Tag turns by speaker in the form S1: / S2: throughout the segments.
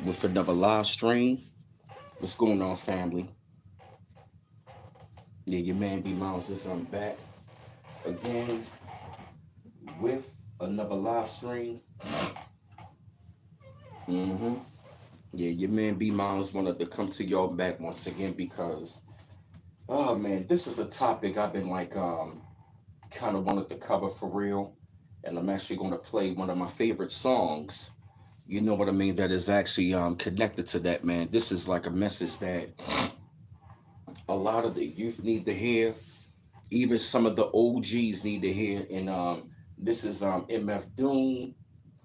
S1: with another live stream. What's going on, family? Yeah, your man B Miles is back again with another live stream. Mm-hmm. Yeah, your man B Miles wanted to come to y'all back once again because oh man, this is a topic I've been kind of wanted to cover for real. And I'm actually gonna play one of my favorite songs. You know what I mean? That is actually connected to that, man. This is like a message that a lot of the youth need to hear. Even some of the OGs need to hear. And this is MF Doom.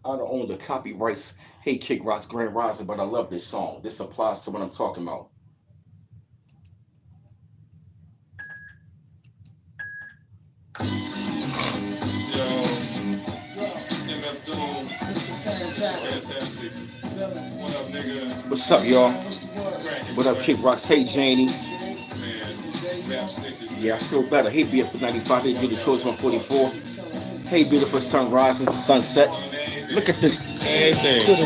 S1: I don't own the copyrights. Hey, Kick Rocks, Grand Rising, but I love this song. This applies to what I'm talking about.
S2: Yo, MF Doom. Fantastic. What up, nigga?
S1: What's up, y'all?
S2: What's cracking?
S1: What up, Kick Rocks? Hey, Janie.
S2: Man, rap snitches.
S1: Yeah, I feel better. Hey, BF 95. Hey, Judy Choice 144. Hey, beautiful sunrises and sunsets. Look at this.
S2: Anything.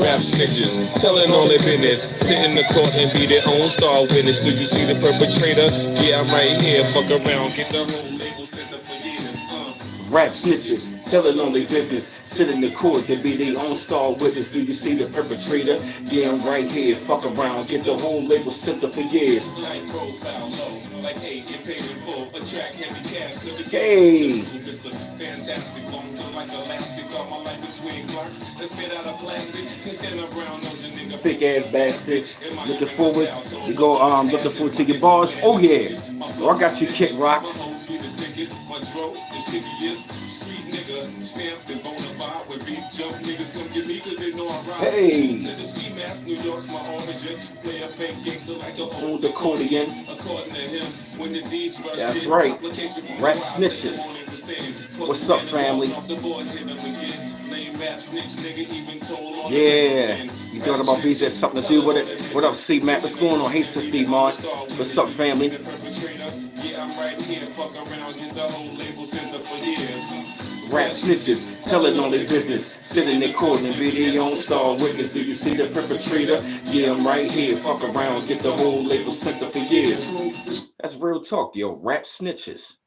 S2: Rap snitches, telling all their business. Sit in the court and be their own star witness. Do you see the perpetrator? Yeah, I'm right here. Fuck around, get the whole label set up for years.
S1: Rap snitches, telling on their business. Sit in the court to be their own star witness. Do you see the perpetrator? Yeah, I'm right here. Fuck around, get the whole label sent up for years.
S2: Tight profile low, like hey, get paid in full. Attract heavy cash, could the
S1: Hey.
S2: Mr. Fantastic, long like elastic. All my life between blocks. Let's get out of plastic. Can stand around those nigga.
S1: Thick ass bastard. Looking forward. You go looking forward to your bars. Oh yeah. Oh, I got you, Kick Rocks. Hey. On the accordion. That's right. Rap snitches. What's up, family? Yeah. You thought about beats had something to do with it? What up, C Mac? What's going on? Hey, Sister Iman. What's up, family? Rap snitches, telling on their business. Sit in their court and be their own star witness. Do you see the perpetrator? Yeah, I'm right here. Fuck around, get the whole label sent up for years. That's real talk, yo. Rap snitches,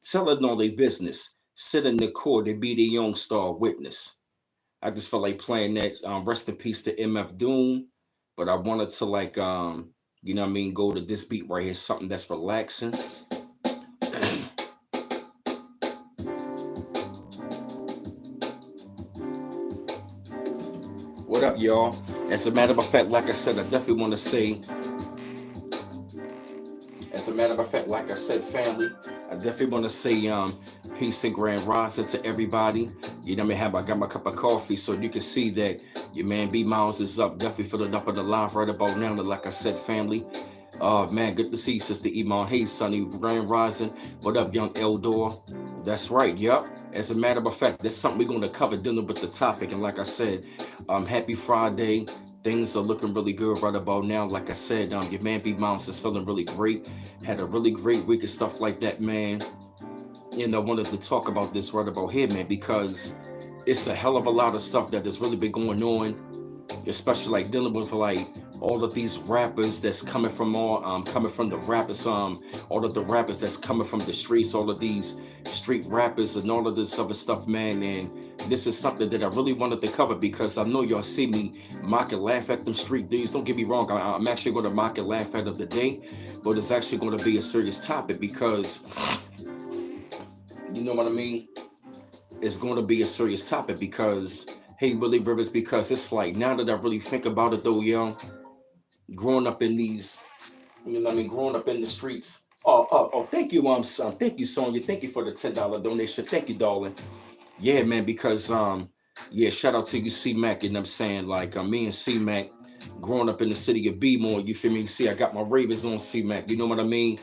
S1: telling on their business. Sit in the court and be their own star witness. I just felt like playing that. Rest in peace to MF Doom. But I wanted to you know what I mean, go to this beat right here, something that's relaxing. What up, y'all? As a matter of fact, like I said, I definitely want to say, family, I definitely want to say peace and grand rising to everybody. You know what I mean? I got my cup of coffee so you can see that your man B Miles is up, definitely filling up on the live right about now. Like I said, family. Oh man, good to see you, Sister Iman. Hey, Sonny, grand rising. What up, young Eldor? That's right, yup. As a matter of fact, that's something we're going to cover dealing with the topic. And like I said, happy Friday. Things are looking really good right about now. Like I said, your man B Miles is feeling really great. Had a really great week and stuff like that, man. And I wanted to talk about this right about here, man, because it's a hell of a lot of stuff that has really been going on, especially like dealing with like all of these rappers that's coming from the rappers, all of the rappers that's coming from the streets, all of these street rappers and all of this other stuff, man. And this is something that I really wanted to cover because I know y'all see me mock and laugh at them street dudes. Don't get me wrong, I'm actually going to mock and laugh at them today, but it's actually going to be a serious topic because you know what I mean? It's going to be a serious topic because, hey, Willie Rivers, because it's like, now that I really think about it though, yo, growing up in these, you know what I mean, growing up in the streets. Oh, thank you, son. Thank you, Sonya. Thank you for the $10 donation. Thank you, darling. Yeah, man, because, yeah, shout out to you, C-Mac, and I'm saying, like, me and C-Mac, growing up in the city of B-More, you feel me? See, I got my Ravens on C-Mac, you know what I mean?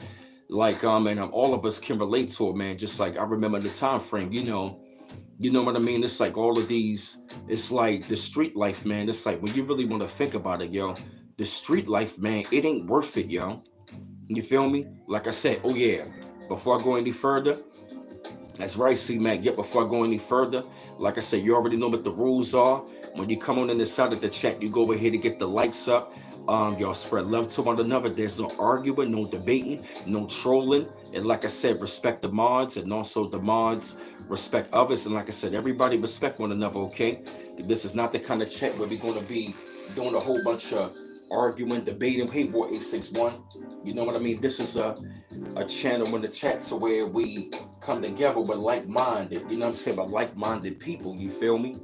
S1: Like, and all of us can relate to it, man. Just like I remember the time frame, you know what I mean? It's like all of these, it's like the street life, man. It's like when you really want to think about it, yo, the street life, man, it ain't worth it, yo. You feel me? Like I said, oh yeah, before I go any further, That's right, C-Mac. Yet before I go any further, like I said, you already know what the rules are. When you come on in the side of the chat, you go ahead and get the likes up. Y'all spread love to one another. There's no arguing, no debating, no trolling. And like I said, respect the mods, and also the mods respect others. And like I said, everybody respect one another, okay? This is not the kind of chat where we're going to be doing a whole bunch of arguing, debating. Hey, boy, 861. You know what I mean? This is a channel in the chat to where we come together with like-minded, you know what I'm saying, but like-minded people, you feel me?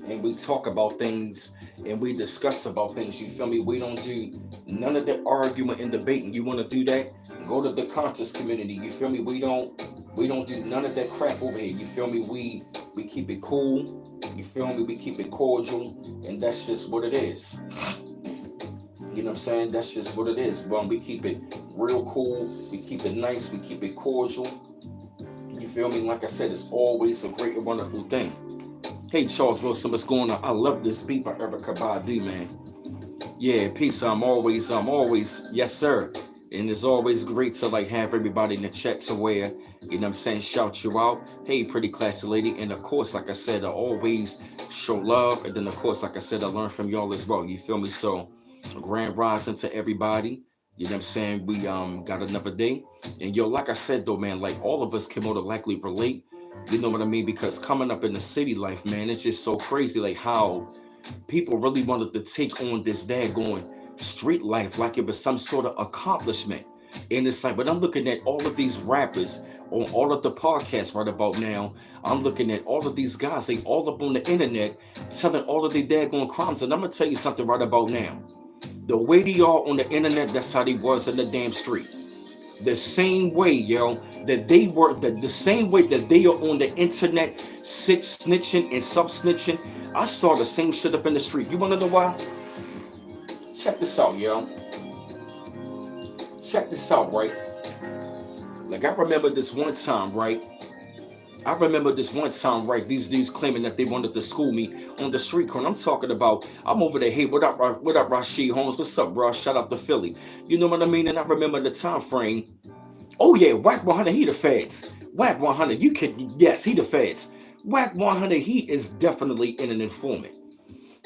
S1: And we talk about things and we discuss about things, you feel me? We don't do none of that argument and debating. You want to do that? Go to the conscious community, you feel me? We don't do none of that crap over here, you feel me? We keep it cool, you feel me? We keep it cordial, and that's just what it is. You know what I'm saying? That's just what it is. But we keep it real cool. We keep it nice. We keep it cordial. You feel me? Like I said, it's always a great and wonderful thing. Hey, Charles Wilson, what's going on? I love this beat by Erica Badu, man. Yeah, peace. I'm always, yes, sir. And it's always great to like have everybody in the chat to where, you know what I'm saying, shout you out. Hey, pretty classy lady. And of course, like I said, I always show love. And then of course, like I said, I learn from y'all as well. You feel me? So grand rising to everybody. You know what I'm saying? We got another day. And yo, like I said though, man, like all of us can more than likely relate. You know what I mean? Because coming up in the city life, man, it's just so crazy like how people really wanted to take on this daggone street life like it was some sort of accomplishment. And it's like, but I'm looking at all of these rappers on all of the podcasts right about now. I'm looking at all of these guys, they all up on the internet telling all of their daggone crimes. And I'm gonna tell you something right about now. The way they are on the internet, that's how they was in the damn street. The same way, yo, that they were, the same way that they are on the internet, snitching and sub-snitching. I saw the same shit up in the street. You wanna know why? Check this out, yo. Check this out, right? Like, I remember this one time, right? These dudes claiming that they wanted to school me on the street corner. I'm talking about, I'm over there, hey, what up, Rashid Holmes? What's up, bro? Shout out to Philly. You know what I mean? And I remember the time frame. Oh, yeah, Whack 100, he the feds. Whack 100, yes, he the feds. Whack 100, he is definitely in an informant.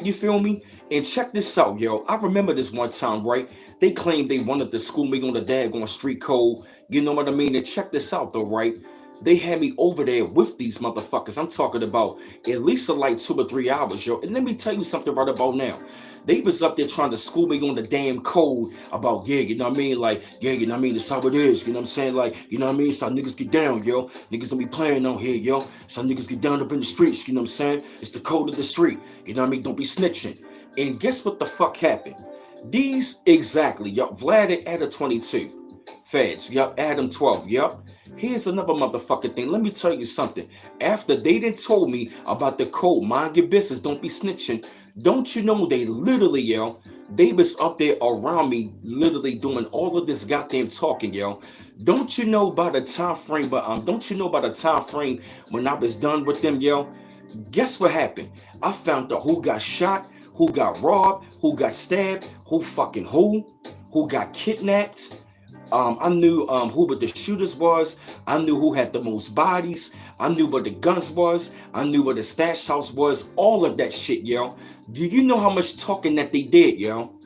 S1: You feel me? And check this out, yo. I remember this one time, right? They claimed they wanted to school me on the daggone street code. You know what I mean? And check this out, though, right? They had me over there with these motherfuckers. I'm talking about at least like 2 or 3 hours, yo. And let me tell you something right about now. They was up there trying to school me on the damn code about, yeah, you know what I mean? Like, yeah, you know what I mean? That's how it is. You know what I'm saying? Like, you know what I mean? It's how niggas get down, yo. Niggas don't be playing out here, yo. It's how niggas get down up in the streets. You know what I'm saying? It's the code of the street. You know what I mean? Don't be snitching. And guess what the fuck happened? These, exactly, yup. Vlad at Adam 22. Feds, yup. Adam 12, yup. Here's another motherfucking thing. Let me tell you something. After they done told me about the code, mind your business, don't be snitching. Don't you know they literally, yo, they was up there around me, literally doing all of this goddamn talking, yo. Don't you know by the time frame, when I was done with them, yo, guess what happened? I found out who got shot, who got robbed, who got stabbed, who got kidnapped. I knew who the shooters was. I knew who had the most bodies. I knew where the guns was. I knew where the stash house was. All of that shit, yo. Do you know how much talking that they did, yo?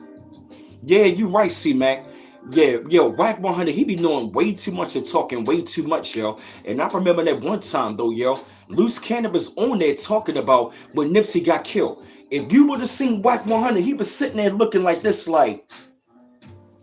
S1: Yeah, you right, C-Mac. Yeah, yo, Whack 100, he be knowing way too much and talking way too much, yo. And I remember that one time, though, yo, Loose Cannon was on there talking about when Nipsey got killed. If you would have seen Whack 100, he was sitting there looking like this, like,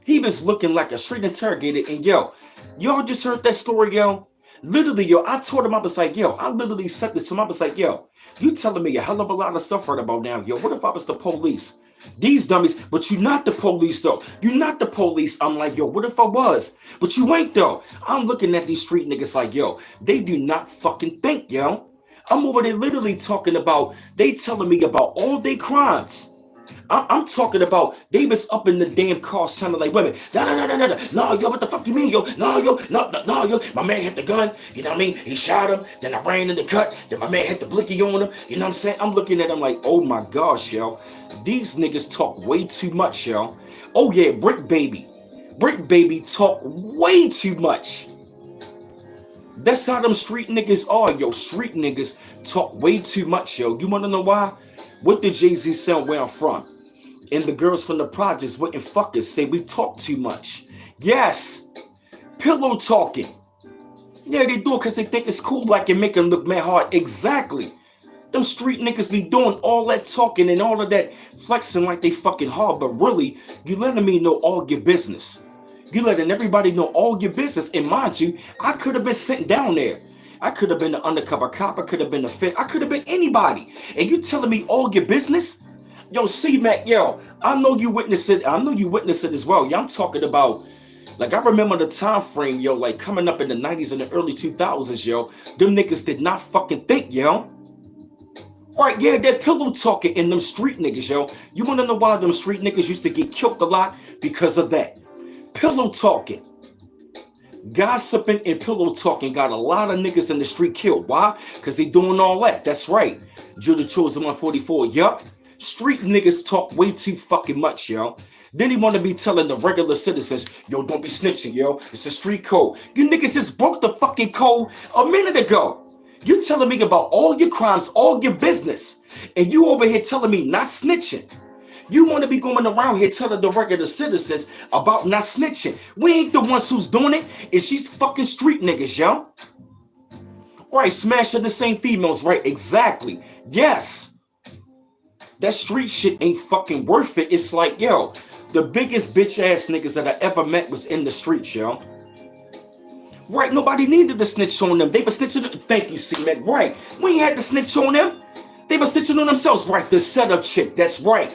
S1: he was looking like a straight interrogator. And yo, y'all just heard that story, yo? Literally, yo, I told him, I was like, yo, I literally said this to him. I was like, yo, you telling me a hell of a lot of stuff right about now. Yo, what if I was the police? These dummies, but you not the police, though. You not the police. I'm like, yo, what if I was? But you ain't, though. I'm looking at these street niggas like, yo, they do not fucking think, yo. I'm over there literally talking about, they telling me about all their crimes. I'm talking about they was up in the damn car sounding like women. No, yo, what the fuck you mean, yo? No, yo, no, yo. My man hit the gun, you know what I mean? He shot him, then I ran in the cut, then my man hit the blicky on him, you know what I'm saying? I'm looking at him like, oh my gosh, yo. These niggas talk way too much, yo. Oh yeah, Brick Baby talk way too much. That's how them street niggas are, yo. Street niggas talk way too much, yo. You wanna know why? What did Jay-Z say where I'm from? And the girls from the projects wouldn't fuck us, say we talk too much. Yes, pillow talking. Yeah, they do it because they think it's cool, like and make them look mad hard. Exactly. Them street niggas be doing all that talking and all of that flexing like they fucking hard, but really, you letting me know all your business. You letting everybody know all your business. And mind you, I could have been sitting down there. I could have been an undercover cop. I could have been a fit. I could have been anybody. And you telling me all your business? Yo, C-Mac, yo, I know you witnessed it. I know you witnessed it as well. Yo, I'm talking about, like, I remember the time frame, yo, like coming up in the 90s and the early 2000s, yo. Them niggas did not fucking think, yo. Right, yeah, that pillow talking in them street niggas, yo. You want to know why them street niggas used to get killed a lot? Because of that. Pillow talking. Gossiping and pillow talking got a lot of niggas in the street killed. Why? Because they doing all that. That's right. Judah Chosen 144. Yup. Street niggas talk way too fucking much, yo. Then he want to be telling the regular citizens, yo, don't be snitching, yo. It's a street code. You niggas just broke the fucking code a minute ago. You telling me about all your crimes, all your business, and you over here telling me not snitching. You want to be going around here telling the regular citizens about not snitching. We ain't the ones who's doing it. It's these fucking street niggas, yo. Right, smashing the same females, right? Exactly. Yes. That street shit ain't fucking worth it. It's like, yo, the biggest bitch ass niggas that I ever met was in the streets, yo. Right, nobody needed to snitch on them. They were snitching. Thank you, C-Mac. Right, we ain't had to snitch on them. They were snitching on themselves. Right, the setup chick. That's right.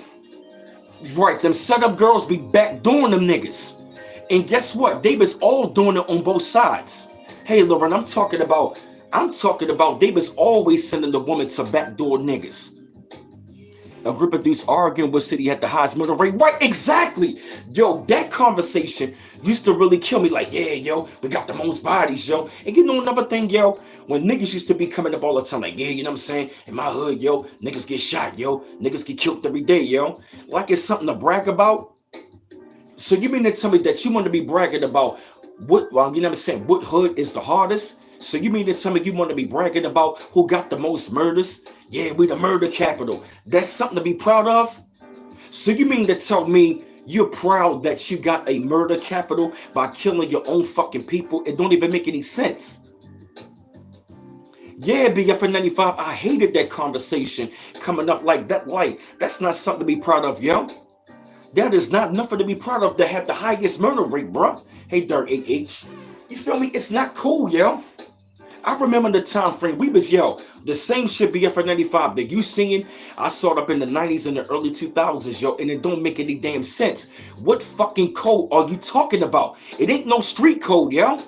S1: Right, them setup girls be backdooring them niggas. And guess what? They was all doing it on both sides. Hey, Lauren, I'm talking about they was always sending the woman to backdoor niggas. A group of dudes arguing what city had the highest murder rate. Right, exactly. Yo, that conversation used to really kill me. Like, yeah, yo, we got the most bodies, yo. And you know another thing, yo? When niggas used to be coming up all the time, like, yeah, you know what I'm saying? In my hood, yo, niggas get shot, yo. Niggas get killed every day, yo. Like it's something to brag about. So you mean to tell me that you want to be bragging about what, well, you know what I'm saying, what hood is the hardest? So you mean to tell me you want to be bragging about who got the most murders? Yeah, we the murder capital. That's something to be proud of? So you mean to tell me you're proud that you got a murder capital by killing your own fucking people? It don't even make any sense. Yeah, BFN95, I hated that conversation coming up like that. Like, that's not something to be proud of, yo. That is not nothing to be proud of that had the highest murder rate, bro. Hey, Dirt 8H. You feel me? It's not cool, yo. I remember the time frame we was, yo, the same shit BF95 that you seen, I saw it up in the 90s and the early 2000s, yo, and it don't make any damn sense. What fucking code are you talking about? It ain't no street code, yo.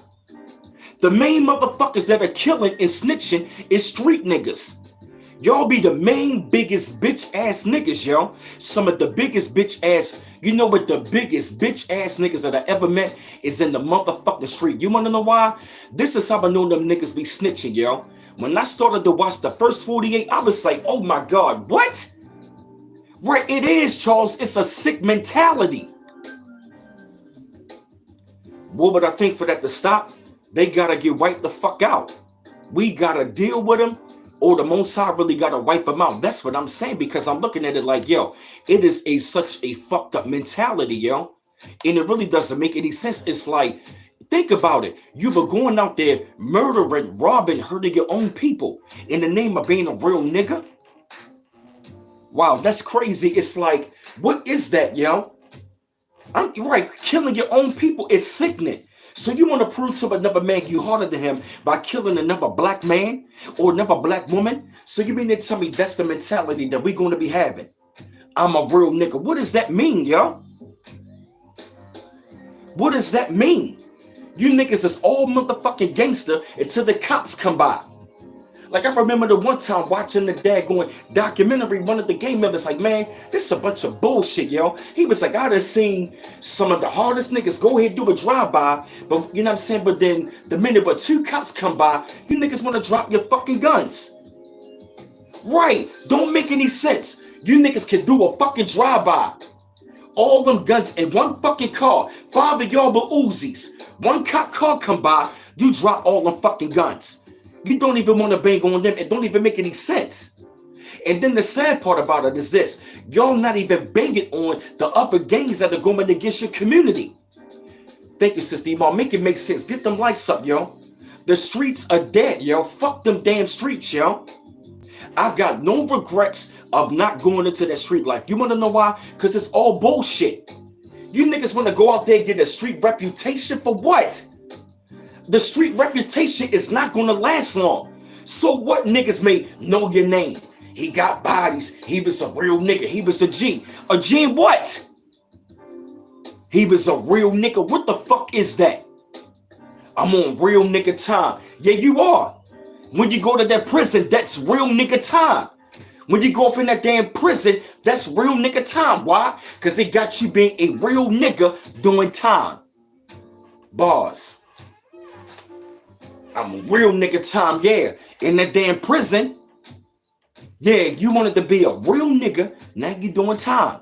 S1: The main motherfuckers that are killing and snitching is street niggas. Y'all be the main biggest bitch ass niggas, yo. Some of the biggest bitch ass, you know what, the biggest bitch ass niggas that I ever met is in the motherfucking street. You wanna know why? This is how I know them niggas be snitching, yo. When I started to watch the first 48, I was like, oh my God, what? Right, it is, Charles. It's a sick mentality. What would I think for that to stop? They gotta get wiped the fuck out. We gotta deal with them, or the Most High really gotta wipe them out. That's what I'm saying, because I'm looking at it like, yo, it is such a fucked up mentality, yo. And it really doesn't make any sense. It's like, think about it. You were going out there murdering, robbing, hurting your own people in the name of being a real nigga. Wow, that's crazy. It's like, what is that, yo? I'm right, killing your own people is sickening. So you want to prove to another man you harder than him by killing another black man or another black woman? So you mean to tell me that's the mentality that we're going to be having? I'm a real nigga. What does that mean, yo? What does that mean? You niggas is all motherfucking gangster until the cops come by. Like, I remember the one time watching the daggone documentary, one of the gang members like, man, this is a bunch of bullshit, yo. He was like, I done seen some of the hardest niggas go ahead and do a drive-by, but you know what I'm saying? But then the minute but two cops come by, you niggas want to drop your fucking guns. Right, don't make any sense. You niggas can do a fucking drive-by. All them guns in one fucking car. 5 of y'all with Uzis. One cop car come by, You drop all them fucking guns. You don't even want to bang on them. It don't even make any sense. And then the sad part about it is this. Y'all not even banging on the upper gangs that are going against your community. Thank you, Sister Iman. Make it make sense. Get them lights up, yo. The streets are dead, yo. Fuck them damn streets, yo. I got no regrets of not going into that street life. You want to know why? Because it's all bullshit. You niggas want to go out there and get a street reputation for what? The street reputation is not going to last long. So what niggas may know your name? He got bodies. He was a real nigga. He was a G. A G in what? He was a real nigga. What the fuck is that? I'm on real nigga time. Yeah, you are. When you go to that prison, that's real nigga time. When you go up in that damn prison, that's real nigga time. Why? Because they got you being a real nigga doing time. Bars. I'm a real nigga time, yeah. In that damn prison. Yeah, you wanted to be a real nigga. Now you doing time.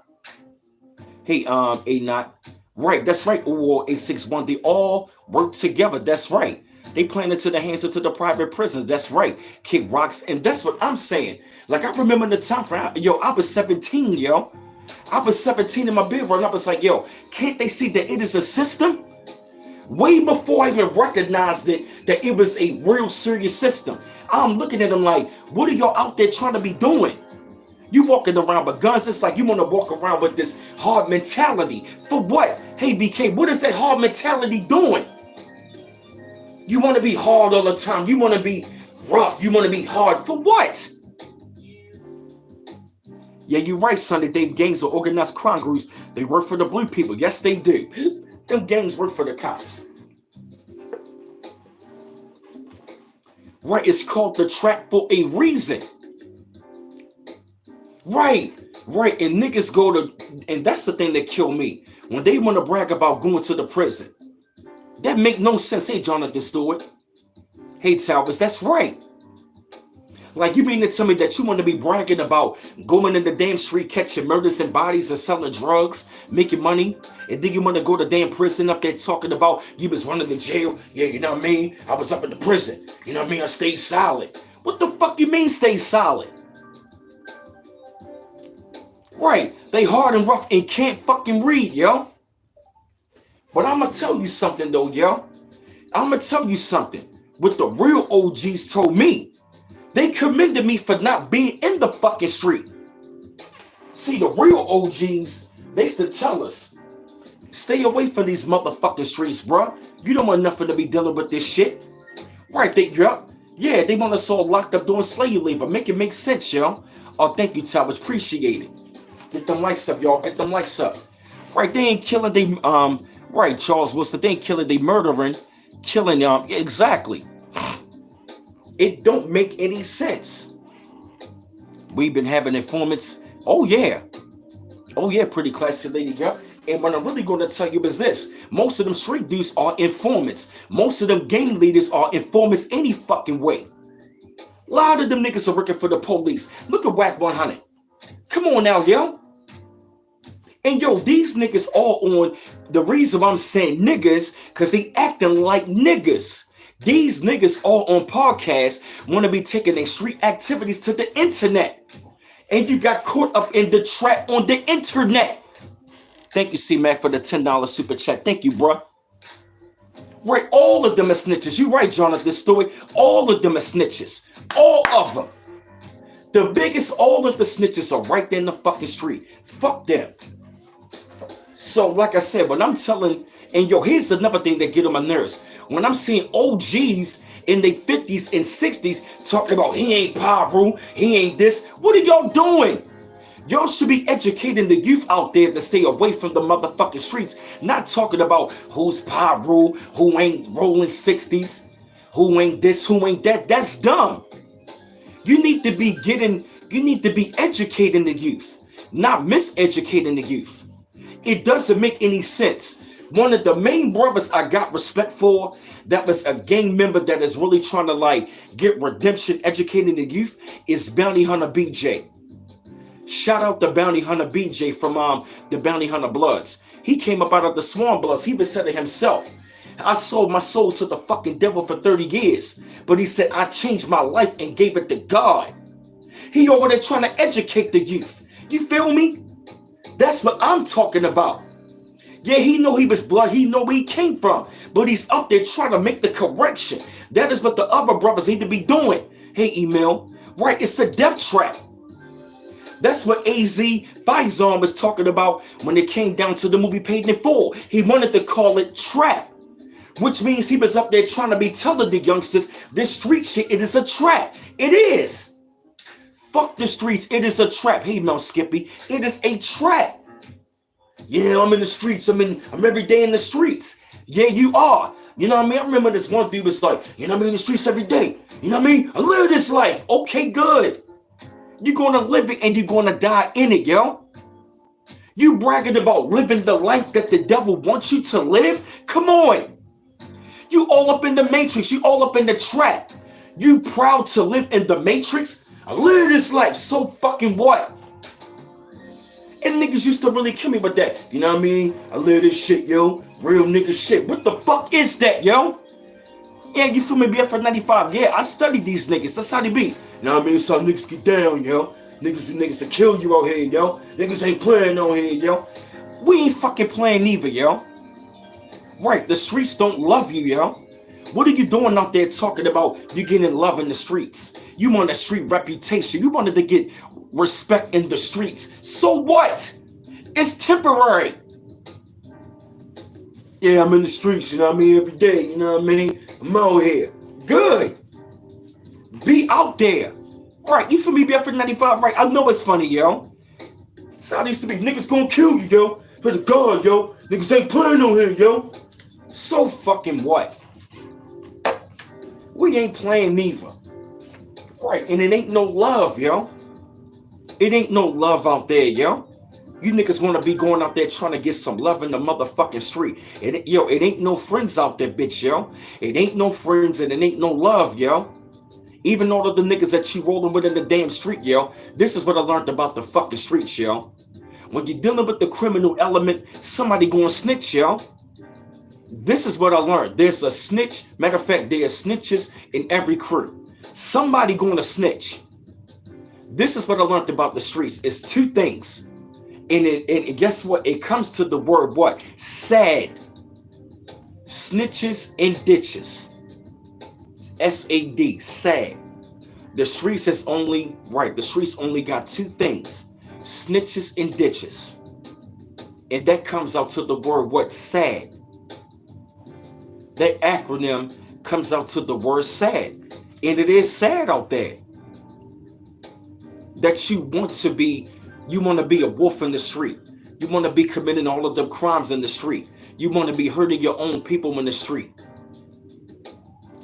S1: Hey, A-Not. Right, that's right. Or 861. They all work together. That's right. They playing into the hands into the private prisons. That's right. Kick rocks. And that's what I'm saying. Like, I remember the time for, I was 17, yo. I was 17 in my bedroom. And I was like, yo, can't they see that it is a system? Way before I even recognized it, that it was a real serious system. I'm looking at them like, what are y'all out there trying to be doing? You walking around with guns. It's like you want to walk around with this hard mentality. For what? Hey, BK, what is that hard mentality doing? You want to be hard all the time. You want to be rough. You want to be hard. For what? Yeah, you're right, Sonny. They gangs are organized crime groups. They work for the blue people. Yes, they do. Them gangs work for the cops. Right, it's called the trap for a reason. Right. And niggas go to, and that's the thing that killed me. When they want to brag about going to the prison. That make no sense. Hey, Jonathan Stewart. Hey, Talbot, that's right. Like, you mean to tell me that you want to be bragging about going in the damn street, catching murders and bodies and selling drugs, making money, and then you want to go to damn prison up there talking about you was running to jail? Yeah, you know what I mean? I was up in the prison. You know what I mean? I stayed solid. What the fuck you mean stay solid? Right. They hard and rough and can't fucking read, yo. But I'm going to tell you something, though, yo. I'm going to tell you something. What the real OGs told me. They commended me for not being in the fucking street. See, the real OGs, they used to tell us, stay away from these motherfucking streets, bro. You don't want nothing to be dealing with this shit. Right, they want us all locked up doing slave labor. Make it make sense, yo. Oh, thank you, Towers. Appreciate it. Get them lights up, y'all. Get them lights up. Right, they ain't killing, right, Charles Wilson, they ain't killing, they murdering, killing, exactly. It don't make any sense. We've been having informants. Oh yeah, pretty classy lady girl. And what I'm really going to tell you is this. Most of them street dudes are informants. Most of them gang leaders are informants any fucking way. A lot of them niggas are working for the police. Look at Whack 100. Come on now, yo. And yo, these niggas all on, the reason I'm saying niggas, because they acting like niggas. These niggas all on podcasts want to be taking their street activities to the internet. And you got caught up in the trap on the internet. Thank you, C-Mac, for the $10 super chat. Thank you, bro. Right, all of them are snitches. You right, Jonathan Stewart. All of them are snitches. All of them. The biggest, all of the snitches are right there in the fucking street. Fuck them. So, like I said, when I'm telling, and yo, here's another thing that get on my nerves. When I'm seeing OGs in their 50s and 60s talking about he ain't Paru, he ain't this. What are y'all doing? Y'all should be educating the youth out there to stay away from the motherfucking streets. Not talking about who's Paru, who ain't rolling 60s, who ain't this, who ain't that. That's dumb. You need to be educating the youth, not miseducating the youth. It doesn't make any sense. One of the main brothers I got respect for, that was a gang member that is really trying to like get redemption educating the youth, is Bounty Hunter BJ. Shout out to Bounty Hunter BJ from the Bounty Hunter Bloods. He came up out of the Swan Bloods. He even said it himself. I sold my soul to the fucking devil for 30 years. But he said, I changed my life and gave it to God. He over there trying to educate the youth. You feel me? That's what I'm talking about. Yeah, he know he was blood. He know where he came from. But he's up there trying to make the correction. That is what the other brothers need to be doing. Hey, Emil. Right, it's a death trap. That's what AZ Faison was talking about when it came down to the movie Paid in Full. He wanted to call it trap. Which means he was up there trying to be telling the youngsters, this street shit, it is a trap. It is. Fuck the streets, it is a trap. Hey, Mel Skippy, it is a trap. Yeah, I'm in the streets. I'm every day in the streets. Yeah, you are. You know what I mean? I remember this one dude was like, you know what I mean, in the streets every day. You know what I mean? I live this life. Okay, good. You're going to live it and you're going to die in it, yo. You bragging about living the life that the devil wants you to live? Come on. You all up in the matrix. You all up in the trap. You proud to live in the matrix? I live this life. So fucking what? And niggas used to really kill me with that. You know what I mean? I live this shit, yo. Real nigga shit. What the fuck is that, yo? Yeah, you feel me? BF 95. Yeah, I studied these niggas. That's how they be. You know what I mean? That's how niggas get down, yo. Niggas to kill you out here, yo. Niggas ain't playing out here, yo. We ain't fucking playing either, yo. Right, the streets don't love you, yo. What are you doing out there talking about you getting love in the streets? You want a street reputation. You wanted to get respect in the streets. So what? It's temporary. Yeah, I'm in the streets, you know what I mean, every day, you know what I mean? I'm out here. Good. Be out there. Right, you feel me, BF 95? Right, I know it's funny, yo. That's how it used to be. Niggas gonna kill you, yo. For the God, yo. Niggas ain't playing on here, yo. So fucking what? We ain't playing neither. Right, and it ain't no love, yo. It ain't no love out there, yo. You niggas want to be going out there trying to get some love in the motherfucking street. It ain't no friends out there, bitch, yo. It ain't no friends and it ain't no love, yo. Even all of the niggas that you rolling with in the damn street, yo. This is what I learned about the fucking streets, yo. When you're dealing with the criminal element, somebody gonna snitch, yo. This is what I learned. There's a snitch. Matter of fact, there are snitches in every crew. Somebody gonna snitch. This is what I learned about the streets. It's two things. And guess what? It comes to the word what? Sad. Snitches and ditches. S-A-D. Sad. The streets has only, right, the streets only got two things. Snitches and ditches. And that comes out to the word what? Sad. That acronym comes out to the word sad. And it is sad out there. That you want to be a wolf in the street. You want to be committing all of the crimes in the street. You want to be hurting your own people in the street.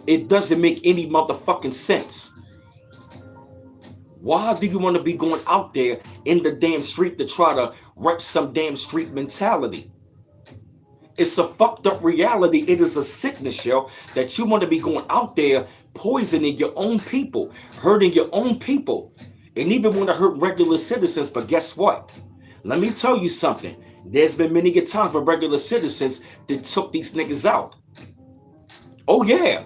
S1: It doesn't make any motherfucking sense. Why do you want to be going out there in the damn street to try to rep some damn street mentality? It's a fucked up reality. It is a sickness, yo, that you want to be going out there poisoning your own people, hurting your own people, and even want to hurt regular citizens. But guess what? Let me tell you something. There's been many times where regular citizens that took these niggas out. Oh yeah.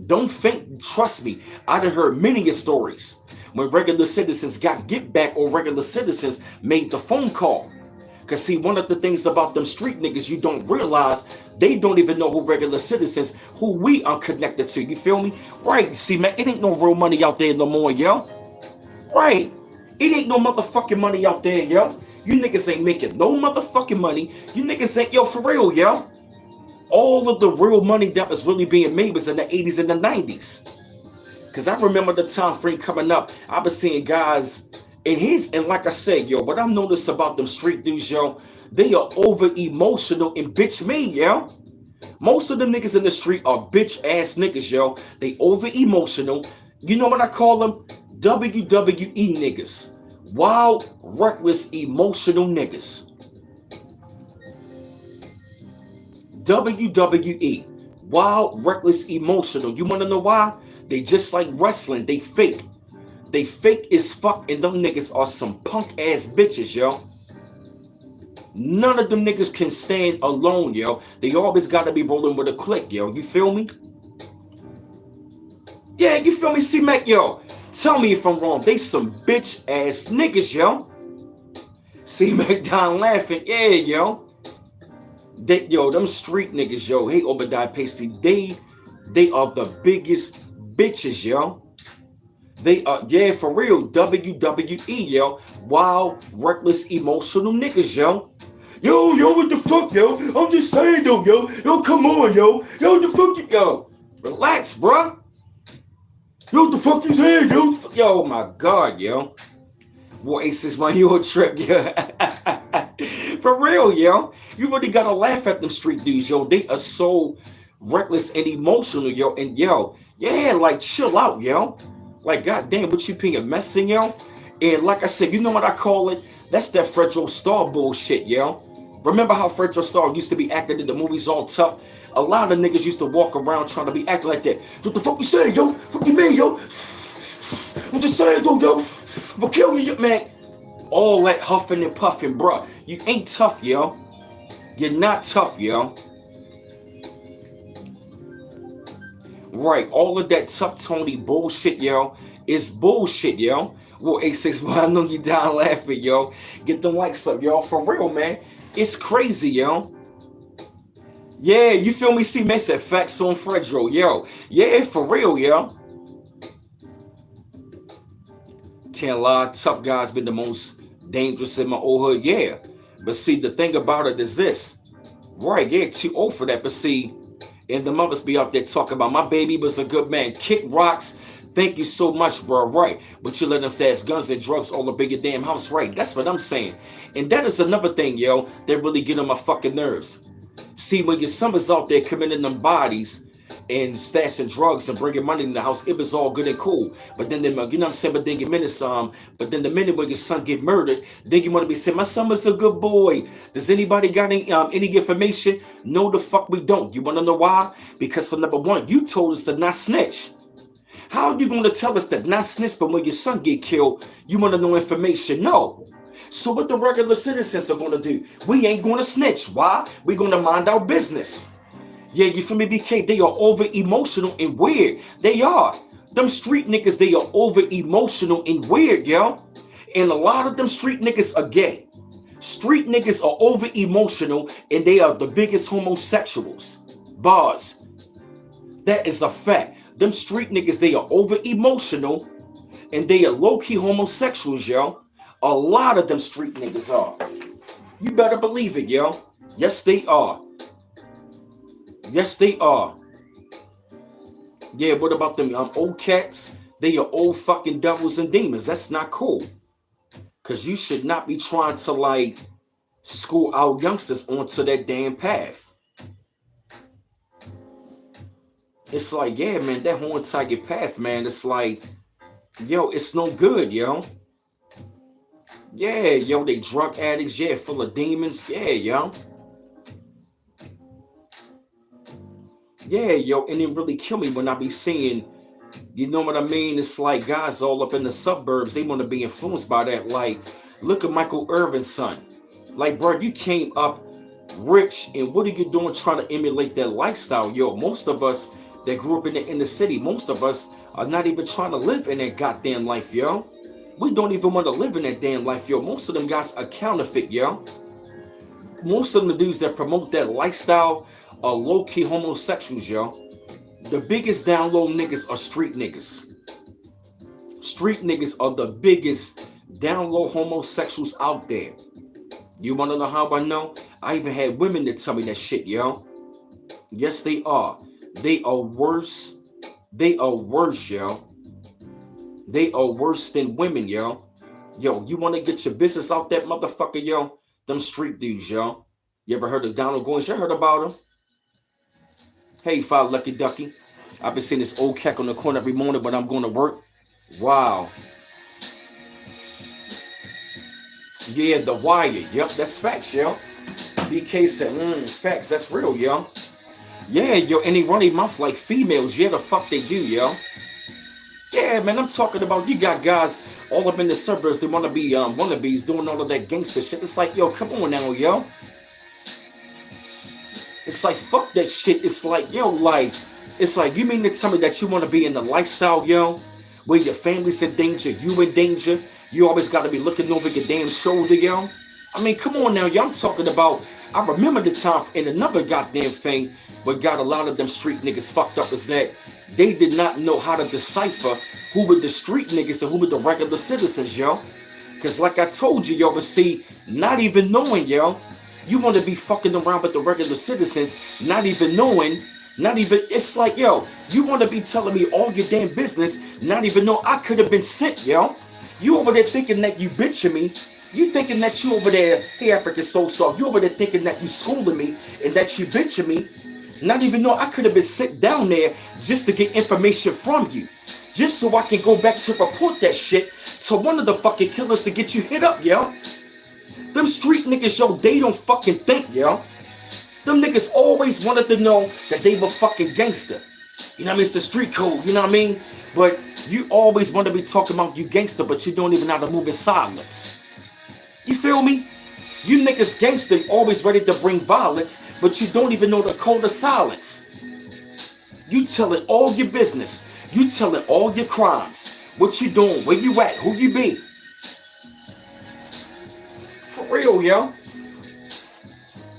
S1: Don't think, trust me. I done heard many stories when regular citizens got get back or regular citizens made the phone call. Because see, one of the things about them street niggas you don't realize, they don't even know who regular citizens, who we are connected to. You feel me? Right. See, man, it ain't no real money out there no more, yo. Right. It ain't no motherfucking money out there, yo. You niggas ain't making no motherfucking money. You niggas ain't, yo, for real, yo. All of the real money that was really being made was in the 80s and the 90s. Because I remember the time frame coming up, I was seeing guys, and like I said, yo, what I've noticed about them street dudes, yo, they are over emotional and bitch made, yo. Most of the niggas in the street are bitch ass niggas, yo. They over emotional. You know what I call them? WWE niggas. Wild, reckless, emotional niggas. WWE. Wild, reckless, emotional. You want to know why? They just like wrestling. They fake. They fake as fuck, and them niggas are some punk ass bitches, yo. None of them niggas can stand alone, yo. They always gotta be rolling with a clique, yo. You feel me? Yeah, you feel me, C-Mac, yo? Tell me if I'm wrong. They some bitch ass niggas, yo. C-Mac Don laughing. Yeah, yo. Them street niggas, yo. Hey, Obadiah Pasty, they are the biggest bitches, yo. They are, yeah, for real. WWE, yo. Wild, reckless, emotional niggas, yo. Yo, what the fuck, yo? I'm just saying, though, yo. Yo, come on, yo. Yo, what the fuck, yo? Relax, bruh. Yo, what the fuck you saying, yo? Yo, oh my God, yo. War Aces, my Euro trip, yo. For real, yo. You really gotta laugh at them street dudes, yo. They are so reckless and emotional, yo. And yo, yeah, like chill out, yo. Like, goddamn, what you being messing, yo? And like I said, you know what I call it? That's that Fredro Starr bullshit, yo. Remember how Fredro Starr used to be acting in the movies all tough? A lot of niggas used to walk around trying to be acting like that. What the fuck you saying, yo? Fuck you mean, yo? I'm just saying, though, yo. I'll kill you, man. All that huffing and puffing, bruh. You ain't tough, yo. You're not tough, yo. Right, all of that tough Tony bullshit, yo, is bullshit, yo. Well, A6, I know you down laughing, yo. Get them likes up, yo. For real, man. It's crazy, yo. Yeah, you feel me? See, man said facts on Fredro, yo. Yeah, for real, yo. Can't lie, tough guys been the most dangerous in my old hood, yeah. But see, the thing about it is this. Right, yeah, too old for that. But see, and the mothers be out there talking about my baby was a good man. Kick rocks. Thank you so much, bro. Right. But you let them say it's guns and drugs all up in your damn house. Right. That's what I'm saying. And that is another thing, yo, that really get on my fucking nerves. See, when your son is out there committing them bodies and stashing drugs and bringing money in the house, it was all good and cool. But then, you know what I'm saying? But then but then the minute when your son get murdered, then you want to be saying, my son was a good boy. Does anybody got any information? No, the fuck we don't. You want to know why? Because for number one, you told us to not snitch. How are you going to tell us that not snitch, but when your son get killed, you want to know information? No. So what the regular citizens are going to do? We ain't going to snitch. Why? We going to mind our business. Yeah, you feel me, BK? They are over emotional and weird. They are. Them street niggas, they are over emotional and weird, yo. And a lot of them street niggas are gay. Street niggas are over emotional and they are the biggest homosexuals. Bars. That is a fact. Them street niggas, they are over emotional and they are low-key homosexuals, yo. A lot of them street niggas are. You better believe it, yo. Yes, they are. Yes, they are. Yeah, what about them old cats? They are old fucking devils and demons. That's not cool. Because you should not be trying to, like, school our youngsters onto that damn path. It's like, yeah, man, that whole entire path, man, it's like, yo, it's no good, yo. Yeah, yo, they drug addicts, yeah, full of demons. Yeah, yo. Yeah, yo, and it really kill me when I be seeing, you know what I mean? It's like guys all up in the suburbs, they want to be influenced by that. Like, look at Michael Irvin's son. Like, bro, you came up rich, and what are you doing trying to emulate that lifestyle? Yo, most of us that grew up in the inner city, most of us are not even trying to live in that goddamn life, yo. We don't even want to live in that damn life, yo. Most of them guys are counterfeit, yo. Most of the dudes that promote that lifestyle are low-key homosexuals, yo. The biggest down low niggas are street niggas. Street niggas are the biggest down low homosexuals out there. You want to know how I know? I even had women that tell me that shit, yo. Yes, they are. They are worse. They are worse, yo. They are worse than women, yo. Yo, you want to get your business out that motherfucker, yo? Them street dudes, yo. You ever heard of Donald Goins? You heard about him? Hey, Five Lucky Ducky. I've been seeing this old cat on the corner every morning when I'm going to work. Wow. Yeah, The Wire. Yep, that's facts, yo. BK said, facts. That's real, yo. Yeah, yo, and they run their mouth like females. Yeah, the fuck they do, yo. Yeah, Yeah, man, I'm talking about you got guys all up in the suburbs. They want to be wannabes doing all of that gangster shit. It's like, yo, come on now, yo. It's like, fuck that shit. It's like, yo, like, it's like, you mean to tell me that you want to be in the lifestyle, yo, where your family's in danger, you in danger, you always got to be looking over your damn shoulder, yo? I mean, come on now, yo. I'm talking about, I remember the time in another goddamn thing what got a lot of them street niggas fucked up is that they did not know how to decipher who were the street niggas and who were the regular citizens, yo. Because like I told you, yo, but see, not even knowing, yo, you want to be fucking around with the regular citizens, not even knowing, not even, it's like, yo, you want to be telling me all your damn business, not even know I could have been sent, yo. You over there thinking that you bitching me. You thinking that you over there, hey, African Soul Star, you over there thinking that you schooling me and that you bitching me. Not even know I could have been sent down there just to get information from you. Just so I can go back to report that shit to one of the fucking killers to get you hit up, yo. Them street niggas, yo, they don't fucking think, yo. Them niggas always wanted to know that they were fucking gangster. You know what I mean? It's the street code, you know what I mean? But you always want to be talking about you gangster, but you don't even know how to move in silence. You feel me? You niggas gangster, always ready to bring violence, but you don't even know the code of silence. You telling all your business. You telling all your crimes. What you doing, where you at, who you be. For real, yo.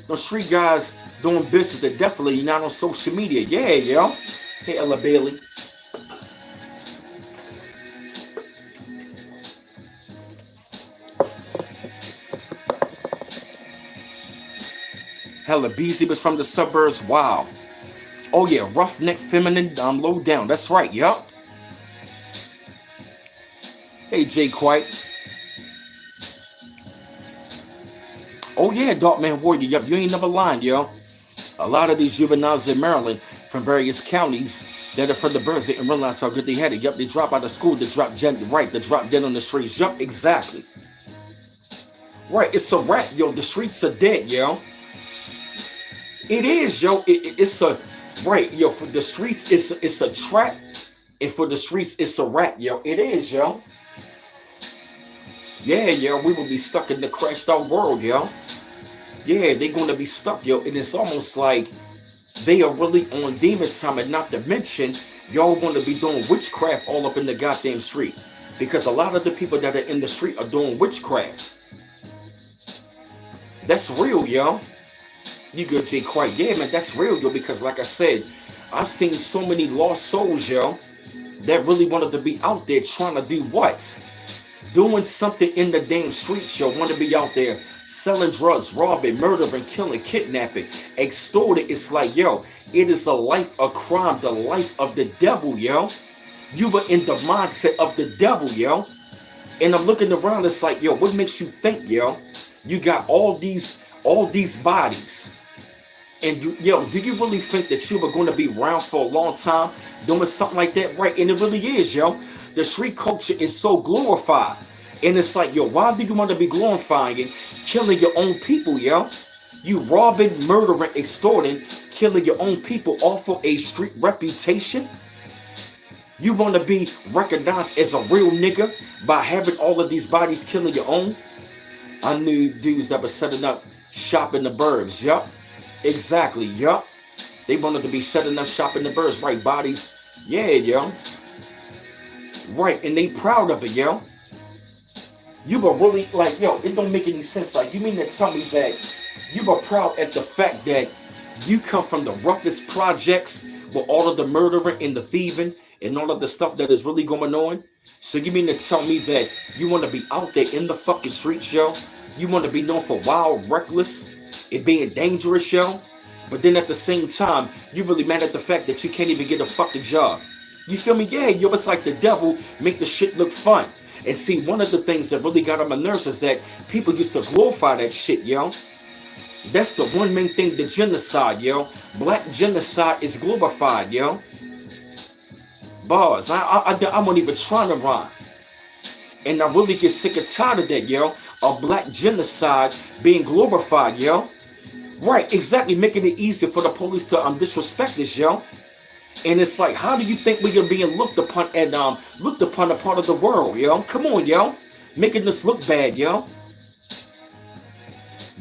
S1: Those street guys doing business, they're definitely not on social media. Yeah, yo. Hey, Ella Bailey. Hella Beezy was from the suburbs. Wow. Oh yeah, roughneck, feminine, low down. That's right, yup. Hey, Jay Quite. Oh yeah, Darkman Warrior. Yup, you ain't never lying, yo. A lot of these juveniles in Maryland from various counties that are from the birds didn't realize how good they had it. Yup, they drop out of school, they drop right, they drop dead on the streets. Yup, exactly. Right, it's a wrap, yo. The streets are dead, yo. It is, yo. It's a right, yo. For the streets, it's a trap, and for the streets, it's a rap, yo. It is, yo. Yeah, yo. We will be stuck in the crashed out world, yo. Yeah, they're gonna be stuck, yo. And it's almost like they are really on demon time, and not to mention, y'all gonna be doing witchcraft all up in the goddamn street, because a lot of the people that are in the street are doing witchcraft. That's real, yo. You good, Jay Quite? Yeah, man, that's real, yo, because like I said, I've seen so many lost souls, yo, that really wanted to be out there trying to do what? Doing something in the damn streets, yo, want to be out there selling drugs, robbing, murdering, killing, kidnapping, extorting. It's like, yo, it is a life of crime, the life of the devil, yo. You were in the mindset of the devil, yo. And I'm looking around, it's like, yo, what makes you think, yo? You got all these bodies. And you, yo, do you really think that you were going to be around for a long time doing something like that, right? And it really is, yo. The street culture is so glorified. And it's like, yo, why do you want to be glorifying killing your own people, yo? You robbing, murdering, extorting, killing your own people off of a street reputation? You want to be recognized as a real nigga by having all of these bodies killing your own? I knew dudes that were setting up shop in the burbs, yup. Exactly, yup. They wanted to be setting up shop in the burbs, right? Bodies, yeah, yo. Right, and they proud of it, yo. You were really, like, yo, it don't make any sense. Like, you mean to tell me that you were proud at the fact that you come from the roughest projects with all of the murdering and the thieving and all of the stuff that is really going on? So you mean to tell me that you want to be out there in the fucking streets, yo? You want to be known for wild, reckless, and being dangerous, yo? But then at the same time, you really mad at the fact that you can't even get a fucking job. You feel me? Yeah, yo, it's like the devil make the shit look fun. And see, one of the things that really got on my nerves is that people used to glorify that shit, yo. That's the one main thing, the genocide, yo. Black genocide is glorified, yo. Bars, I wasn't even trying to rhyme. And I really get sick and tired of that, yo. A black genocide being glorified, yo. Right, exactly, making it easier for the police to disrespect this, yo. And it's like, how do you think we are being looked upon and looked upon a part of the world, yo? Come on, yo. Making this look bad, yo.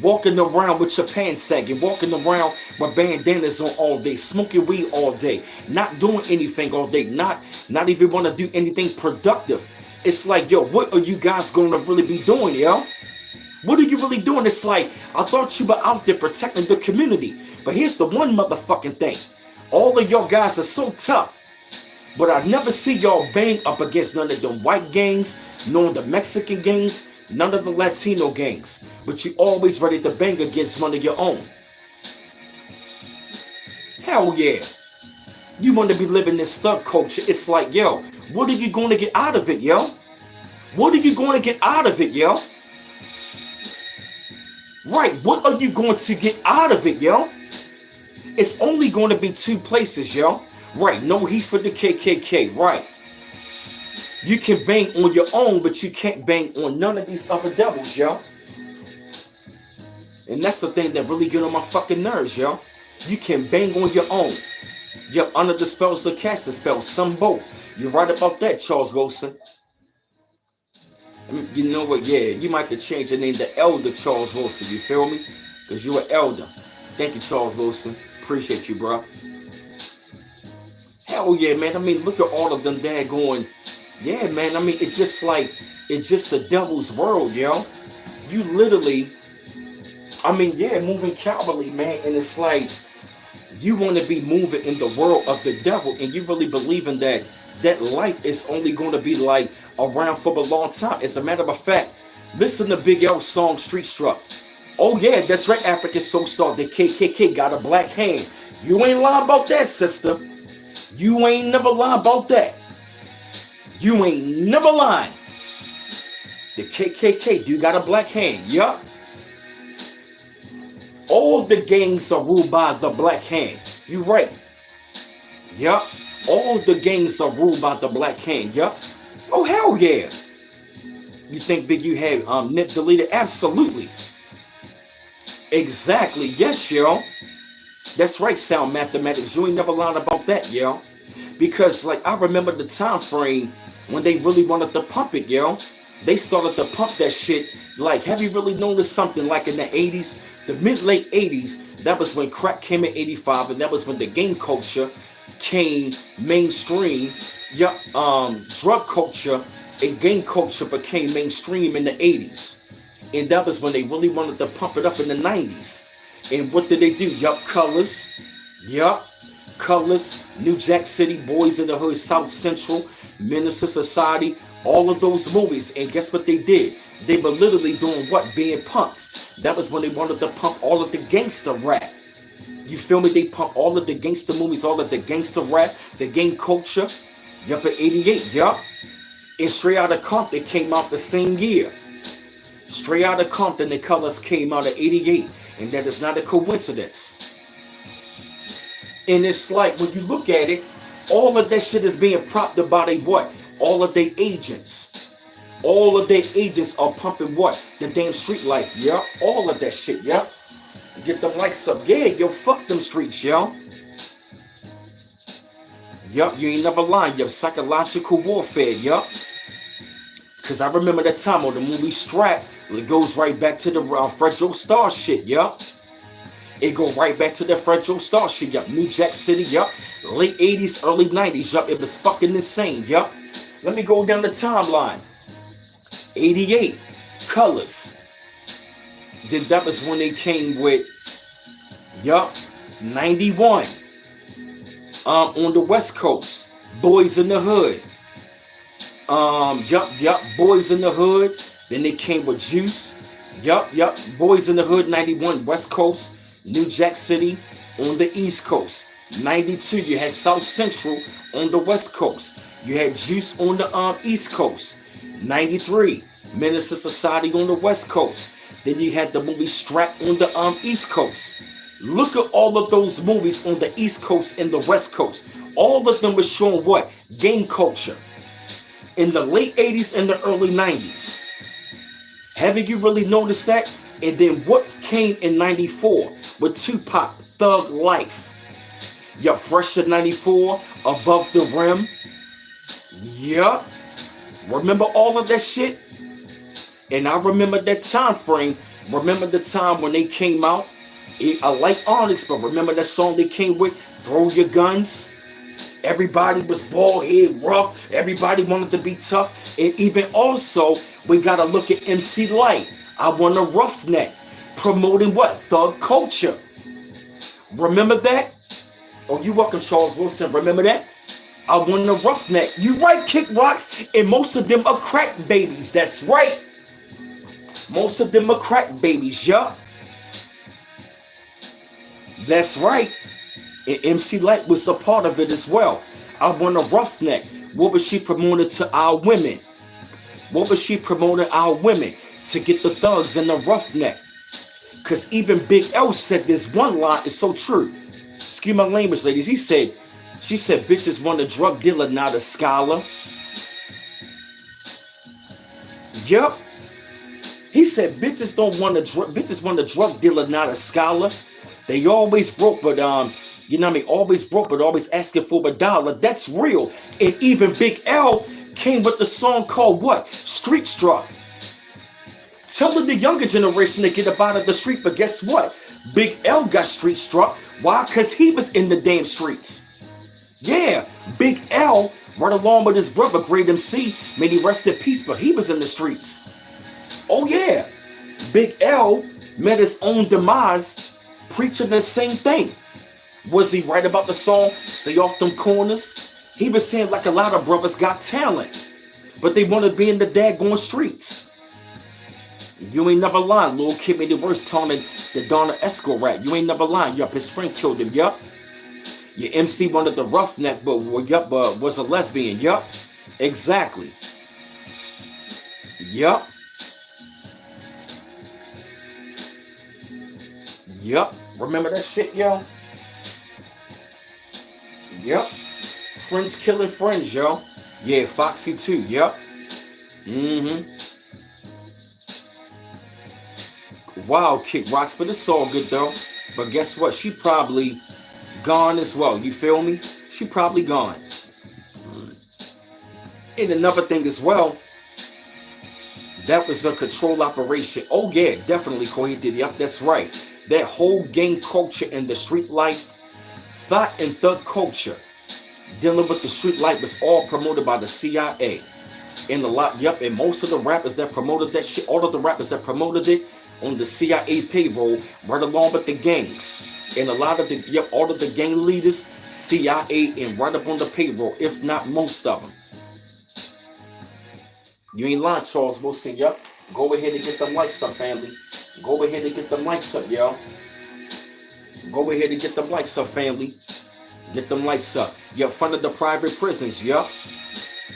S1: Walking around with your pants sagging, walking around with bandanas on all day, smoking weed all day, not doing anything all day, not even want to do anything productive. It's like, yo, what are you guys going to really be doing, yo? What are you really doing? It's like, I thought you were out there protecting the community. But here's the one motherfucking thing. All of y'all guys are so tough. But I never see y'all bang up against none of them white gangs, none of the Mexican gangs, none of the Latino gangs. But you always ready to bang against one of your own. Hell yeah. You want to be living this thug culture. It's like, yo, what are you going to get out of it, yo? What are you going to get out of it, yo? Right, what are you going to get out of it, yo? It's only going to be two places, yo. Right, no heat for the KKK, right. You can bang on your own, but you can't bang on none of these other devils, yo. And that's the thing that really get on my fucking nerves, yo. You can bang on your own. You're under the spells or cast the spells, some both. You're right about that, Charles Wilson. You know what, yeah, you might have to change your name to Elder Charles Wilson, you feel me? Because you're an elder. Thank you, Charles Wilson. Appreciate you, bro. Hell yeah, man. I mean, look at all of them there going, yeah, man. I mean, it's just like, it's just the devil's world, yo. You literally, I mean, yeah, moving cavalry, man. And it's like, you want to be moving in the world of the devil, and you really believing that life is only going to be like around for a long time. As a matter of fact, listen to Big L's song Street Struck. Oh yeah, that's right, African Soul Star. The KKK got a black hand. You ain't lying about that, sister. You ain't never lying about that. You ain't never lying. The KKK do got a black hand, yup. All the gangs are ruled by the black hand. You right. Yup. All the gangs are ruled by the black hand. Yup. Oh hell yeah. You think Big U had nip deleted? Absolutely. Exactly. Yes, yo. That's right, Sound Mathematics. You ain't never lied about that, yo. Because like I remember the time frame when they really wanted to pump it, yo. They started to pump that shit. Like, have you really noticed something like in the 80s? The mid-late 80s, that was when crack came in 85, and that was when the gang culture came mainstream. Yeah, drug culture and gang culture became mainstream in the 80s. And that was when they really wanted to pump it up in the 90s. And what did they do? Yup, Colors. Yup, Colors, New Jack City, Boys in the Hood, South Central, Minister Society, all of those movies. And guess what they did? They were literally doing what? Being pumped. That was when they wanted to pump all of the gangster rap. You feel me? They pump all of the gangster movies, all of the gangster rap, the gang culture. Yup, at 88, yup. And Straight Outta Compton came out the same year. Straight Outta Compton, the Colors came out at 88. And that is not a coincidence. And it's like, when you look at it, all of that shit is being propped up by they what? All of their agents. All of their agents are pumping what? The damn street life, yeah? All of that shit, yeah? Get them likes up. Yeah, yo, fuck them streets, yo. Yup, you ain't never lying. Yup, psychological warfare, yup. Because I remember that time on the movie Strap, it goes right back to the Fred Joe Star shit, yup. It go right back to the Fred Joe Star shit, yup. New Jack City, yup. Late 80s, early 90s, yup. It was fucking insane, yup. Let me go down the timeline. 88, Colors. Then that was when they came with, yup, 91. On the West Coast, Boys in the Hood. Yup, Boys in the Hood. Then they came with Juice. Yup, Boys in the Hood, 91, West Coast. New Jack City on the East Coast. 92, you had South Central on the West Coast. You had Juice on the East Coast. 93, Minister Society on the West Coast. Then you had the movie Strap on the East Coast. Look at all of those movies on the East Coast and the West Coast. All of them were showing what? Gang culture. In the late 80s and the early 90s. Haven't you really noticed that? And then what came in 94 with Tupac, Thug Life. Yup, Fresh to 94, Above the Rim. Yup. Remember all of that shit? And I remember that time frame. Remember the time when they came out? I like Onyx, but remember that song they came with? Throw Your Guns? Everybody was bald head, rough. Everybody wanted to be tough. And even also, we gotta look at MC Light. I Want a Roughneck. Promoting what? Thug culture. Remember that? Oh, you welcome, Charles Wilson. Remember that? I Want a Roughneck. You right, Kick Rocks. And most of them are crack babies. That's right. Most of them are crack babies, yup. That's right. And MC Light was a part of it as well. I Want a Roughneck. What was she promoting to our women? What was she promoting our women? To get the thugs and the roughneck. Because even Big L said this one line is so true. Excuse my language, ladies. She said, bitches want a drug dealer, not a scholar. Yup. He said, bitches want a drug dealer, not a scholar. They always broke, but you know what I mean? Always broke, but always asking for a dollar. That's real. And even Big L came with the song called what? Street Struck. Telling the younger generation to get up out of the street, but guess what? Big L got street struck. Why? Because he was in the damn streets. Yeah, Big L, right along with his brother, Great MC, may he rest in peace, but he was in the streets. Oh yeah, Big L met his own demise preaching the same thing. Was he right about the song, Stay Off Them Corners? He was saying like a lot of brothers got talent, but they want to be in the daggone streets. You ain't never lying. Little kid made it worse, telling the Donna Esco rap. You ain't never lying. Yup, his friend killed him. Yup. Your MC wanted the roughneck, but was a lesbian. Yup. Exactly. Yup. Yup. Remember that shit, yo? Yup. Friends killing friends, yo. Yeah, Foxy too. Yup. Wow, Kick Rocks, but it's all good though. But guess what? She probably gone as well. You feel me? She probably gone. And another thing as well, that was a control operation. Oh yeah, definitely, Corey did. Yep, that's right. That whole gang culture and the street life, thought and thug culture, dealing with the street life was all promoted by the CIA. And a lot, yep, and most of the rappers that promoted that shit, all of the rappers that promoted it, on the CIA payroll, right along with the gangs. And a lot of the, yep, all of the gang leaders, CIA, and right up on the payroll, if not most of them. You ain't lying, Charles Wilson, yep. Go ahead and get them lights up, family. Go ahead and get them lights up, yo. Go ahead and get them lights up, family. Get them lights up. Yeah, in front of the private prisons, yup.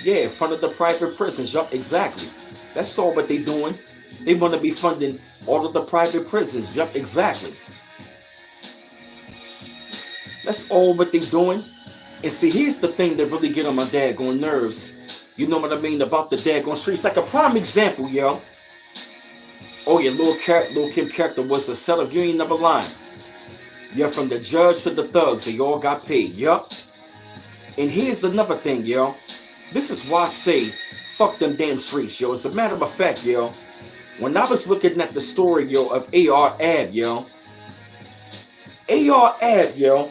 S1: Yeah, in front of the private prisons, yup, exactly. That's all what they doing. They want to be funding all of the private prisons. Yep, exactly. That's all what they doing. And see, here's the thing that really get on my daggone nerves. You know what I mean about the daggone streets. Like a prime example, yo. Oh yeah, Lil Kim character was a setup. You ain't never lying. Yeah, from the judge to the thugs, they all got paid. Yup. And here's another thing, yo. This is why I say, fuck them damn streets, yo. As a matter of fact, yo. When I was looking at the story, yo, of A.R. Ab, yo. A.R. Ab, yo.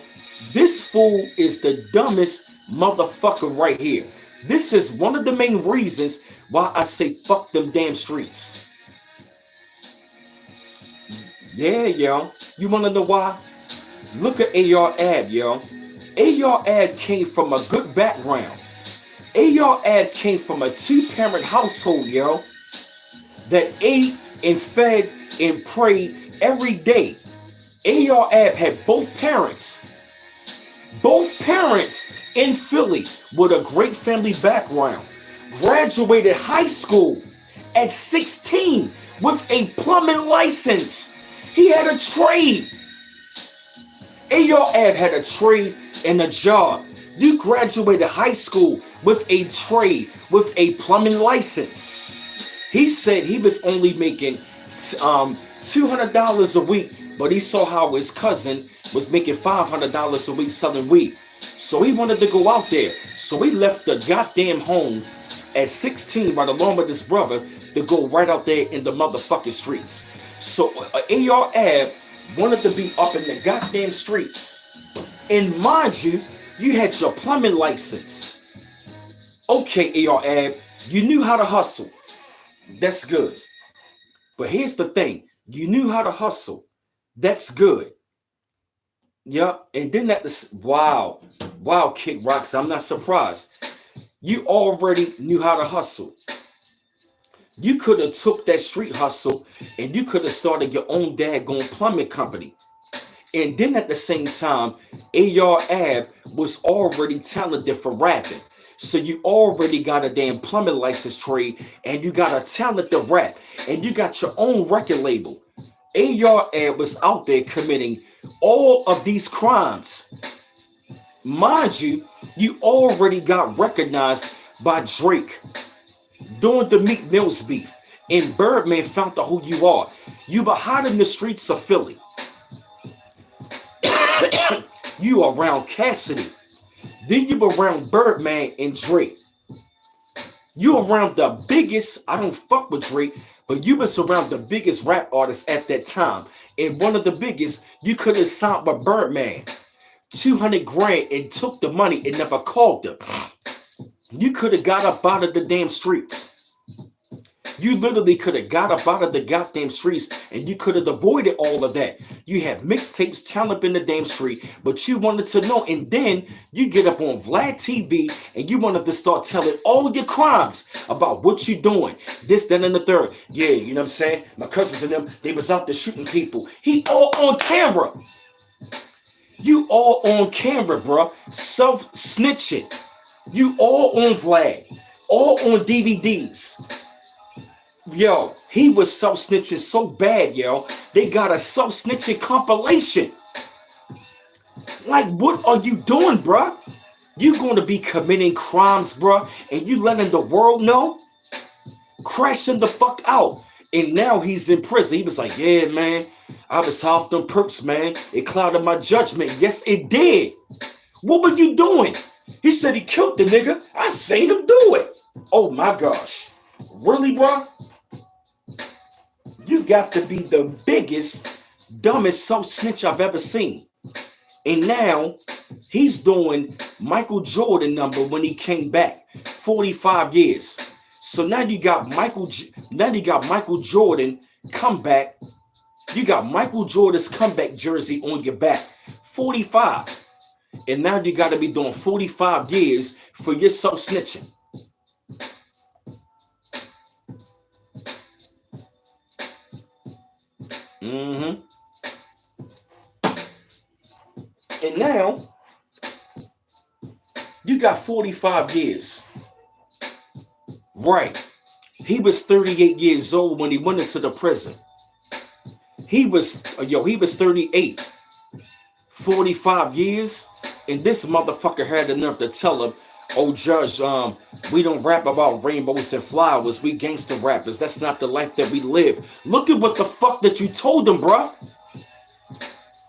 S1: This fool is the dumbest motherfucker right here. This is one of the main reasons why I say fuck them damn streets. Yeah, yo. You wanna know why? Look at A.R. Ab, yo. A.R. Ab came from a good background. A.R. Ab came from a two-parent household, yo. That ate and fed and prayed every day. A.R. Ab had both parents in Philly with a great family background. Graduated high school at 16 with a plumbing license. He had a trade. A.R. Ab had a trade and a job. You graduated high school with a trade, with a plumbing license. He said he was only making $200 a week but he saw how his cousin was making $500 a week selling weed. So he wanted to go out there. So he left the goddamn home at 16 right along with his brother to go right out there in the motherfucking streets. So AR Ab wanted to be up in the goddamn streets. And mind you, you had your plumbing license. Okay, AR Ab, you knew how to hustle. That's good. But here's the thing. You knew how to hustle. That's good. Yep. And then wow. Wow, Kid Rocks. I'm not surprised. You already knew how to hustle. You could have took that street hustle and you could have started your own daggone plumbing company. And then at the same time, AR Ab was already talented for rapping. So you already got a damn plumbing license trade and you got a talent to rap and you got your own record label. AR Ab was out there committing all of these crimes. Mind you, you already got recognized by Drake during the Meek Mill's beef. And Birdman found out who you are. You were hot in the streets of Philly. You around Cassidy. Then you around Birdman and Drake. You around the biggest, I don't fuck with Drake, but you was around the biggest rap artists at that time. And one of the biggest, you could have signed with Birdman. 200 grand and took the money and never called them. You could have got up out of the damn streets. You literally could have got up out of the goddamn streets and you could have avoided all of that. You had mixtapes telling up in the damn street, but you wanted to know. And then you get up on Vlad TV and you wanted to start telling all your crimes about what you doing. This, that, and the third. Yeah, you know what I'm saying? My cousins and them, they was out there shooting people. He all on camera. You all on camera, bro. Self-snitching. You all on Vlad. All on DVDs. Yo, he was self-snitching so bad, yo. They got a self-snitching compilation. Like, what are you doing, bruh? You going to be committing crimes, bruh, and you letting the world know? Crashing the fuck out. And now he's in prison. He was like, yeah, man, I was off them perks, man. It clouded my judgment. Yes, it did. What were you doing? He said he killed the nigga. I seen him do it. Oh, my gosh. Really, bruh? You got to be the biggest, dumbest self-snitch I've ever seen. And now he's doing Michael Jordan number when he came back, 45 years. So now you got Michael Jordan come back. You got Michael Jordan's comeback jersey on your back, 45. And now you got to be doing 45 years for your self-snitching. And now, you got 45 years. Right. He was 38 years old when he went into the prison. He was 38. 45 years. And this motherfucker had enough to tell him, oh, Judge, we don't rap about rainbows and flowers. We gangster rappers. That's not the life that we live. Look at what the fuck that you told him, bro.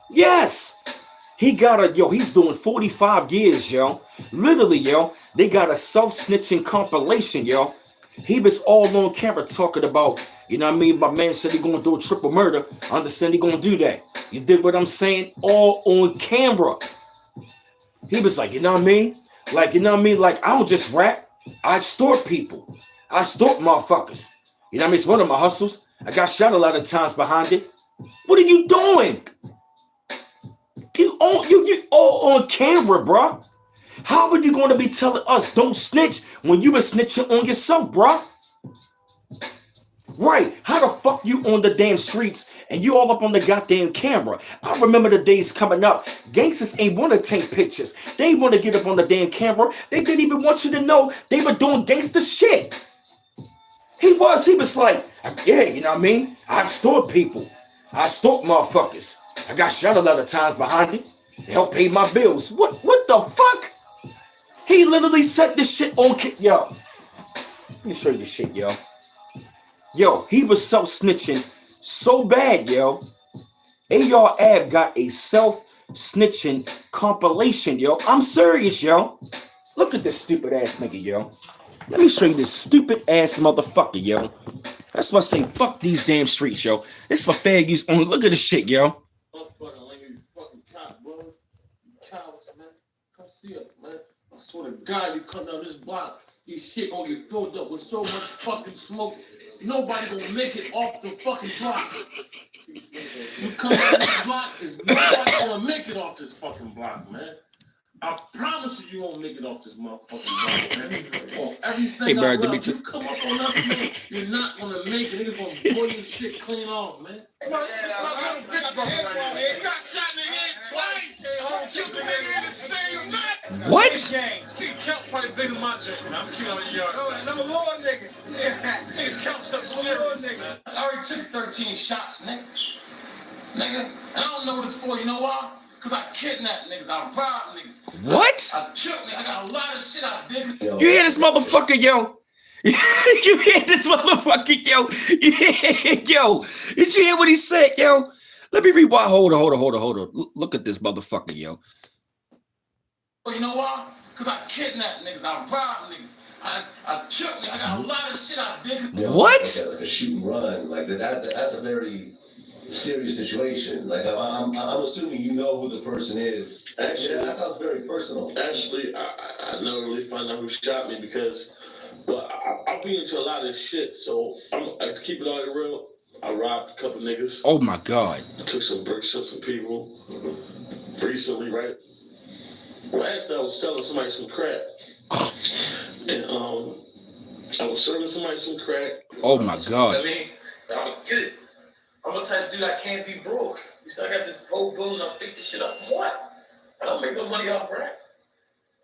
S1: Yes. He got he's doing 45 years, yo. Literally, yo. They got a self-snitching compilation, yo. He was all on camera talking about, you know what I mean? My man said he gonna do a triple murder. I understand he gonna do that. You did what I'm saying? All on camera. He was like, you know what I mean? Like, you know what I mean? Like, I don't just rap. I extort people. I extort motherfuckers. You know what I mean? It's one of my hustles. I got shot a lot of times behind it. What are you doing? You all on camera, bro. How are you going to be telling us don't snitch when you been snitching on yourself, bro? Right. How the fuck you on the damn streets and you all up on the goddamn camera? I remember the days coming up. Gangsters ain't want to take pictures. They want to get up on the damn camera. They didn't even want you to know they were doing gangster shit. He was like, yeah, you know what I mean? I extort people. I extort motherfuckers. I got shot a lot of times behind it. They help pay my bills. What the fuck? He literally set this shit on. Yo, let me show you this shit, yo. Yo, he was self-snitching so bad, yo. AR Ab got a self-snitching compilation, yo. I'm serious, yo. Look at this stupid ass nigga, yo. Let me show you this stupid ass motherfucker, yo. That's why I say fuck these damn streets, yo. This for fair use only. Look at this shit, yo.
S2: I'm fucking like you fucking cop, bro. You cowards, man. Come see us, man. I swear to God, you come down this block, these shit gonna get filled up with so much fucking smoke. Nobody gonna make it off the fucking block. You come down this block, is nobody gonna make it off this fucking block, man. I promise you won't make it off this motherfucking block, man. Or everything
S1: Hey, bro,
S2: I
S1: let me
S2: love,
S1: just-
S2: you come up on us, man, you're not gonna make it. Niggas gonna blow your shit clean off, man. No, this is my little bitch brother right here.
S3: He got shot in the head twice. Killed the nigga in the same night.
S1: What?
S2: Steve Kelp probably big in my joint, man. I'm killing on the yard.
S3: Oh, number one nigga. Yeah.
S2: Steve Kelp something serious, man.
S4: I already took 13 shots, nigga. Nigga, I don't know what it's for, you know why? Because I kidnapped niggas, I robbed niggas.
S1: What?
S4: I took niggas, I got a lot of shit I did.
S1: You hear this motherfucker, yo? You hear this motherfucker, yo? Yo, did you hear what he said, yo? Let me rewind. Hold on. Look at this motherfucker, yo.
S4: You know why? Because I kidnapped niggas, I robbed niggas. I took niggas, I got a lot of shit I did.
S1: What?
S5: Like a shoot and run, like that's a very serious situation. Like I'm assuming you know who the person is.
S2: Actually,
S5: that sounds very personal.
S2: Actually, I never really found out who shot me because, but I've been into a lot of shit. So I keep it all real. I robbed a couple niggas.
S1: Oh my God.
S2: Took some bricks from some people recently, right? Well, actually, I was selling somebody some crack, and I was serving somebody some crack.
S1: Oh my God.
S4: I mean, I'm gonna get it. I'm gonna type of dude I can't be broke. You said I got this whole building, I'll fix this shit up. What? I don't make no money off rent.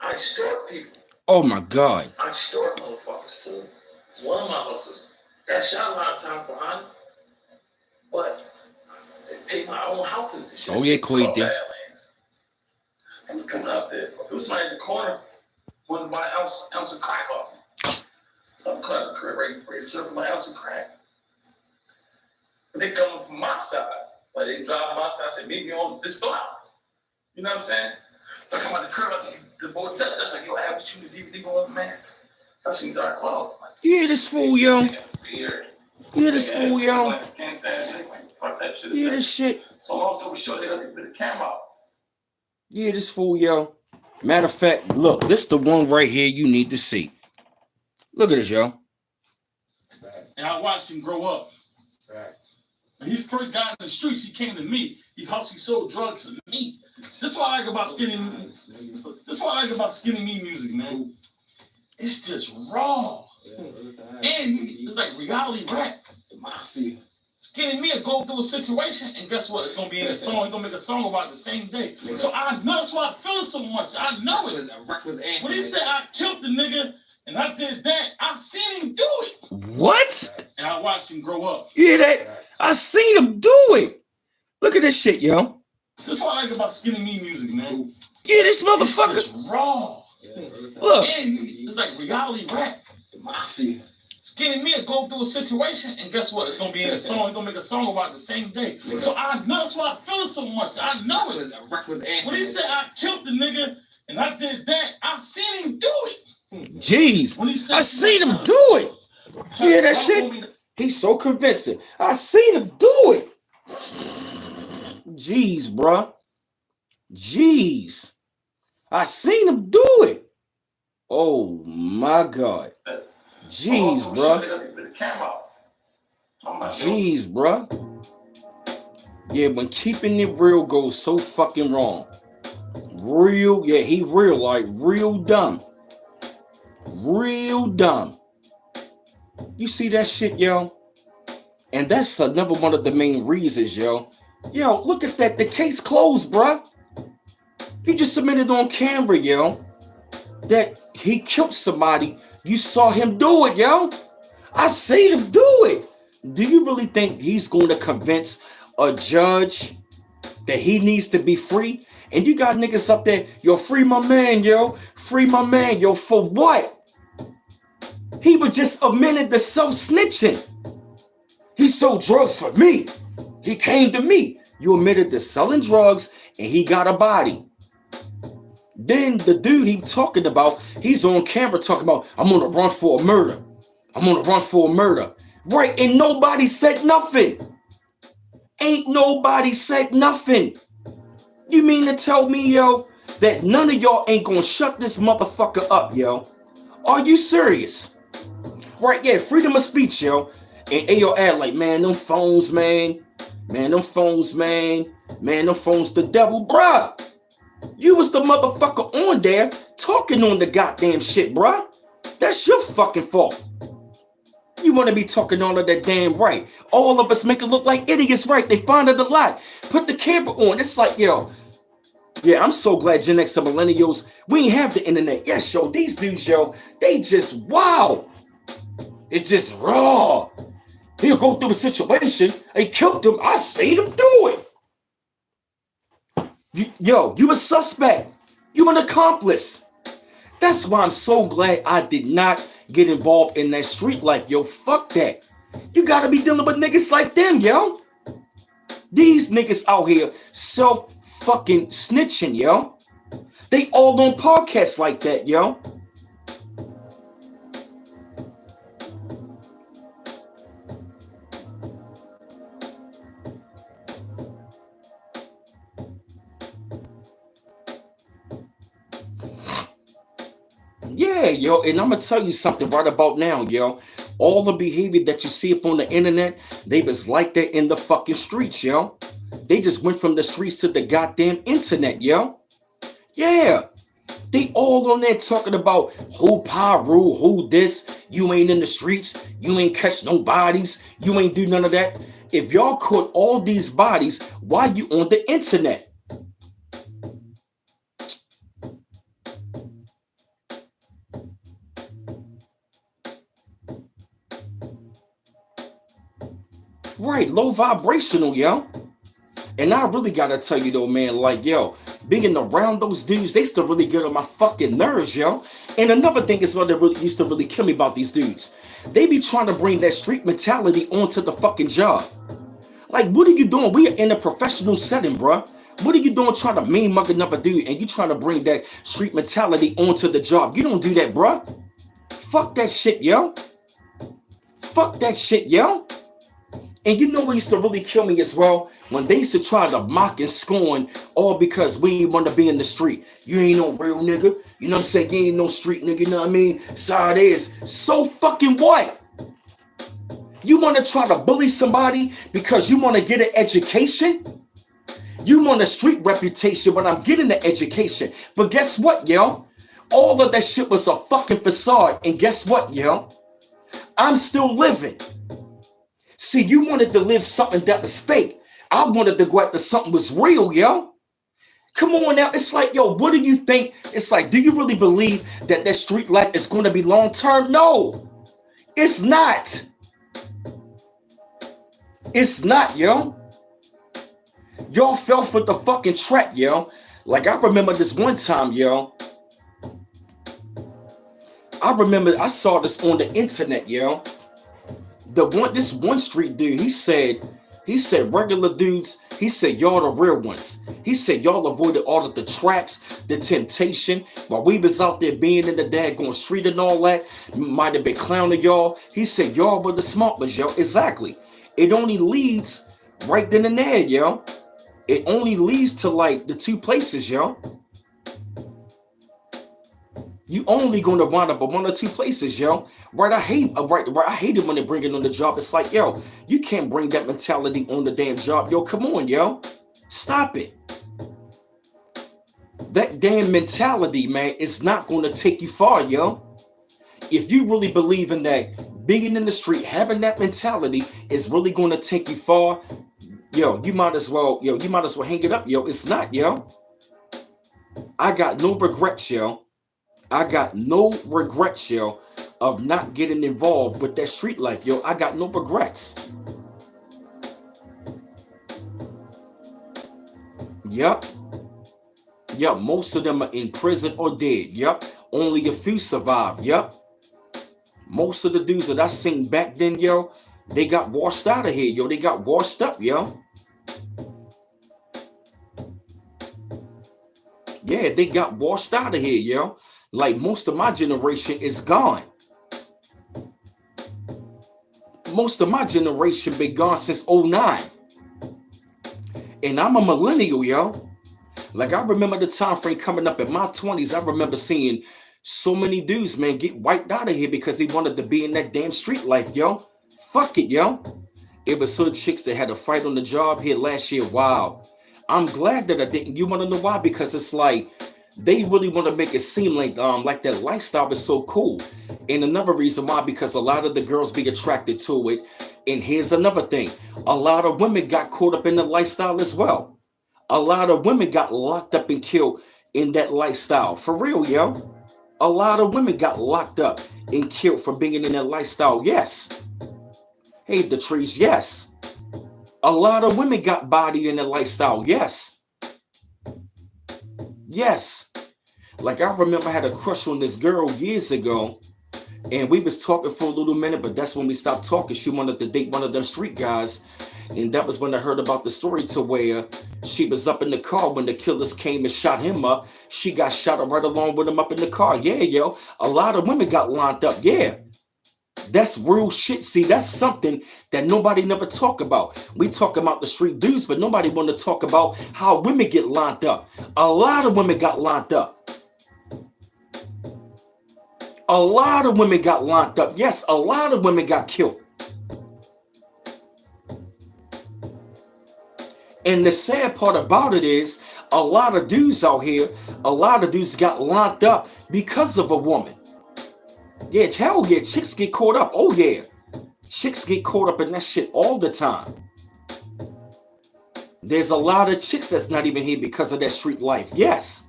S4: I extort people.
S1: Oh my God.
S4: I extort motherfuckers too. It's one of my hustles. Got shot a lot of times behind it. But they paid my own houses and shit.
S1: Oh yeah, Quaid did.
S4: Badlands. I was coming out there. It was somebody in the corner wanted to buy an ounce of crack off me. So I'm cutting the crib, ready to serve my ounce of crack. But they coming from my side. Like they drive my side, I said, meet me on this block. You know what I'm saying? I come out the curb, I see the boy that's like, yo, I have shooting the DVD going, man. I see dark cloud.
S1: You hear this fool, yo?
S4: Beer.
S1: You hear this fool, yo?
S4: Can't say anything. Fuck that shit.
S1: You hear this shit?
S4: So long story short, they got to put the camera out.
S1: You hear this fool, yo? Matter of fact, look, this the one right here you need to see. Look at this, yo.
S6: And I watched him grow up. When he first got in the streets, he came to me. He sold drugs for me. That's what I like about skinny me music, man. It's just raw. And it's like reality rap. Skinny me will go through a situation, and guess what? It's gonna be in a song. He's gonna make a song about it the same day. So I know that's why I feel it so much. I know it. When he said I killed the nigga and I did that, I seen him do it.
S1: What?
S6: And I watched him grow up.
S1: You hear that? I seen him do it. Look at this shit, yo.
S6: That's what I like about skinny me music, man.
S1: Yeah, this motherfucker.
S6: It's just raw.
S1: Look.
S6: And it's like reality rap. Skinny me will go through a situation, and guess what? It's gonna be in a song. He's gonna make a song about it the same day. So I know that's why I feel it so much. I know it. When he said I killed the nigga and I did that, I seen him do it.
S1: Jeez.
S6: When he said
S1: I seen him do it. You hear that shit? He's so convincing. I seen him do it. Jeez, bruh. Jeez. I seen him do it. Oh my God. Jeez, bruh. Jeez, bruh. Yeah, when keeping it real goes so fucking wrong. Real, yeah, he real, like real dumb. Real dumb. You see that shit, yo? And that's another one of the main reasons, yo. Yo, look at that. The case closed, bruh. He just submitted on camera, yo, that he killed somebody. You saw him do it, yo. I seen him do it. Do you really think he's going to convince a judge that he needs to be free? And you got niggas up there, yo, free my man, yo. Free my man, yo. For what? He was just admitted to self-snitching. He sold drugs for me. He came to me. You admitted to selling drugs and he got a body. Then the dude he talking about, he's on camera talking about, I'm gonna run for a murder. I'm gonna run for a murder. Right, and nobody said nothing. Ain't nobody said nothing. You mean to tell me, yo, that none of y'all ain't gonna shut this motherfucker up, yo? Are you serious? Right, yeah, freedom of speech, yo. And AO ad like, man, them phones, man. Man, them phones, man. Man, them phones the devil, bruh. You was the motherfucker on there talking on the goddamn shit, bruh. That's your fucking fault. You want to be talking all of that damn right. All of us make it look like idiots, right? They find it a lot. Put the camera on. It's like, yo, yeah, I'm so glad Gen X and millennials, we ain't have the internet. Yes, yo, these dudes, yo, they just, wow. It's just raw. He'll go through a situation. They killed him. I seen him do it. You a suspect. You an accomplice. That's why I'm so glad I did not get involved in that street life, yo. Fuck that. You gotta be dealing with niggas like them, yo. These niggas out here self-fucking snitching, yo. They all on podcasts like that, yo. Yeah, yo, and I'm gonna tell you something right about now, yo. All the behavior that you see up on the internet, they was like that in the fucking streets, yo. They just went from the streets to the goddamn internet, yo. Yeah. They all on there talking about who power rule, who this, you ain't in the streets, you ain't catch no bodies, you ain't do none of that. If y'all caught all these bodies, why you on the internet? Right, low vibrational, yo. And I really gotta tell you though, man, like, yo, being around those dudes, they still really get on my fucking nerves, yo. And another thing is what that really used to really kill me about these dudes. They be trying to bring that street mentality onto the fucking job. Like, what are you doing? We are in a professional setting, bruh. What are you doing trying to mean mug another dude and you trying to bring that street mentality onto the job? You don't do that, bruh. Fuck that shit, yo. Fuck that shit, yo. And you know what used to really kill me as well? When they used to try to mock and scorn all because we ain't want to be in the street. You ain't no real nigga. You know what I'm saying? You ain't no street nigga, you know what I mean? So it is. So fucking what? You want to try to bully somebody because you want to get an education? You want a street reputation, but I'm getting the education. But guess what, yo? All of that shit was a fucking facade. And guess what, yo? I'm still living. See, you wanted to live something that was fake. I wanted to go after something was real, yo. Come on now. It's like, yo, what do you think? It's like, do you really believe that that street life is going to be long term? No, it's not. It's not, yo. Y'all fell for the fucking trap, yo. Like, I remember this one time, yo. I remember I saw this on the internet, yo. This one street dude, he said regular dudes, he said y'all the real ones. He said y'all avoided all of the traps, the temptation, while we was out there being in the daggone street and all that, might have been clowning y'all. He said y'all were the smart ones, yo. Exactly. It only leads right then and there, yo. It only leads to like the two places, yo. You only gonna wind up at one or two places, yo. Right? I hate it when they bring it on the job. It's like, yo, you can't bring that mentality on the damn job. Yo, come on, yo. Stop it. That damn mentality, man, is not gonna take you far, yo. If you really believe in that, being in the street, having that mentality is really gonna take you far, yo, you might as well hang it up, yo. It's not, yo. I got no regrets, yo. I got no regrets, yo, of not getting involved with that street life, yo. I got no regrets. Yup. Yup, most of them are in prison or dead. Yup. Only a few survive. Yup. Most of the dudes that I seen back then, yo, they got washed out of here, yo. They got washed up, yo. Yeah, they got washed out of here, yo. Like most of my generation is gone. Most of my generation been gone since '09. And I'm a millennial, yo. Like I remember the time frame coming up in my 20s. I remember seeing so many dudes, man, get wiped out of here because they wanted to be in that damn street life, yo. Fuck it, yo. It was hood chicks that had a fight on the job here last year. Wow. I'm glad that I didn't. You want to know why? Because it's like they really want to make it seem like that lifestyle is so cool. And another reason why, because a lot of the girls be attracted to it. And here's another thing. A lot of women got caught up in the lifestyle as well. A lot of women got locked up and killed in that lifestyle. For real, yo. A lot of women got locked up and killed for being in that lifestyle. Yes. Hey, the trees, yes. A lot of women got bodied in that lifestyle. Yes. Yes. Like I remember I had a crush on this girl years ago. And we was talking for a little minute, but that's when we stopped talking. She wanted to date one of them street guys. And that was when I heard about the story to where she was up in the car when the killers came and shot him up. She got shot right along with him up in the car. Yeah, yo. A lot of women got lined up. Yeah. That's real shit. See, that's something that nobody never talk about. We talk about the street dudes, but nobody want to talk about how women get lined up. A lot of women got lined up. A lot of women got locked up. Yes, a lot of women got killed. And the sad part about it is a lot of dudes out here, a lot of dudes got locked up because of a woman. Yeah, hell yeah, chicks get caught up. Oh yeah, chicks get caught up in that shit all the time. There's a lot of chicks that's not even here because of that street life. Yes.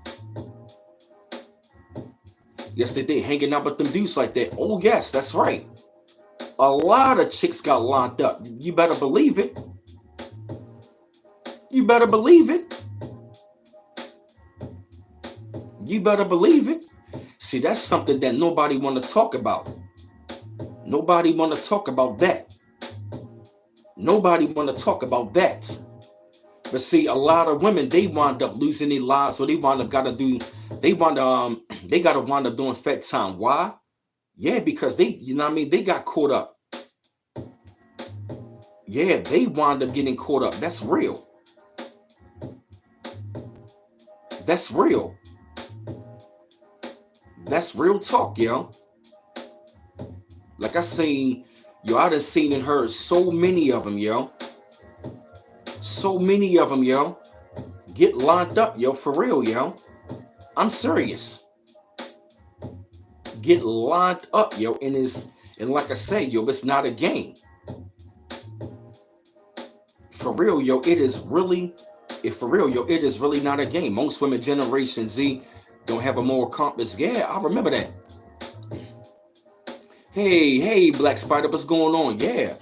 S1: Yes, they did, hanging out with them dudes like that. Oh yes, that's right. A lot of chicks got locked up. You better believe it. You better believe it. You better believe it. See, that's something that nobody want to talk about. Nobody want to talk about that. Nobody want to talk about that. But see, a lot of women, they wind up losing their lives, so they wind up they gotta wind up doing fat time. Why? Yeah, because they got caught up. Yeah, they wind up getting caught up. That's real. That's real. That's real talk, yo. Like I done seen and heard so many of them, yo. So many of them, yo. Get locked up, yo, for real, yo. I'm serious. Get locked up, yo, and like I say, yo, it's not a game. For real, yo, it is really not a game. Most women Generation Z don't have a moral compass. Yeah, I remember that. Hey, Black Spider, what's going on? Yeah.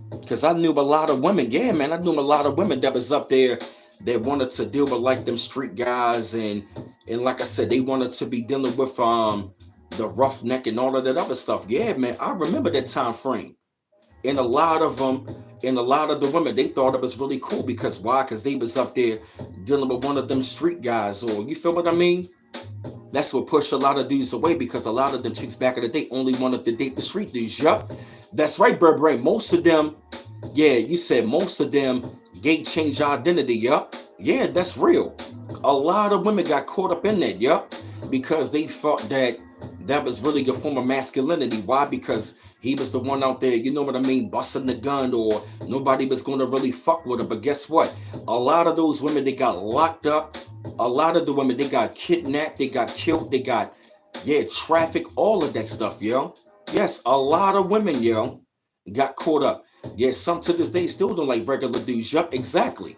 S1: Because I knew a lot of women. Yeah, man, I knew a lot of women that was up there that wanted to deal with like them street guys. And like I said, they wanted to be dealing with the roughneck and all of that other stuff. Yeah, man, I remember that time frame. And a lot of the women, they thought it was really cool because why? Because they was up there dealing with one of them street guys, or you feel what I mean? That's what pushed a lot of dudes away because a lot of them chicks back in the day only wanted to date the street dudes. Yup. That's right, Burberry. Most of them, yeah, you said most of them gay change identity. Yup. Yeah, that's real. A lot of women got caught up in that. Yup. Because they thought that was really a form of masculinity. Why? Because he was the one out there, you know what I mean, busting the gun, or nobody was going to really fuck with her. But guess what? A lot of those women, they got locked up. A lot of the women, they got kidnapped, they got killed, they got, trafficked, all of that stuff, yo. Yes, a lot of women, yo, got caught up. Yes, some to this day still don't like regular dudes. Yup, exactly.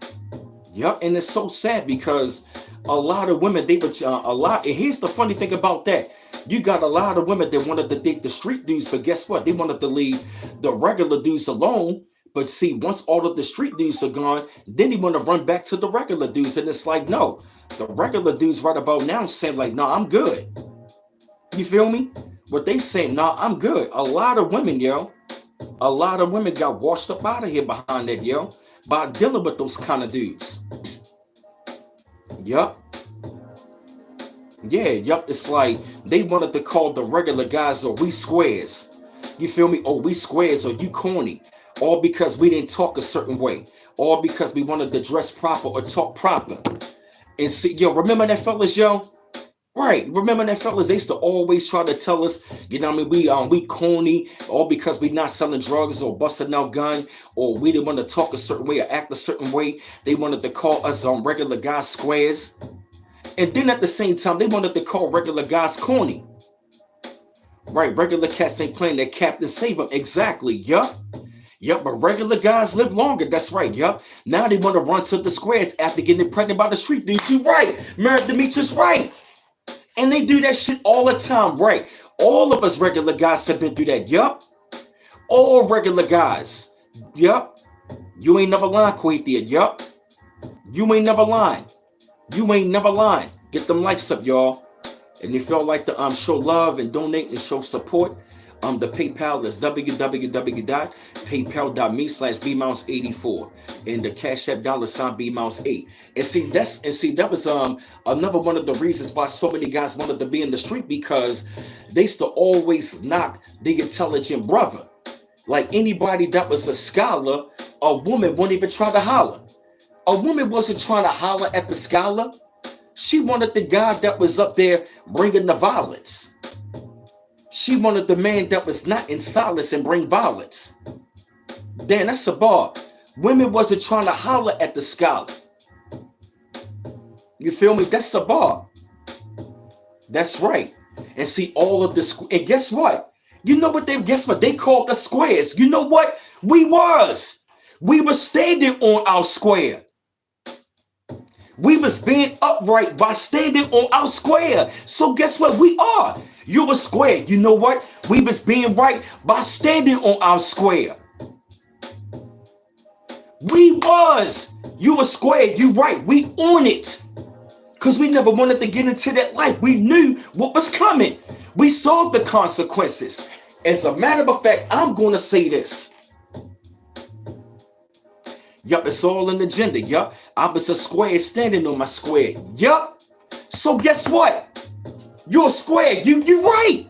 S1: Yup, and it's so sad because a lot of women, and here's the funny thing about that. You got a lot of women that wanted to date the street dudes, but guess what? They wanted to leave the regular dudes alone. But see, once all of the street dudes are gone, then they want to run back to the regular dudes. And it's like, no, the regular dudes right about now saying like, no, I'm good. You feel me? What they saying, no, I'm good. A lot of women, yo. A lot of women got washed up out of here behind that, yo. By dealing with those kind of dudes. Yup. Yeah, yup. It's like they wanted to call the regular guys or we squares. You feel me? Oh, we squares or you corny. All because we didn't talk a certain way. All because we wanted to dress proper or talk proper. And see, yo, remember that fellas, yo? Right. Remember that fellas, they used to always try to tell us, you know what I mean, we corny, all because we not selling drugs or busting out gun, or we didn't want to talk a certain way or act a certain way. They wanted to call us regular guys squares. And then at the same time, they wanted to call regular guys corny. Right, regular cats ain't playing their Captain Save 'em. Exactly, yup. Yup, but regular guys live longer. That's right, yup. Now they want to run to the squares after getting pregnant by the street dudes. You right. Merv Demetrius right. And they do that shit all the time, right? All of us regular guys have been through that, yup. All regular guys, yup. You ain't never lying, Quathia, yup. You ain't never lying. You ain't never lying. Get them likes up, y'all. And if y'all like to show love and donate and show support, the PayPal is www.paypal.me/bmouse84 and the Cash App $BMouse8. And see that was another one of the reasons why so many guys wanted to be in the street, because they used to always knock the intelligent brother. Like anybody that was a scholar, a woman wouldn't even try to holler. A woman wasn't trying to holler at the scholar. She wanted the guy that was up there bringing the violence. She wanted the man that was not in solace and bring violence. Damn, that's a bar. Women wasn't trying to holler at the scholar. You feel me? That's a bar. That's right. And see all of this. And guess what? You know what guess what? They called us squares. You know what? We were standing on our square. We was being upright by standing on our square. So guess what? We are. You were square. You know what? We was being right by standing on our square. We was. You were square. You right. We on it. Because we never wanted to get into that life. We knew what was coming. We saw the consequences. As a matter of fact, I'm going to say this. Yup, it's all in the agenda. Yup, I was a square standing on my square. Yup. So guess what? You're a square. You right.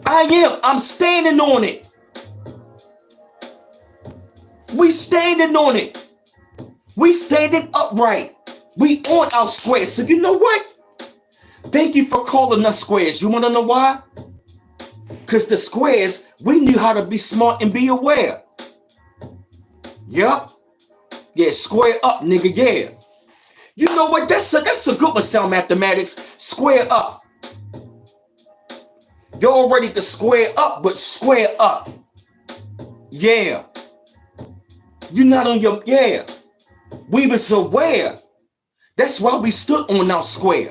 S1: I am. I'm standing on it. We standing on it. We standing upright. We on our square. So you know what? Thank you for calling us squares. You want to know why? Because the squares, we knew how to be smart and be aware. Yup. Yeah, square up, nigga, yeah. You know what? That's a good one, Sound Mathematics. Square up. You're all ready to square up, but square up. Yeah. You're not on your, yeah. We was aware. That's why we stood on our square.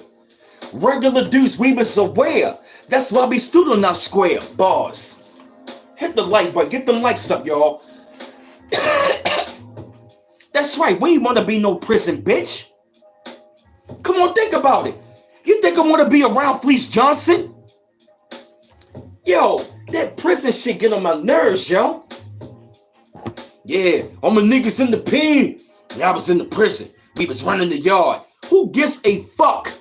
S1: Regular dudes, we was aware. That's why we stood on our square. Bars. Hit the like button. Get them likes up, y'all. That's right. We ain't want to be no prison, bitch. Come on, think about it. You think I want to be around Fleece Johnson? Yo, that prison shit get on my nerves, yo. Yeah, all my niggas in the pen. Yeah, I was in the prison. We was running the yard. Who gives a fuck?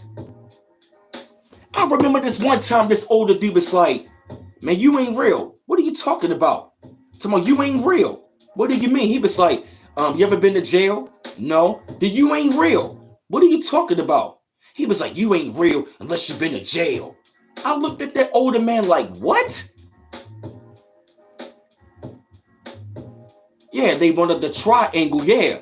S1: I remember this one time this older dude was like, man, you ain't real. What are you talking about? Tomorrow, you ain't real. What do you mean? He was like, you ever been to jail? No. Then you ain't real. What are you talking about? He was like, you ain't real unless you've been to jail. I looked at that older man like, what? Yeah, they wanted the triangle, yeah.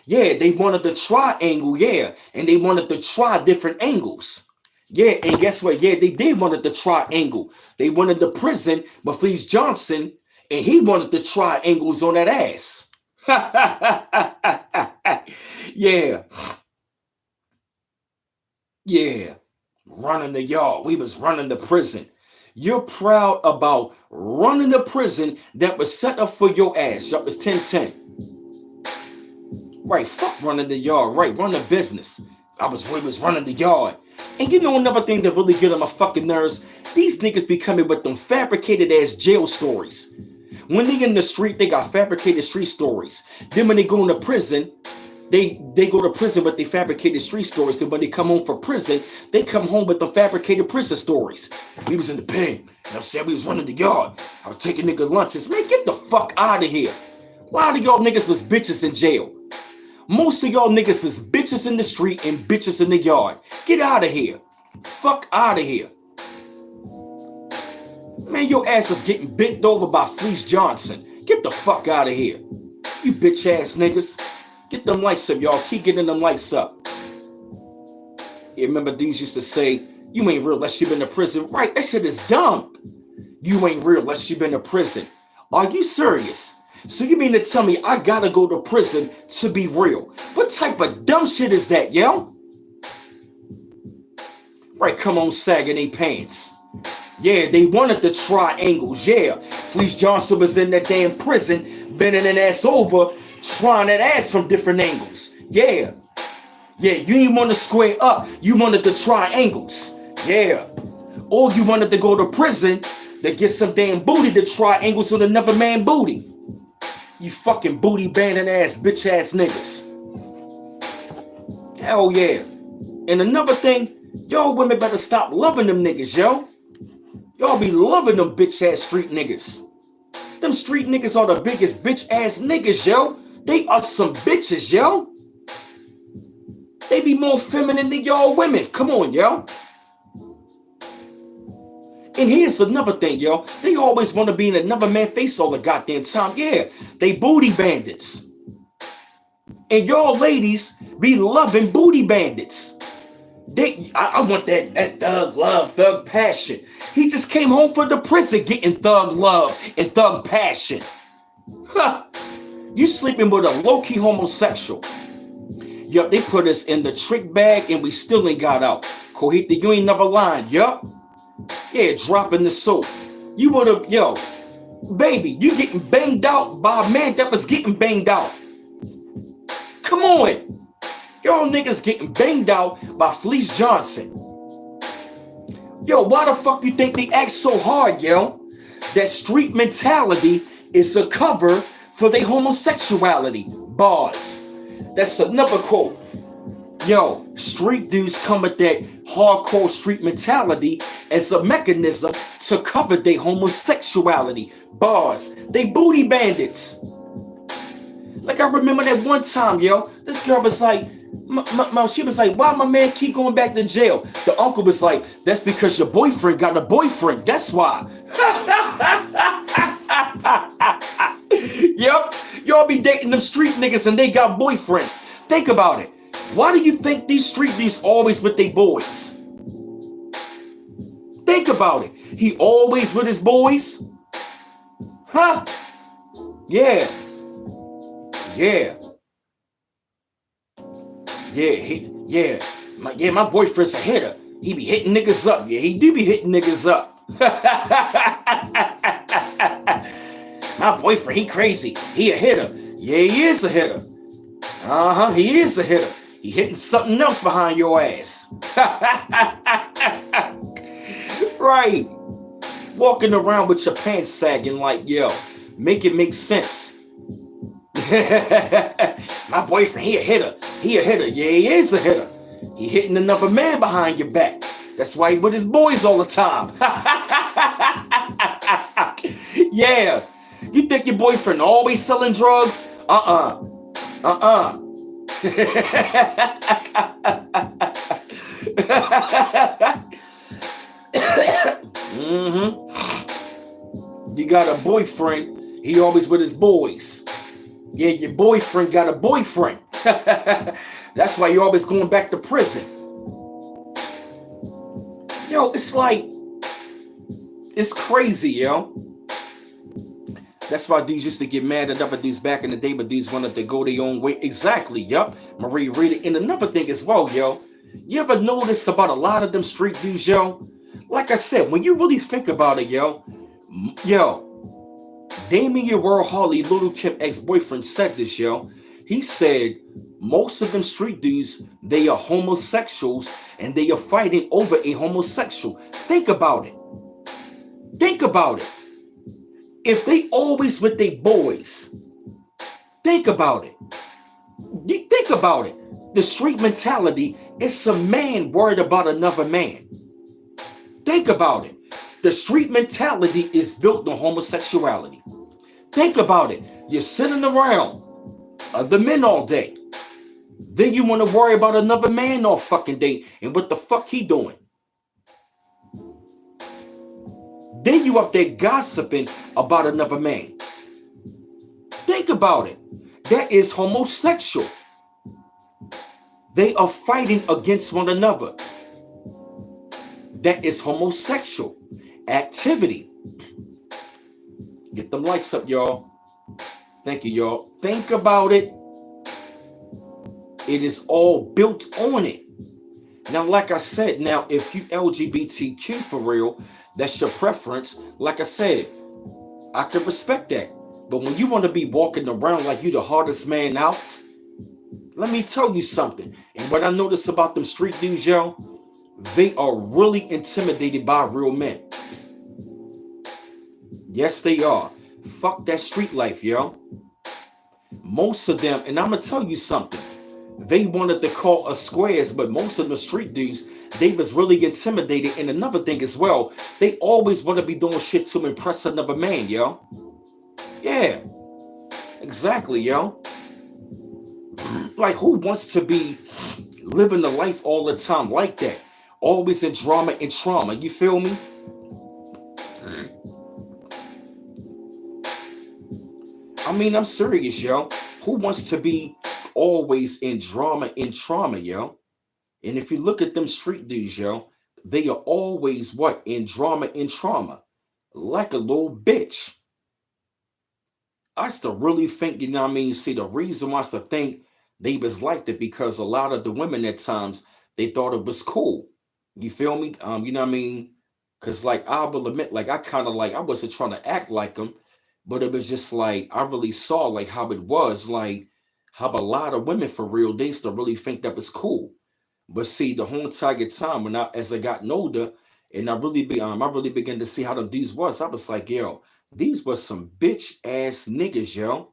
S1: Yeah, they wanted the triangle, yeah. And they wanted to try different angles. Yeah, and guess what? Yeah, they did wanted the triangle. They wanted the prison, but Fleece Johnson, and he wanted the triangles on that ass. Yeah. Yeah. Running the yard. We was running the prison. You're proud about running the prison that was set up for your ass. Yup, it's 10-10. Right, fuck running the yard. Right, run the business. We was running the yard. And you know another thing that really get on my fucking nerves? These niggas be coming with them fabricated ass jail stories. When they in the street, they got fabricated street stories. Then when they go into prison, They go to prison with the fabricated street stories. Then when they come home from prison, they come home with the fabricated prison stories. We was in the pen. And I said we was running the yard. I was taking nigga lunches. Man, get the fuck out of here. A lot of y'all niggas was bitches in jail. Most of y'all niggas was bitches in the street and bitches in the yard. Get out of here. Fuck out of here. Man, your ass is getting bent over by Fleece Johnson. Get the fuck out of here. You bitch ass niggas. Get them lights up, y'all. Keep getting them lights up. You remember these used to say, you ain't real unless you been to prison. Right, that shit is dumb. You ain't real unless you been to prison. Are you serious? So you mean to tell me I gotta go to prison to be real? What type of dumb shit is that, yo? Right, come on, sagging they pants. Yeah, they wanted the triangles, yeah. Fleece Johnson was in that damn prison, bending an ass over, trying that ass from different angles. Yeah. Yeah, you didn't want to square up. You wanted the triangles. Yeah. Or you wanted to go to prison to get some damn booty to triangles with another man booty. You fucking booty banding ass bitch ass niggas. Hell yeah. And another thing, y'all women better stop loving them niggas, yo. Y'all be loving them bitch ass street niggas. Them street niggas are the biggest bitch ass niggas, yo. They are some bitches, yo. They be more feminine than y'all women. Come on, yo. And here's another thing, yo. They always want to be in another man's face all the goddamn time. Yeah, they booty bandits. And y'all ladies be loving booty bandits. I want that thug love, thug passion. He just came home from the prison getting thug love and thug passion. Huh. You sleeping with a low-key homosexual. Yup, they put us in the trick bag and we still ain't got out. Kohita, you ain't never lied. Yup. Yeah, dropping the soap. You would've, yo, baby, you getting banged out by a man that was getting banged out. Come on. Y'all niggas getting banged out by Fleece Johnson. Yo, why the fuck you think they act so hard, yo? That street mentality is a cover for their homosexuality. Bars. That's another quote. Yo, street dudes come with that hardcore street mentality as a mechanism to cover their homosexuality. Bars. They booty bandits. Like I remember that one time, yo, this girl was like, she was like, why my man keep going back to jail? The uncle was like, that's because your boyfriend got a boyfriend. That's why. Yep. Y'all be dating them street niggas and they got boyfriends. Think about it. Why do you think these street dudes always with their boys? Think about it. He always with his boys? Huh? Yeah. Yeah. Yeah, my boyfriend's a hitter. He be hitting niggas up. Yeah, he do be hitting niggas up. My boyfriend, he crazy. He a hitter. Yeah, he is a hitter. Uh-huh, he is a hitter. He hitting something else behind your ass. Right. Walking around with your pants sagging like, yo, make it make sense. My boyfriend, he a hitter. He a hitter. Yeah, he is a hitter. He hitting another man behind your back. That's why he with his boys all the time. Yeah. You think your boyfriend always selling drugs? You got a boyfriend. He always with his boys. Yeah, your boyfriend got a boyfriend. That's why you're always going back to prison. Yo, it's like, it's crazy, yo. That's why dudes used to get mad at other dudes back in the day, but dudes wanted to go their own way. Exactly, yup. Marie read it. And another thing as well, yo. You ever notice about a lot of them street dudes, yo? Like I said, when you really think about it, yo, Damian World Harley, Little Kim ex-boyfriend, said this, yo. He said most of them street dudes, they are homosexuals and they are fighting over a homosexual. Think about it. Think about it. If they always with their boys, think about it. You think about it. The street mentality is a man worried about another man. Think about it. The street mentality is built on homosexuality. Think about it. You're sitting around other men all day. Then you want to worry about another man all fucking day and what the fuck he doing. Then you up there gossiping about another man. Think about it. That is homosexual. They are fighting against one another. That is homosexual activity. Get them likes up, y'all. Thank you, y'all. Think about it. It is all built on it. Now, like I said, now, if you LGBTQ for real, that's your preference. Like I said, I can respect that. But when you want to be walking around like you the hardest man out, let me tell you something. And what I notice about them street dudes, yo, they are really intimidated by real men. Yes, they are. Fuck that street life, yo. Most of them, and I'm going to tell you something. They wanted to call us squares, but most of the street dudes, they was really intimidated. And another thing as well, they always want to be doing shit to impress another man, yo. Yeah, exactly, yo. Like, who wants to be living the life all the time like that? Always in drama and trauma, you feel me? I mean, I'm serious, yo. Who wants to be always in drama and trauma, yo? And if you look at them street dudes, yo, they are always what? In drama and trauma. Like a little bitch. I still really think, you know what I mean? See, the reason why I still think they was like that because a lot of the women at times, they thought it was cool. You feel me? You know what I mean? Because, like, I will admit, like, I kind of, like, I wasn't trying to act like them, but it was just, like, I really saw, like, how it was, like, how a lot of women, for real, they still really think that was cool. But see, the whole entire time, when as I got older, and I really began to see how the dudes was, I was like, yo, these were some bitch ass niggas, yo.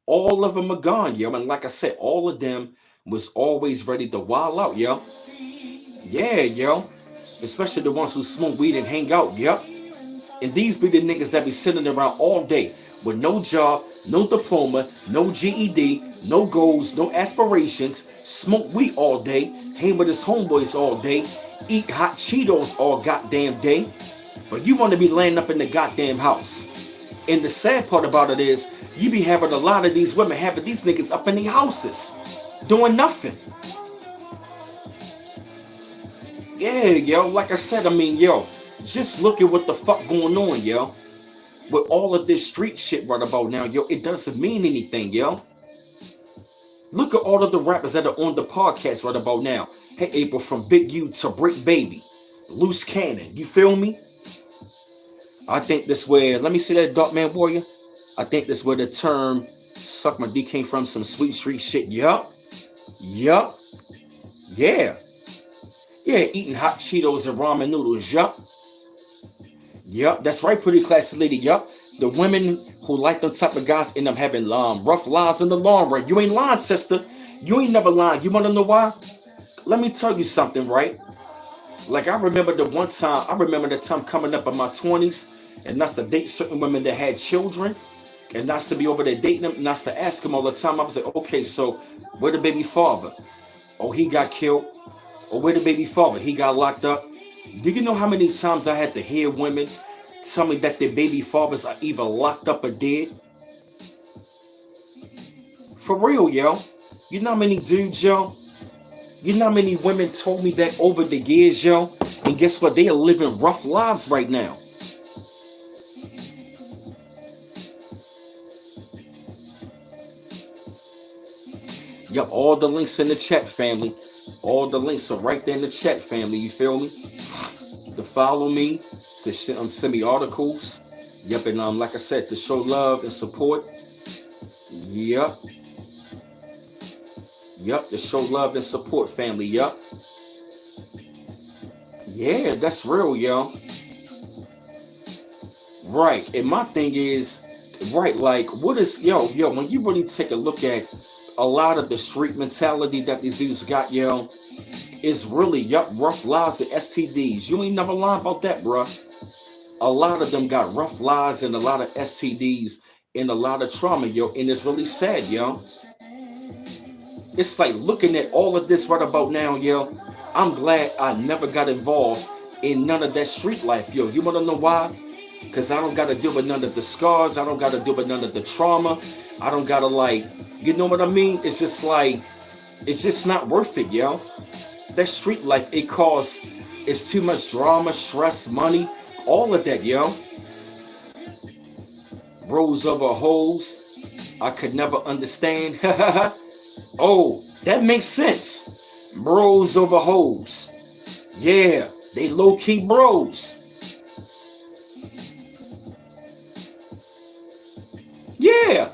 S1: All of them are gone, yo. And like I said, all of them was always ready to wild out, yo. Yeah, yo. Especially the ones who smoke weed and hang out, yo. And these be the niggas that be sitting around all day with no job, no diploma, no GED, no goals, no aspirations, smoke weed all day, hang with his homeboys all day, eat hot Cheetos all goddamn day. But you want to be laying up in the goddamn house. And the sad part about it is, you be having a lot of these women having these niggas up in their houses, doing nothing. Yeah, yo, like I said, I mean, yo, just look at what the fuck going on, yo. With all of this street shit right about now, yo, it doesn't mean anything, yo. Look at all of the rappers that are on the podcast right about now. Hey, April, from Big U to Brick Baby, Loose Cannon, you feel me? I think this where, let me see that Dark Man Warrior. I think this where the term suck my D came from, some sweet street shit. Yup. Yeah. Yeah, eating hot Cheetos and ramen noodles. Yup, that's right, pretty classy lady. Yup. The women who like them type of guys end up having rough lives in the long run. You ain't lying, sister. You ain't never lying. You want to know why? Let me tell you something, right? Like, I remember the time coming up in my 20s, and that's to date certain women that had children, and that's to be over there dating them, and that's to ask them all the time. I was like, okay, so where the baby father? Oh, he got killed. Or where the baby father? He got locked up. Do you know how many times I had to hear women tell me that their baby fathers are either locked up or dead? For real, yo. You know how many dudes, yo? You know how many women told me that over the years, yo? And guess what? They are living rough lives right now. Yo, all the links in the chat, family. All the links are right there in the chat, family. You feel me? To follow me, to send me articles. Yep, and like I said, to show love and support. Yep, to show love and support, family. Yep. Yeah, that's real, yo. Right, and my thing is, right, like, what is, yo, when you really take a look at a lot of the street mentality that these dudes got, yo, is really, yup, rough lives and STDs. You ain't never lying about that, bruh. A lot of them got rough lives and a lot of STDs and a lot of trauma, yo, and it's really sad, yo. It's like looking at all of this right about now, yo. I'm glad I never got involved in none of that street life, yo. You wanna know why? Because I don't gotta deal with none of the scars. I don't gotta deal with none of the trauma. I don't gotta, like, you know what I mean? It's just like, it's just not worth it, yo. That street life, it's too much drama, stress, money, all of that, yo. Rows over hoes, I could never understand. Oh, that makes sense. Bros over hoes. Yeah, they low-key bros. Yeah,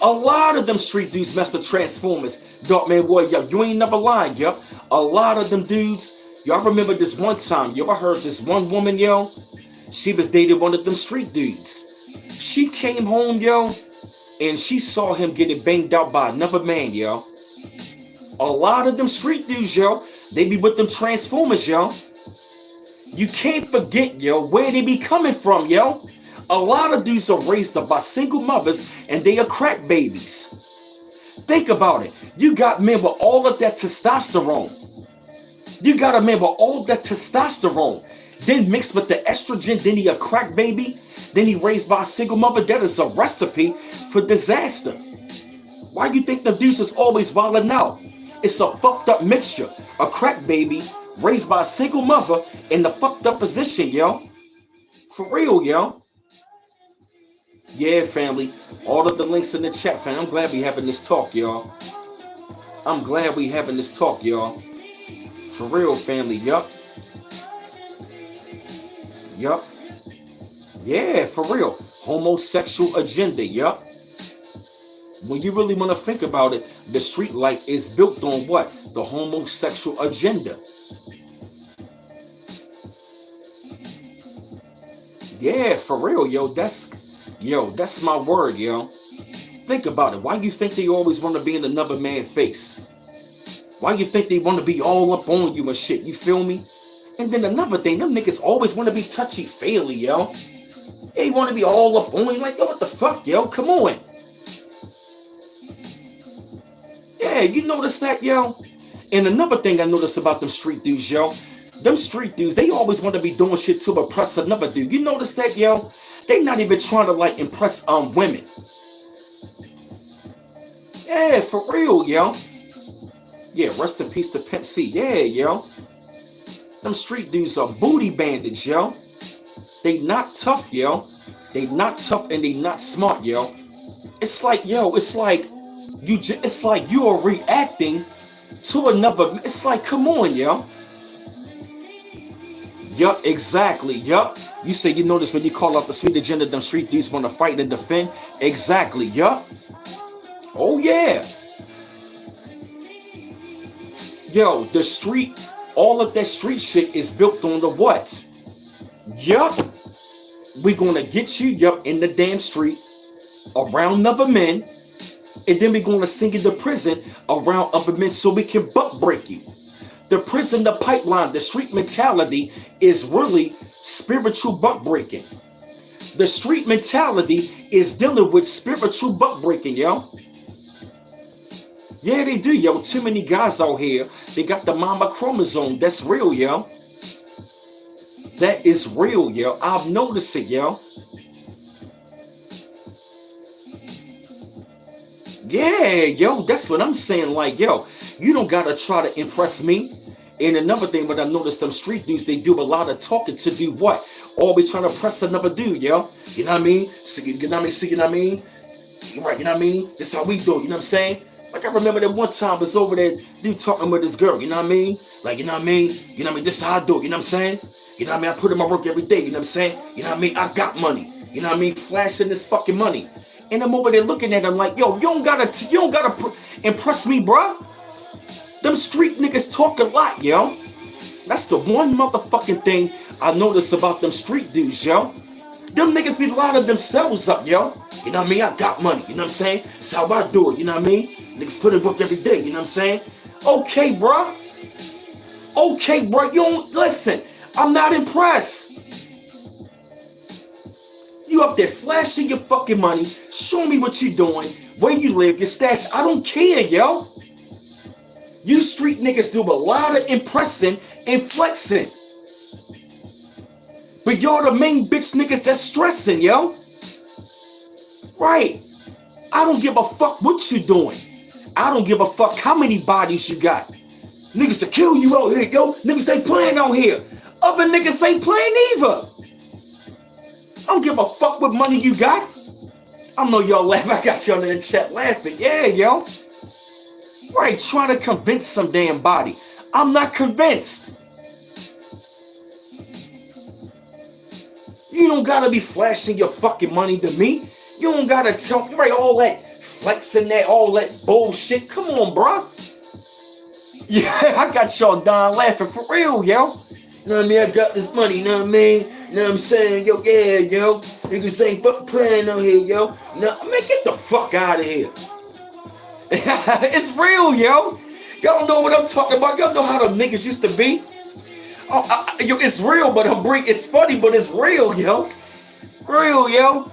S1: a lot of them street dudes mess with Transformers. Dog man, boy, yo, you ain't never lying, yo. A lot of them dudes, y'all remember this one time, yo, I heard this one woman, yo, she was dating one of them street dudes. She came home, yo, and she saw him getting banged out by another man, yo. A lot of them street dudes, yo, they be with them Transformers, yo. You can't forget, yo, where they be coming from, yo. A lot of dudes are raised up by single mothers and they are crack babies. Think about it. You got men with all of that testosterone. You got a man with all that testosterone. Then mixed with the estrogen, then he a crack baby. Then he raised by a single mother. That is a recipe for disaster. Why you think the dudes is always wilding out? It's a fucked up mixture. A crack baby raised by a single mother in the fucked up position, yo. For real, yo. Yeah, family. All of the links in the chat, fam. I'm glad we having this talk, y'all. I'm glad we having this talk, y'all. For real, family. Yup. Yup. Yeah, for real. Homosexual agenda, yup. When you really want to think about it, the street life is built on what? The homosexual agenda. Yeah, for real, yo. That's my word, yo. Think about it. Why you think they always want to be in another man's face? Why you think they want to be all up on you and shit? You feel me? And then another thing, them niggas always want to be touchy-feely, yo. They want to be all up on you. Like, yo, what the fuck, yo? Come on. Yeah, you notice that, yo? And another thing I noticed about them street dudes, yo. Them street dudes, they always want to be doing shit to oppress another dude. You notice that, yo? They not even trying to, like, impress women. Yeah, for real, yo. Yeah, rest in peace to Pimp C. Yeah, yo. Them street dudes are booty bandits, yo. They not tough, yo. They not tough and they not smart, yo. It's like, yo, it's like you are reacting to another. It's like, come on, yo. Yup, exactly. Yup. You say you notice when you call out the sweet agenda, them street dudes want to fight and defend. Exactly. Yup. Oh yeah. Yo, the street, all of that street shit is built on the what? Yup. We're gonna get you, yup, in the damn street around other men, and then we're gonna send you to prison around other men so we can butt break you. The prison, the pipeline, the street mentality is really spiritual butt breaking. The street mentality is dealing with spiritual butt breaking, yo. Yeah, they do, yo. Too many guys out here, they got the mama chromosome. That's real, yo. That is real, yo. I've noticed it, yo. Yeah, yo, that's what I'm saying. Like, yo, you don't gotta try to impress me. And another thing, what I noticed, them street dudes, they do a lot of talking to do what? Always trying to press another dude, yo. You know what I mean? See, you know what I mean? See, you know what I mean? Right, you know what I mean? This is how we do it, you know what I'm saying? Like, I remember that one time I was over there, dude talking with this girl, you know what I mean? Like, you know what I mean? You know what I mean? This is how I do it, you know what I'm saying? You know what I mean? I put in my work every day, you know what I'm saying? You know what I mean? I got money. You know what I mean? Flashing this fucking money. And I'm over there looking at him like, yo, you don't gotta impress me, bruh. Them street niggas talk a lot, yo. That's the one motherfucking thing I notice about them street dudes, yo. Them niggas be lining themselves up, yo. You know what I mean? I got money, you know what I'm saying? That's how I do it, you know what I mean? Niggas put in work every day, you know what I'm saying? Okay, bro. Okay, bro. You don't listen. I'm not impressed. You up there flashing your fucking money, show me what you doing, where you live, your stash. I don't care, yo. You street niggas do a lot of impressing and flexing. But y'all the main bitch niggas that's stressing, yo. Right. I don't give a fuck what you doing. I don't give a fuck how many bodies you got. Niggas will kill you out here, yo. Niggas ain't playing out here. Other niggas ain't playing either. I don't give a fuck what money you got. I know y'all laugh. I got y'all in the chat laughing. Yeah, yo. Right, trying to convince some damn body. I'm not convinced. You don't gotta be flashing your fucking money to me. You don't gotta tell me, right, all that flexing, that, all that bullshit. Come on, bro. Yeah, I got y'all dying laughing for real, yo. You know what I mean? I got this money, you know what I mean? You know what I'm saying? Yo, yeah, yo. Niggas ain't fuck playing out here, yo. No, man, get the fuck out of here. It's real, yo. Y'all know what I'm talking about. Y'all know how the niggas used to be. Yo, it's real, but it's funny, but it's real, yo. Real, yo.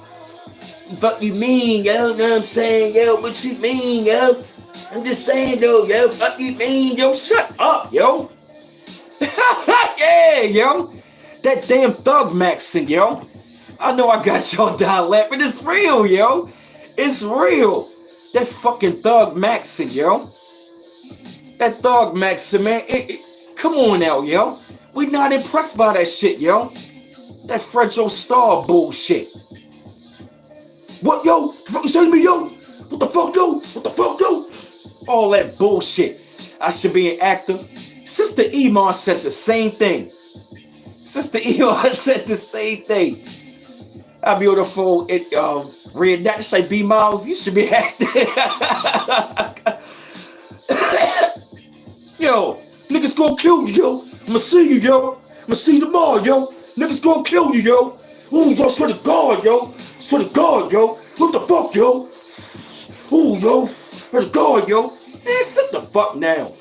S1: Fuck you mean, yo? Know what I'm saying, yo? What you mean, yo? I'm just saying, though, yo. Fuck you mean, yo? Shut up, yo. Yeah, yo. That damn thug maxing, yo. I know I got y'all down laughing. It's real, yo. It's real. That fucking thug maxing, yo. That thug maxing, man. Come on now, yo. We not impressed by that shit, yo. That Fredro Star bullshit. What, yo? What the fuck you saying to me, yo? What the fuck, yo? What the fuck, yo? All that bullshit. I should be an actor. Sister Iman said the same thing. Sister Iman said the same thing. I'll be on the phone. Red Dot say B Miles, you should be an actor. Yo, niggas gonna kill you, yo. I'ma see you, yo. I'ma see you tomorrow, yo. Niggas gonna kill you, yo. Ooh, yo, swear to God, yo. Swear to God, yo. What the fuck, yo? Ooh, yo. Swear to God, yo. Man, sit the fuck down.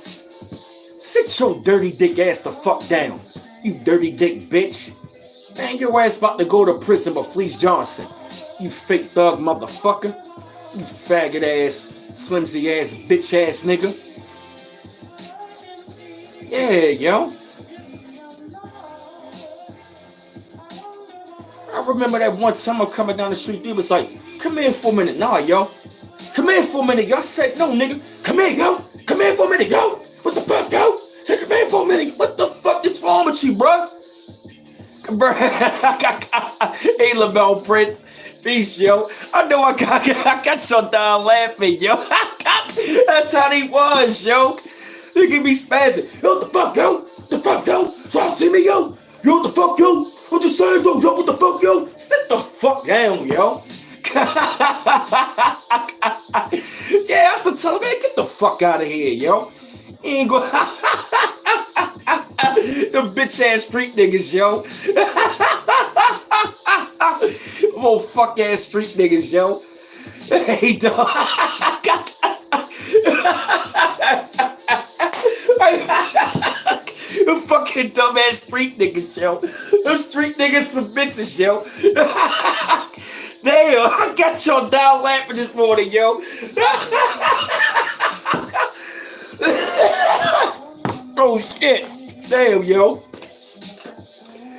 S1: Sit your dirty dick ass the fuck down. You dirty dick bitch. Man, your ass about to go to prison but Fleece Johnson. You fake thug motherfucker. You faggot ass, flimsy ass, bitch ass nigga. Yeah, yo. I remember that one time I'm coming down the street, dude was like, come here for a minute. Nah, yo. Come here for a minute, yo. I said, no, nigga. Come here, yo. Come here for a minute, yo. What the fuck, yo? Say, come here for a minute. What the fuck is wrong with you, bro? Bro, hey, LaBelle Prince. Peace, yo. I know I got your down laughing, yo. That's how he was, yo. He can be spazzing. Yo, what the fuck, yo? What the fuck, yo? Try to see me, yo? Yo, what the fuck, yo? What you saying, yo? Yo, what the fuck, yo? Sit the fuck down, yo. Yeah, I said, tell him, man, get the fuck out of here, yo. He ain't go. Them bitch ass street niggas, yo. Oh, fuck ass street niggas, yo. Hey, dog. Them fucking dumbass street niggas, yo. Them street niggas some bitches, yo. Damn, I got y'all down laughing this morning, yo. Oh shit. Damn, yo.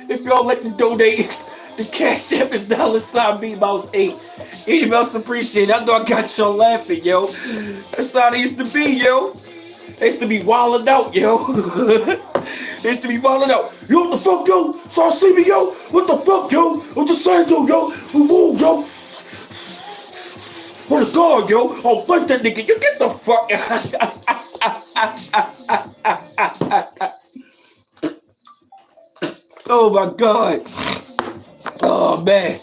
S1: If y'all like to donate, the cash app is $B-Mouse8. Any else appreciate it. I know I got y'all laughing, yo. That's how they used to be, yo. They used to be wilding out, yo. They used to be wilding out. Yo, what the fuck, yo? So I see me, yo. What the fuck, yo? I'm just saying, yo. Woo, yo. What a dog, yo. Oh, like that nigga. You get the fuck Oh, my God. Oh, man.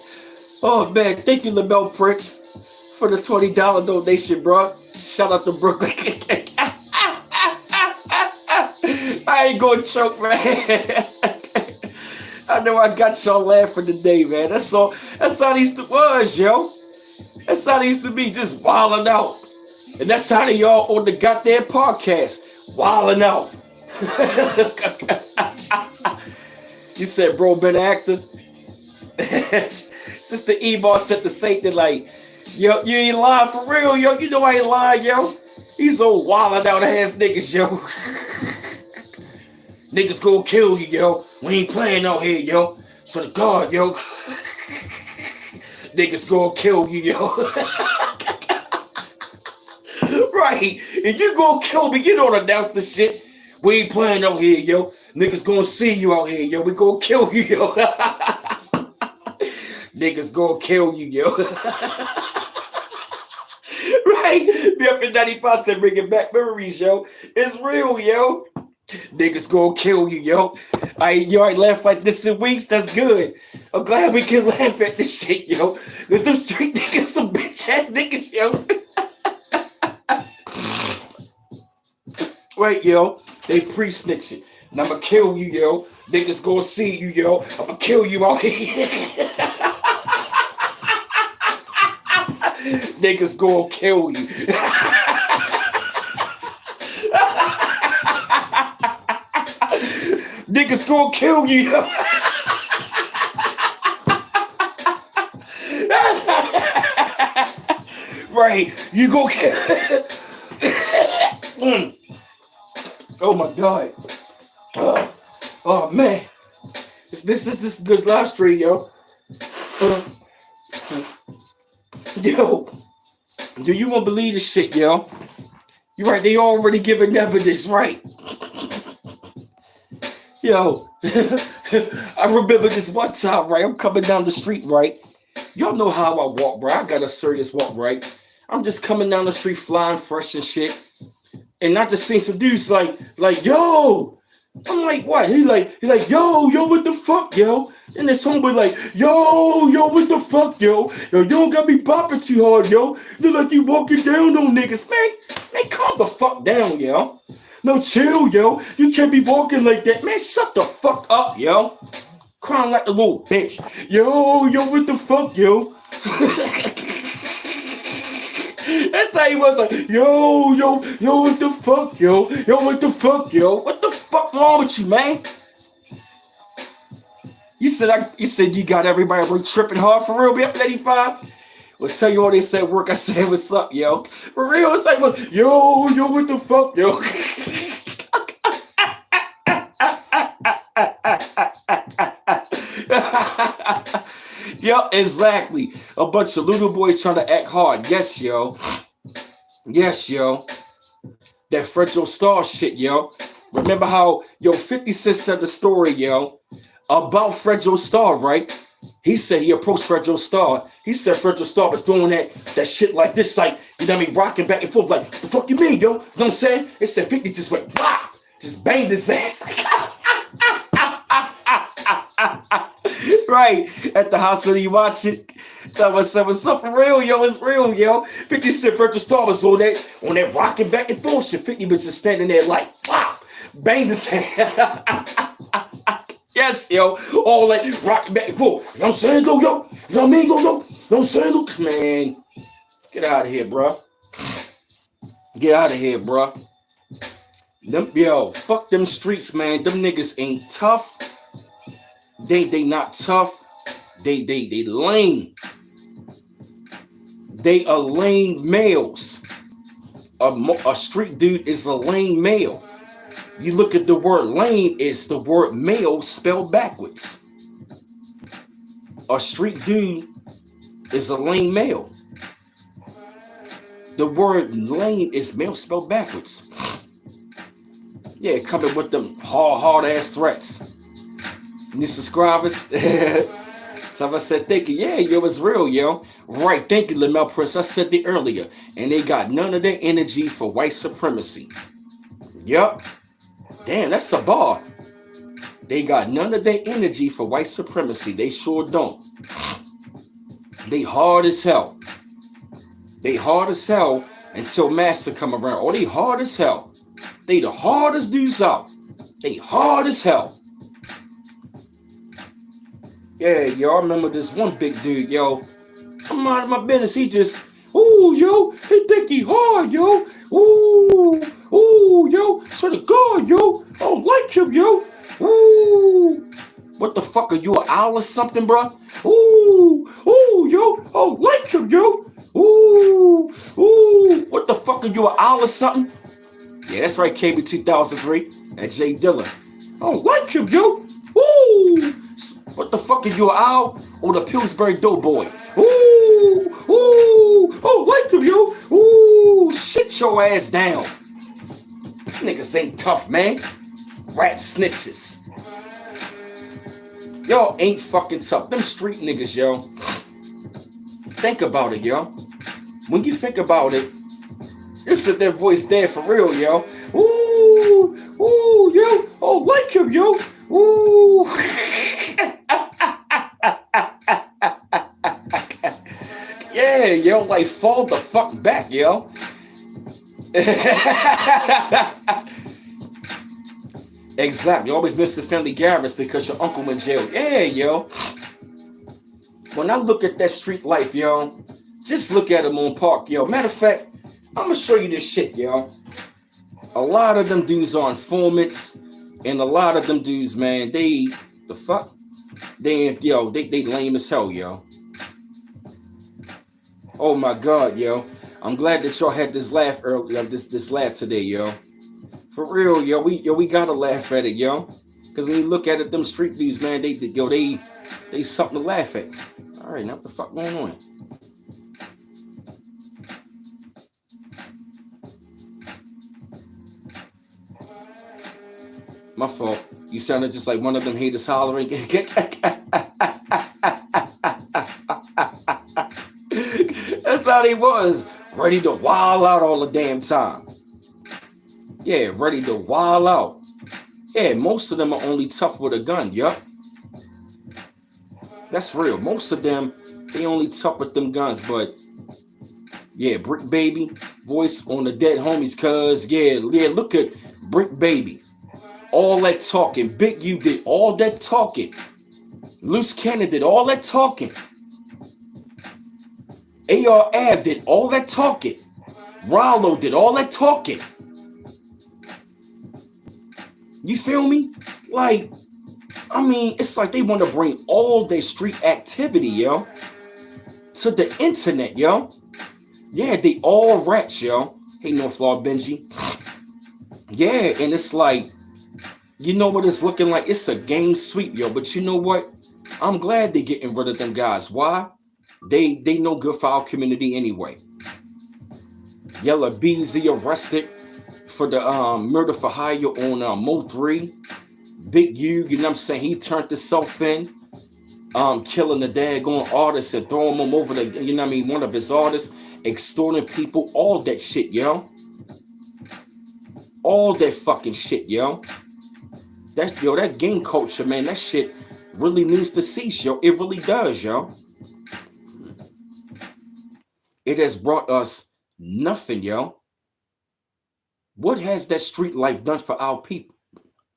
S1: Oh, man. Thank you, LaBelle Prince, for the $20 donation, bro. Shout out to Brooklyn. I ain't gonna choke, man. I know I got y'all laughing today, man. That's how they used to was, yo. That's how they used to be, just wilding out. And that's how they all on the goddamn podcast. Wilding out. You said bro been an actor? Sister Eva said the same thing like, yo, you ain't lying for real, yo. You know I ain't lying, yo. These old wilding out ass niggas, yo. Niggas gonna kill you, yo. We ain't playing out here, yo. Swear to God, yo. Niggas gonna kill you, yo. Right. If you gonna kill me, you don't announce the shit. We ain't playing out here, yo. Niggas gonna see you out here, yo. We gonna kill you, yo. Niggas gonna kill you, yo. Right? Be up in 95 said bringing back memories, yo. It's real, yo. Niggas gonna kill you, yo. You ain't laugh like this in weeks. That's good. I'm glad we can laugh at this shit, yo. Cause them street niggas, some bitch ass niggas, yo. Right, yo. They pre-snitching. And I'ma kill you, yo. Niggas gonna see you, yo. I'ma kill you out here. Niggas gonna kill you. Niggas gonna kill you, yo. Right, you go kill. Oh my God. Oh man. This is good live stream, yo. Yo. Do you want to believe this shit, yo? You're right, they already giving evidence, right? Yo. I remember this one time, right? I'm coming down the street, right? Y'all know how I walk, bro. I got a serious walk, right? I'm just coming down the street flying fresh and shit. And I just seen some dudes like, yo. I'm like, what? He like, yo, what the fuck, yo? And then somebody like, yo, what the fuck, yo? Yo, you don't got me bopping too hard, yo. Look like you walking down on niggas, man. Man, calm the fuck down, yo. No, chill, yo. You can't be walking like that, man. Shut the fuck up, yo. Crying like a little bitch. Yo, what the fuck, yo? That's how he was like, yo, what the fuck, yo? What the fuck, yo? What the fuck wrong with you, man? You said you got everybody tripping hard for real, B85? Well, tell you all they said work, I said what's up, yo. For real, it's like, yo, what the fuck, yo? Yep, exactly. A bunch of little boys trying to act hard. Yes, yo. Yes, yo. That Fredro Starr shit, yo. Remember how, 50 Cent said the story, yo, about Fredro Starr, right? He said he approached Fredro Starr. He said Fredro Starr was doing that shit like this, like, you know what I mean, rocking back and forth, like, the fuck you mean, yo? You know what I'm saying? It said 50 just went, wow, just banged his ass. Right, at the hospital, you watch it. Tell myself, what's up for real, yo? It's real, yo. 50 Cent Fredro Starr was on that rocking back and forth shit. 50 was just standing there like, wow, banged his ass. Yes, yo. All that rocking back and forth. You know what I'm saying, though, yo? You know what I mean, though, yo? You know what I'm saying, though? Man, get out of here, bro. Get out of here, bro. Fuck them streets, man. Them niggas ain't tough. They not tough. They lame. They are lame males. A street dude is a lame male. You look at the word lame, it's the word male spelled backwards. A street dude is a lame male. The word lame is male spelled backwards. Yeah, coming with them hard ass threats. New subscribers. So I said, thank you. Yeah, yo, it's real, yo. Right, thank you, Lamel Prince. I said it earlier. And they got none of their energy for white supremacy. Yup. Damn, that's a bar. They got none of their energy for white supremacy. They sure don't. They hard as hell. They hard as hell until Master come around. Oh, they hard as hell. They the hardest dudes out. They hard as hell. Yeah, yo, I remember this one big dude, yo. I'm out of my business. He just Ooh, yo, he think he hard, yo. Ooh, yo, swear to God, yo. I don't like him, yo. Ooh. What the fuck, are you an owl or something, bro? Ooh, yo, I don't like him, yo. Ooh, what the fuck, are you an owl or something? Yeah, that's right, KB 2003. And Jay Dilla. I don't like him, yo. Ooh, what the fuck, are you an owl or the Pillsbury Doughboy? Ooh, I don't like him, yo. Ooh, shit your ass down. Niggas ain't tough, man. Rap snitches. Y'all ain't fucking tough. Them street niggas, yo. Think about it, yo. When you think about it, it's that their voice there for real, yo. Ooh, yo. Oh, like him, yo. Ooh. Yeah, yo, like fall the fuck back, yo. Exactly. You always miss the family gatherings because your uncle in jail. Yeah, yo. When I look at that street life, yo, just look at them on Park, yo. Matter of fact, I'm gonna show you this shit, yo. A lot of them dudes are informants, and a lot of them dudes, man, they lame as hell, yo. Oh my God, yo. I'm glad that y'all had this laugh earlier, this laugh today, yo. For real, yo, we gotta laugh at it, yo. Cause when you look at it, them street dudes, man, they something to laugh at. All right, now what the fuck going on? My fault. You sounded just like one of them haters hollering. That's how they was. Ready to wild out all the damn time. Yeah, ready to wild out. Yeah, most of them are only tough with a gun, yup. That's real. Most of them, they only tough with them guns, but yeah, Brick Baby, voice on the dead homies, cuz, yeah, look at Brick Baby. All that talking. Big U did all that talking. Loose Cannon did all that talking. AR Ab did all that talking. Rollo did all that talking. You feel me? Like, I mean, it's like they want to bring all their street activity, yo, to the internet, yo. Yeah, they all rats, yo. Hey, No Flaw Benji. Yeah, and it's like, you know what it's looking like? It's a game sweep, yo. But you know what? I'm glad they're getting rid of them guys. Why? They no good for our community anyway. Yella BZ arrested for the murder for hire on Mo 3. Big U, you know what I'm saying? He turned himself in, killing the daggone artist and throwing him over the, you know what I mean, one of his artists, extorting people, all that shit, yo. All that fucking shit, yo. That gang culture, man, that shit really needs to cease, yo. It really does, yo. It has brought us nothing, yo. What has that street life done for our people?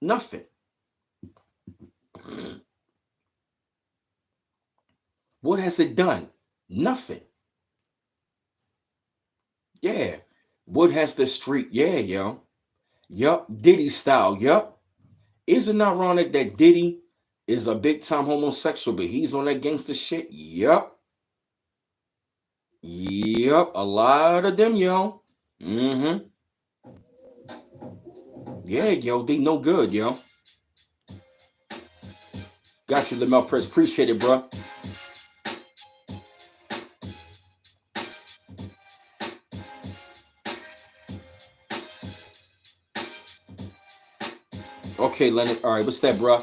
S1: Nothing. What has it done? Nothing. Yeah. What has the street? Yeah, yo. Yup. Diddy style. Yup. Isn't it ironic that Diddy is a big time homosexual, but he's on that gangster shit? Yup. Yup. A lot of them, yo. Mm-hmm. Yeah, yo. They no good, yo. Got you, Lamel Press. Appreciate it, bro. Okay, Leonard. All right, what's that, bro?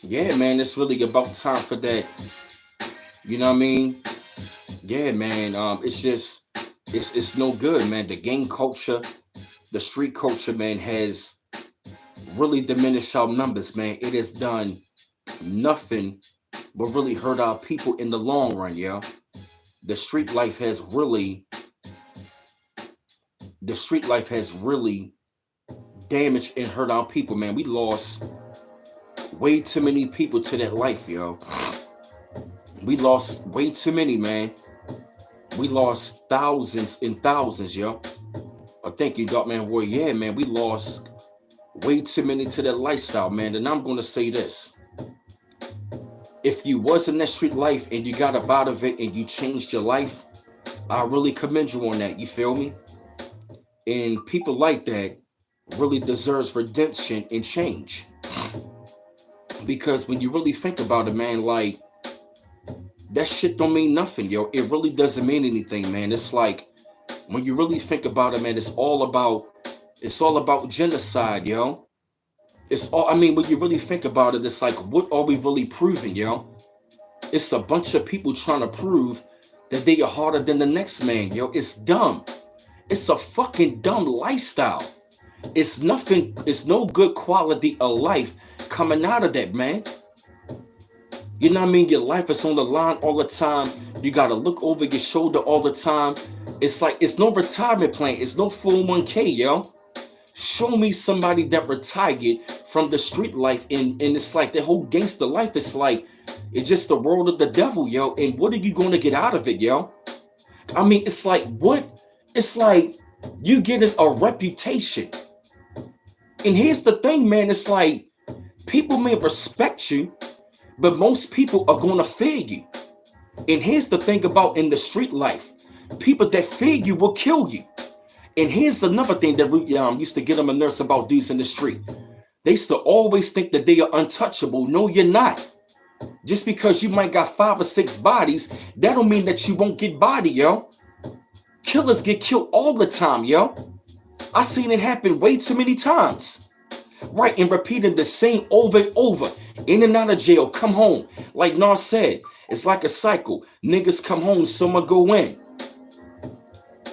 S1: Yeah, man, it's really about time for that. You know what I mean? Yeah, man. It's just, it's no good, man. The gang culture, the street culture, man, has really diminished our numbers, man. It has done nothing but really hurt our people in the long run, yo. The street life has really damaged and hurt our people, man. We lost way too many people to that life, yo. We lost way too many, man. We lost thousands and thousands, yo. I thank you, Dark Man Warrior. Yeah, man, we lost way too many to that lifestyle, man. And I'm gonna say this. If you was in that street life and you got up out of it and you changed your life, I really commend you on that. You feel me? And people like that really deserves redemption and change. Because when you really think about it, man, like that shit don't mean nothing, yo. It really doesn't mean anything, man. It's like when you really think about it, man, it's all about genocide, yo. It's all, I mean, when you really think about it, it's like, what are we really proving, yo? It's a bunch of people trying to prove that they are harder than the next man, yo. It's dumb. It's a fucking dumb lifestyle. It's nothing, it's no good quality of life coming out of that, man. You know what I mean? Your life is on the line all the time. You got to look over your shoulder all the time. It's like, it's no retirement plan. It's no 401k, yo. Show me somebody that retired from the street life, and it's like the whole gangster life. It's like, it's just the world of the devil, yo. And what are you going to get out of it, yo? I mean, it's like, what? It's like you getting a reputation. And here's the thing, man. It's like people may respect you, but most people are going to fear you. And here's the thing about in the street life. People that fear you will kill you. And here's another thing that we used to get on my nerves about dudes in the street. They used to always think that they are untouchable. No, you're not. Just because you might got 5 or 6 bodies, that don't mean that you won't get body, yo. Killers get killed all the time, yo. I seen it happen way too many times. Right, and repeating the same over and over. In and out of jail, come home. Like Nas said, it's like a cycle. Niggas come home, someone go in.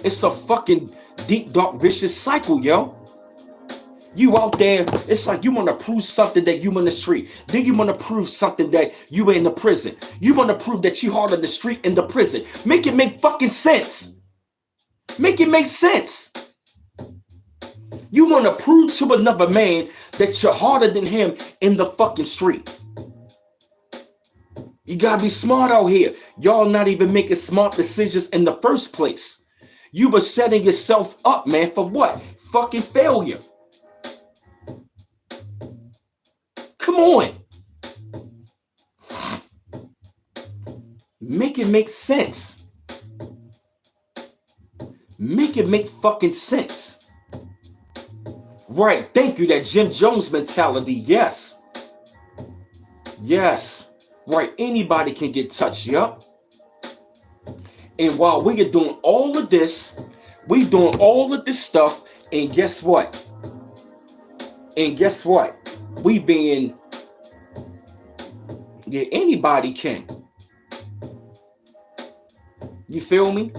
S1: It's a fucking deep, dark, vicious cycle, yo. You out there, it's like you want to prove something that you in the street. Then you want to prove something that you in the prison. You want to prove that you hard on the street in the prison. Make it make fucking sense. Make it make sense. You want to prove to another man that you're harder than him in the fucking street. You gotta be smart out here. Y'all not even making smart decisions in the first place. You were setting yourself up, man, for what? Fucking failure. Come on. Make it make sense. Make it make fucking sense. Right, thank you, that Jim Jones mentality, yes. Yes, right, anybody can get touched, yup. And while we are doing all of this, we doing all of this stuff, and guess what? We being, yeah, anybody can. You feel me?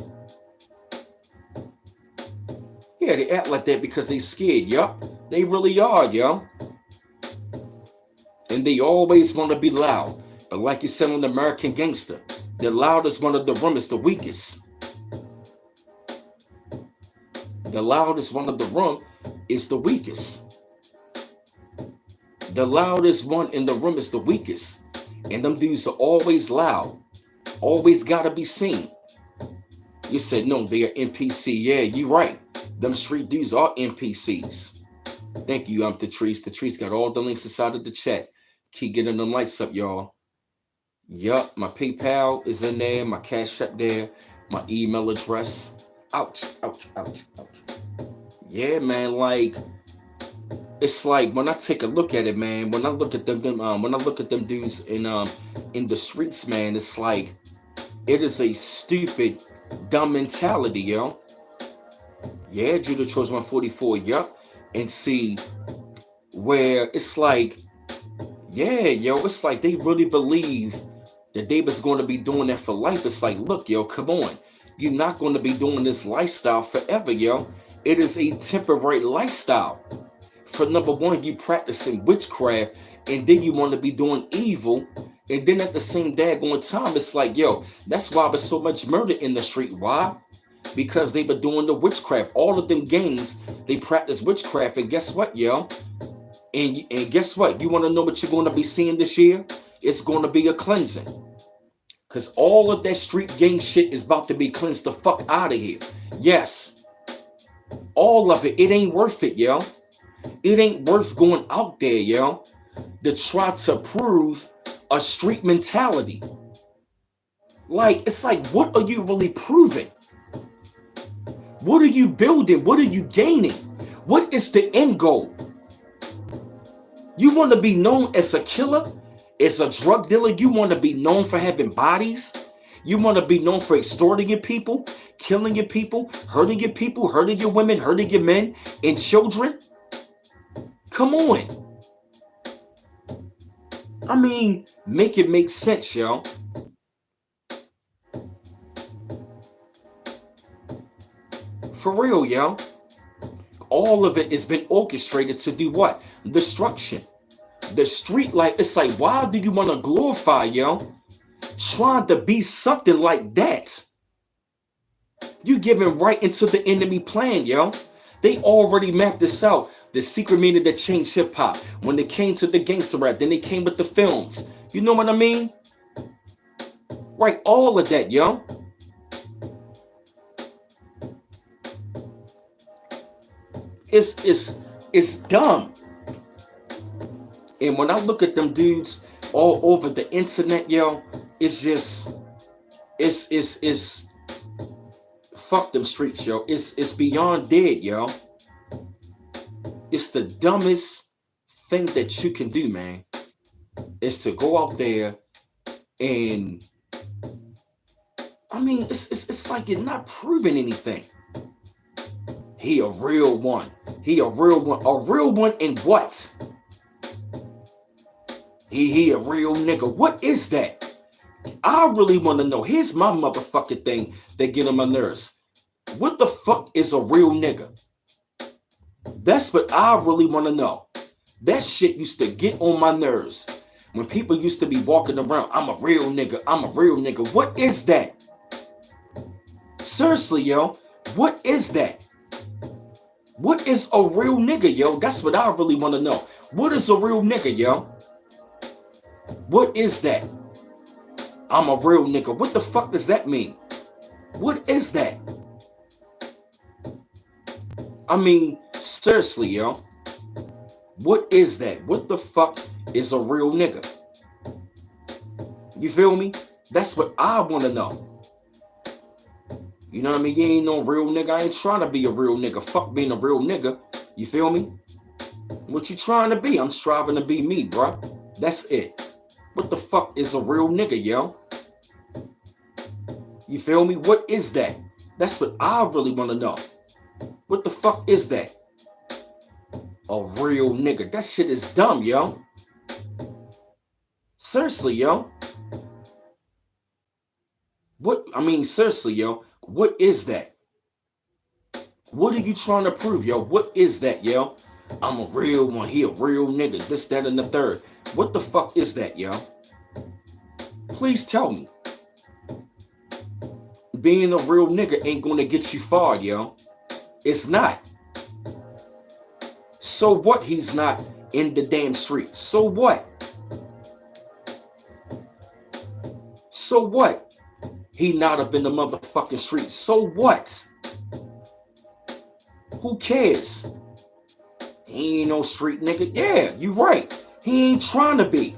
S1: Yeah, they act like that because they scared, yup. They really are, yo. And they always want to be loud. But like you said on the American Gangster, the loudest one of the room is the weakest. The loudest one of the room is the weakest. The loudest one in the room is the weakest. And them dudes are always loud. Always gotta be seen. You said, no, they are NPC. Yeah, you're right. Them street dudes are NPCs. Thank you, Tatrice. Tatrice got all the links inside of the chat. Keep getting them lights up, y'all. Yup, my PayPal is in there. My Cash App there. My email address. Ouch, ouch, ouch, ouch. Yeah, man, like, it's like when I take a look at it, man, when I look at them dudes in the streets, man, it's like, it is a stupid, dumb mentality, yo. Yeah, Judah chose 144, yup. And see where it's like, yeah, yo, it's like they really believe that they was going to be doing that for life. It's like, look, yo, come on. You're not going to be doing this lifestyle forever, yo. It is a temporary lifestyle. For number one, you practicing witchcraft, and then you want to be doing evil. And then at the same daggone time, it's like, yo, that's why there's so much murder in the street. Why? Because they were doing the witchcraft. All of them gangs, they practice witchcraft. And guess what, yo? And guess what? You want to know what you're going to be seeing this year? It's going to be a cleansing. Because all of that street gang shit is about to be cleansed the fuck out of here. Yes. All of it. It ain't worth it, yo. It ain't worth going out there, yo, to try to prove a street mentality. Like, it's like, what are you really proving? What are you building? What are you gaining? What is the end goal? You want to be known as a killer, as a drug dealer? You want to be known for having bodies? You want to be known for extorting your people, killing your people, hurting your women, hurting your men and children? Come on. I mean, make it make sense, yo. For real, yo. All of it has been orchestrated to do what? Destruction. The street life, it's like, why do you want to glorify, yo? Trying to be something like that. You giving right into the enemy plan, yo. They already mapped this out. The secret meaning that changed hip hop. When they came to the gangster rap, then they came with the films. You know what I mean? Right, all of that, yo. It's dumb. And when I look at them dudes all over the internet, yo, it's just, it's fuck them streets, yo. It's beyond dead, yo. It's the dumbest thing that you can do, man. Is to go out there and, I mean, it's like you're not proving anything. He a real one. He a real one. A real one in what? He a real nigga. What is that? I really want to know. Here's my motherfucking thing that get on my nerves. What the fuck is a real nigga? That's what I really want to know. That shit used to get on my nerves. When people used to be walking around, I'm a real nigga. I'm a real nigga. What is that? Seriously, yo. What is that? What is a real nigga, yo? That's what I really want to know. What is a real nigga, yo? What is that? I'm a real nigga. What the fuck does that mean? What is that? I mean, seriously, yo. What is that? What the fuck is a real nigga? You feel me? That's what I want to know. You know what I mean? You ain't no real nigga. I ain't trying to be a real nigga. Fuck being a real nigga. You feel me? What you trying to be? I'm striving to be me, bro. That's it. What the fuck is a real nigga, yo? You feel me? What is that? That's what I really want to know. What the fuck is that? A real nigga. That shit is dumb, yo. Seriously, yo. What? I mean, seriously, yo. What is that? What are you trying to prove, yo? What is that, yo? I'm a real one. He a real nigga. This, that, and the third. What the fuck is that, yo? Please tell me. Being a real nigga ain't gonna get you far, yo. It's not. So what he's not in the damn street? So what? So what? He not up in the motherfucking street. So what? Who cares? He ain't no street nigga. Yeah, you right. He ain't trying to be.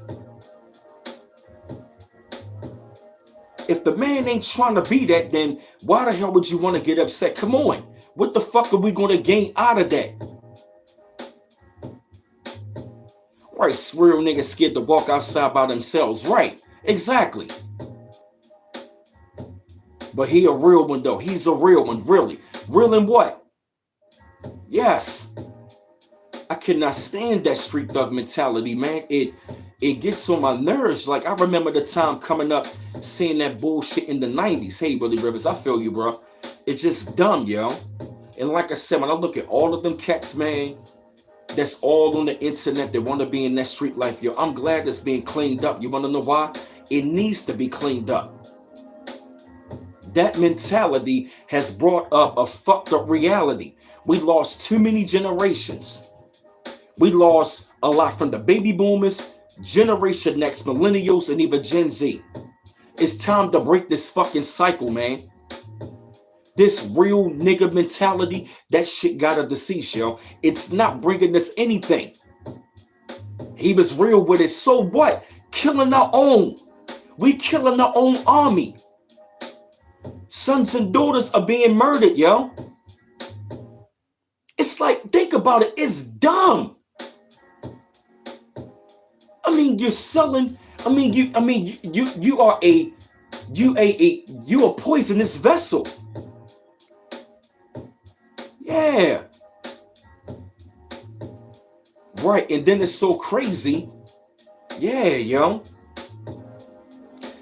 S1: If the man ain't trying to be that, then why the hell would you want to get upset? Come on. What the fuck are we going to gain out of that? Right, real niggas scared to walk outside by themselves. Right, exactly. But he a real one, though. He's a real one, really. Real in what? Yes. I cannot stand that street thug mentality, man. It gets on my nerves. Like, I remember the time coming up, seeing that bullshit in the 90s. Hey, Willie Rivers, I feel you, bro. It's just dumb, yo. And like I said, when I look at all of them cats, man, that's all on the internet that want to be in that street life, yo, I'm glad it's being cleaned up. You want to know why? It needs to be cleaned up. That mentality has brought up a fucked up reality. We lost too many generations. We lost a lot from the baby boomers, Generation Next, millennials, and even Gen Z. It's time to break this fucking cycle, man. This real nigga mentality, that shit gotta decease, yo. It's not bringing us anything. He was real with it. So what? Killing our own. We killing our own army. Sons and daughters are being murdered, yo. It's like, think about it. It's dumb. I mean, you're selling. You are a poisonous vessel. Yeah. Right, and then it's so crazy. Yeah, yo.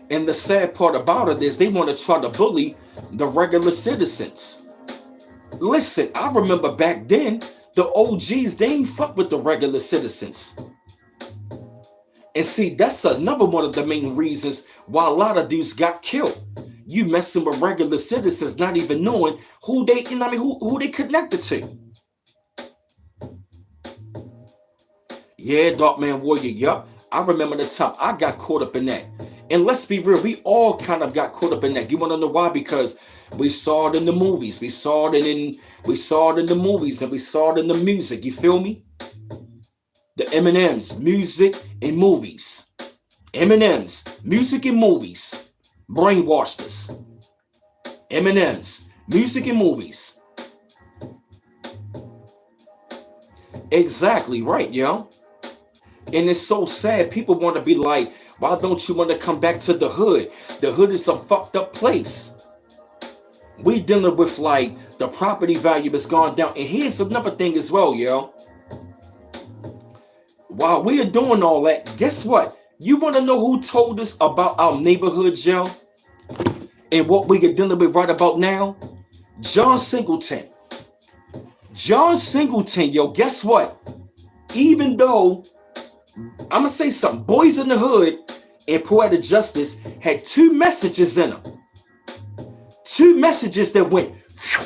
S1: And the sad part about it is they want to try to bully the regular citizens. Listen, I remember back then, the OGs, they ain't fuck with the regular citizens. And see, that's another one of the main reasons why a lot of dudes got killed. You messing with regular citizens, not even knowing who they, who they connected to. Yeah, Dark Man Warrior, yup. I remember the time I got caught up in that. And let's be real, we all kind of got caught up in that. You want to know why? Because we saw it in the movies. We saw it in the movies, and we saw it in the music. You feel me? The M&Ms, music and movies. M&Ms, music and movies. Brainwashed us. M&Ms, music and movies. Exactly right, yo. And it's so sad. People want to be like, why don't you want to come back to the hood? The hood is a fucked up place. We dealing with like the property value has gone down. And here's another thing as well, yo. While we are doing all that, guess what? You want to know who told us about our neighborhoods, yo? And what we are dealing with right about now? John Singleton. John Singleton, yo, guess what? Even though, I'm going to say something, Boys in the Hood and Poetic Justice had two messages in them. Two messages that went, phew.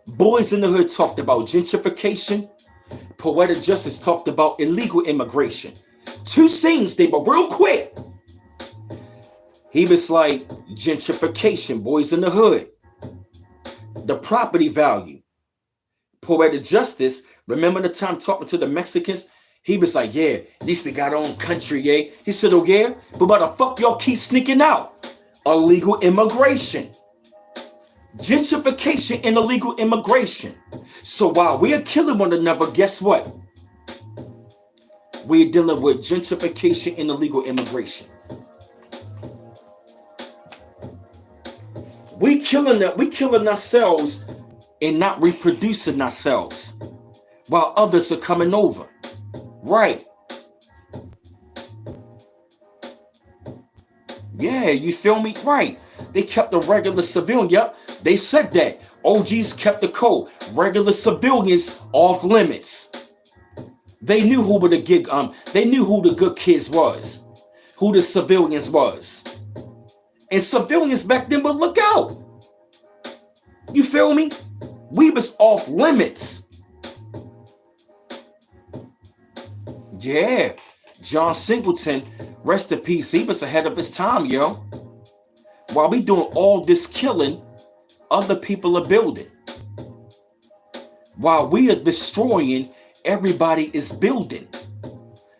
S1: Boys in the Hood talked about gentrification. Poetic Justice talked about illegal immigration. Two scenes, they were real quick. He was like, gentrification, Boys in the Hood. The property value. Poetic Justice, remember the time talking to the Mexicans? He was like, yeah, at least we got our own country, yeah? He said, oh yeah? But why the fuck y'all keep sneaking out? Illegal immigration. Gentrification and illegal immigration. So while we are killing one another, guess what? We're dealing with gentrification and illegal immigration. We killing ourselves and not reproducing ourselves while others are coming over. Right. Yeah, you feel me? Right. They kept the regular civilian. Yep. They said that. OGs kept the code. Regular civilians off limits. They knew who they knew who the good kids was. Who the civilians was. And civilians back then would look out. You feel me? We was off limits. Yeah. John Singleton, rest in peace. He was ahead of his time, yo. While we doing all this killing, other people are building. While we are destroying, everybody is building.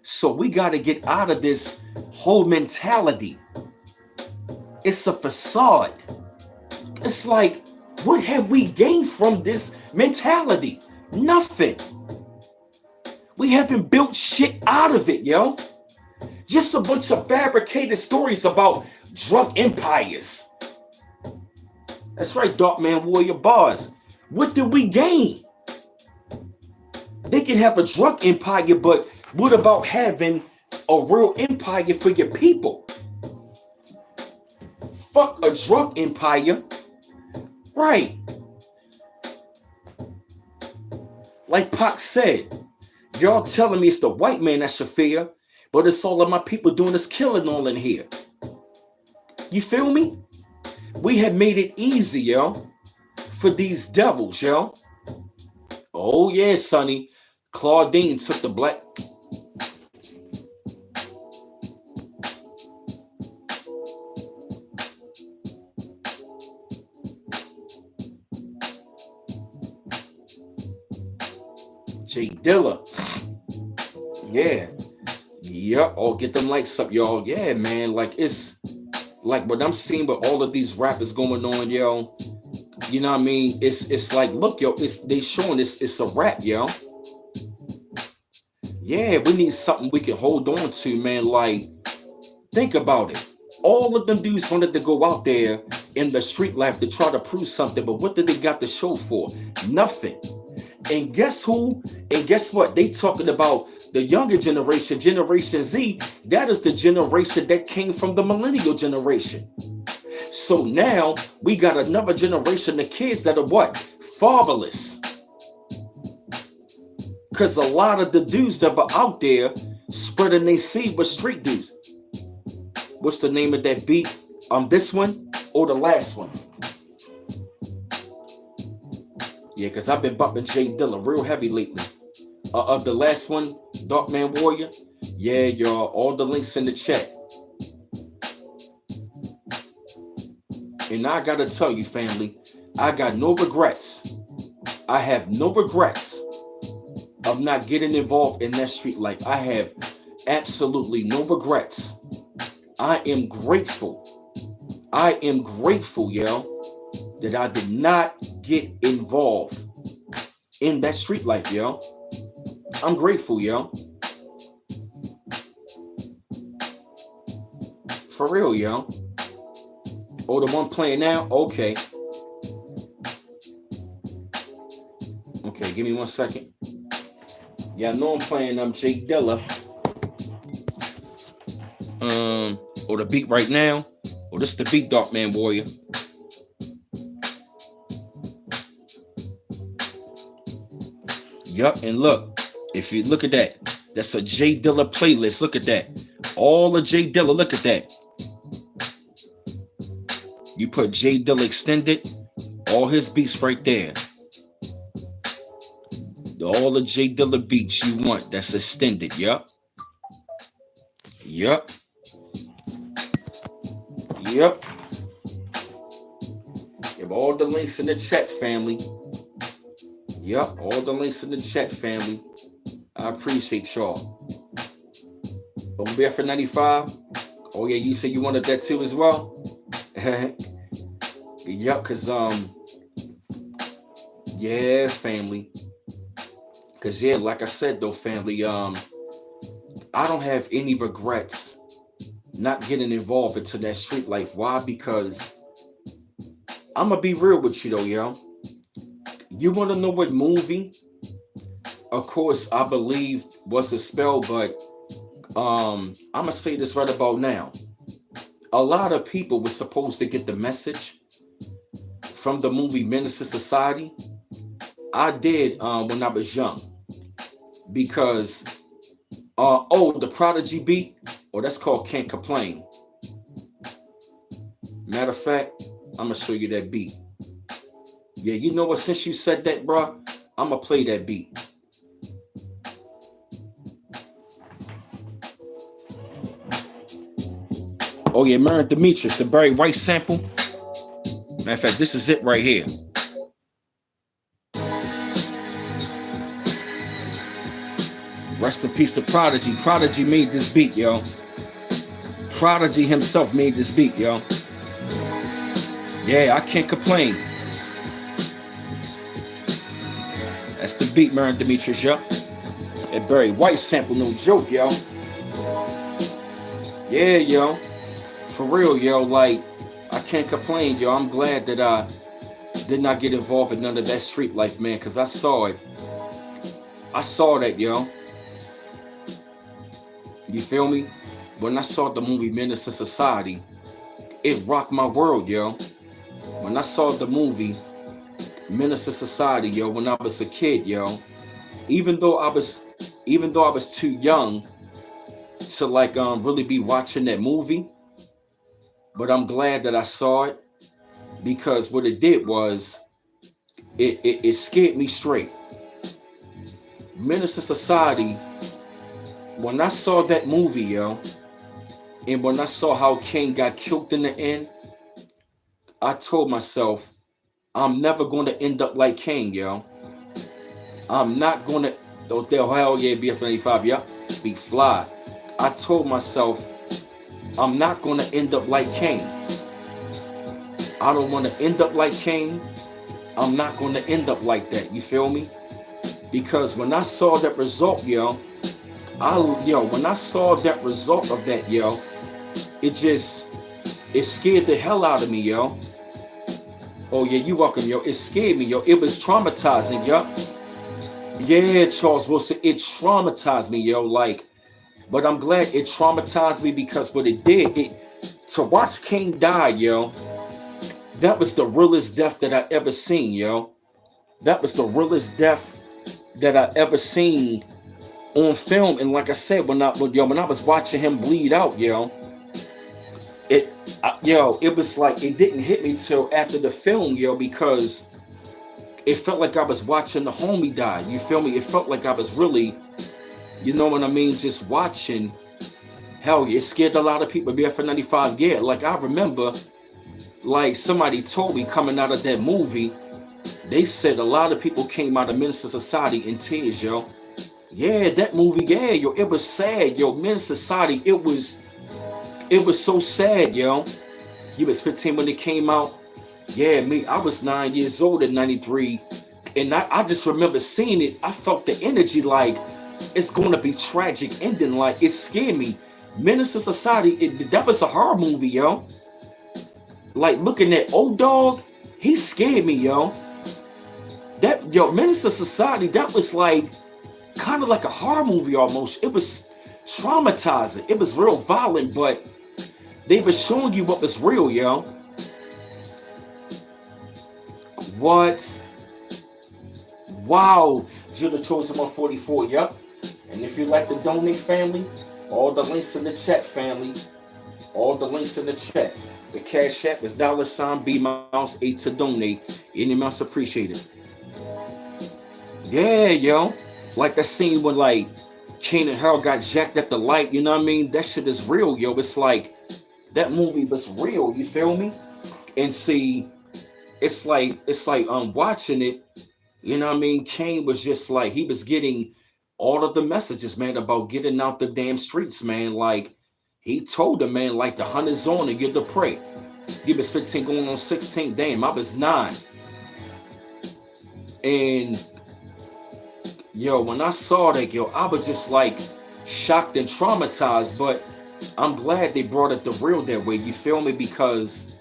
S1: So we got to get out of this whole mentality. It's a facade. It's like, what have we gained from this mentality? Nothing. We haven't built shit out of it, yo. Just a bunch of fabricated stories about drug empires. That's right, Dark Man Warrior bars. What did we gain? They can have a drug empire, but what about having a real empire for your people? Fuck a drug empire. Right. Like Pac said, y'all telling me it's the white man that should fear, but it's all of my people doing this killing all in here. You feel me? We have made it easy, yo, for these devils, yo. Oh yeah, Sonny. Claudine took the black. J Dilla. Yeah. Yep. Oh, get them lights up, y'all. Yeah, man. Like, it's like what I'm seeing with all of these rappers going on, yo. You know what I mean? It's like, look, yo, they showing it's a rap, yo. Yeah, we need something we can hold on to, man. Like, think about it. All of them dudes wanted to go out there in the street life to try to prove something, but what did they got to show for? Nothing. And guess who? And guess what? They talking about the younger generation, Generation Z. That is the generation that came from the millennial generation. So now we got another generation of kids that are what? Fatherless. Because a lot of the dudes that were out there spreading their seed were street dudes. What's the name of that beat? This one or the last one? Yeah, because I've been bumping J Dilla real heavy lately. Of the last one, Dark Man Warrior. Yeah, y'all. All the links in the chat. And I gotta tell you, family, I got no regrets. I have no regrets of not getting involved in that street life. I have absolutely no regrets. I am grateful. I am grateful, yo, that I did not get involved in that street life, yo. I'm grateful, yo. For real, yo. Oh, the one playing now? Okay. Okay, give me 1 second. Yeah, I know I'm playing J Dilla. Or the beat right now. Or this is the beat, Dark Man Warrior. Yup, and look, if you look at that, that's a J Dilla playlist. Look at that. All of J Dilla, look at that. You put J Dilla extended, all his beats right there. All the J Dilla beats you want, that's extended, yup. Yup. Yep. Give all the links in the chat, family. Yep, all the links in the chat, family. I appreciate y'all. Over there for 95. Oh yeah, you said you wanted that too as well? Yep, cause yeah, family. Cause yeah, like I said though, family, I don't have any regrets not getting involved into that street life. Why? Because I'm gonna be real with you though, yo. You wanna know what movie? Of course, I believe was a spell, but I'm gonna say this right about now. A lot of people were supposed to get the message from the movie Menace to Society. I did when I was young. Because the Prodigy beat, that's called Can't Complain. Matter of fact, I'm gonna show you that beat. Yeah, you know what? Since you said that, bro, I'm gonna play that beat. Oh yeah, Mary Demetrius, the Barry White sample. Matter of fact, this is it right here. Rest in peace to Prodigy. Prodigy made this beat, yo. Prodigy himself made this beat, yo. Yeah, I can't complain. That's the beat, Mary Demetrius, yo. That Barry White sample, no joke, yo. Yeah, yo. For real, yo. Like, I can't complain, yo. I'm glad that I did not get involved in none of that street life, man, because I saw it. I saw that, yo. You feel me? When I saw the movie Menace to Society, it rocked my world, yo. When I saw the movie Menace to Society, yo, when I was a kid, yo, even though I was too young to like really be watching that movie, but I'm glad that I saw it, because what it did was it scared me straight. Menace to Society. When I saw that movie, yo, and when I saw how King got killed in the end, I told myself, I'm never going to end up like King, yo. I'm not going to, Oh, hell yeah, BF95, yup. Be fly. I told myself, I'm not gonna end up like Kane. I don't wanna end up like Kane. I'm not gonna end up like that. You feel me? Because when I saw that result, yo, when I saw that result of that, yo, it scared the hell out of me, yo. Oh yeah, you welcome, yo. It scared me, yo. It was traumatizing, yo. Yeah, Charles Wilson, it traumatized me, yo. Like, but I'm glad it traumatized me because what it did, to watch King die, yo, that was the realest death that I ever seen, yo. That was the realest death that I ever seen on film. And like I said, when I was watching him bleed out, yo, it was like it didn't hit me till after the film, yo, because it felt like I was watching the homie die. You feel me? It felt like I was really, you know what I mean, just watching. Hell yeah, it scared a lot of people. BF95, yeah. Like I remember, like somebody told me coming out of that movie, they said a lot of people came out of Menace to Society in tears, yo. Yeah, that movie, yeah, yo, it was sad, yo. Menace to Society, it was so sad, yo. You was 15 when it came out. Yeah, me, I was 9 years old in 93. And I just remember seeing it. I felt the energy like it's going to be tragic ending. Like, it scared me. Menace to Society, that was a horror movie, yo. Like, looking at old dog, he scared me, yo. Menace to Society, that was like, kind of like a horror movie almost. It was traumatizing. It was real violent, but they were showing you what was real, yo. What? Wow. Judah Chosen 144, yep. And if you'd like to donate, family, all the links in the chat, family. All the links in the chat. The Cash App is $B-Mouse8 to donate. Any amounts appreciated. Yeah, yo. Like that scene when like Kane and Harold got jacked at the light, you know what I mean? That shit is real, yo. It's like that movie was real, you feel me? And see, it's like watching it, you know what I mean? Kane was just like, he was getting all of the messages, man, about getting out the damn streets, man. Like, he told them, man, like, the hunt is on and you're the prey. He was 15 going on 16. Damn, I was 9. And, yo, when I saw that, yo, I was just, like, shocked and traumatized. But I'm glad they brought it the real that way, you feel me? Because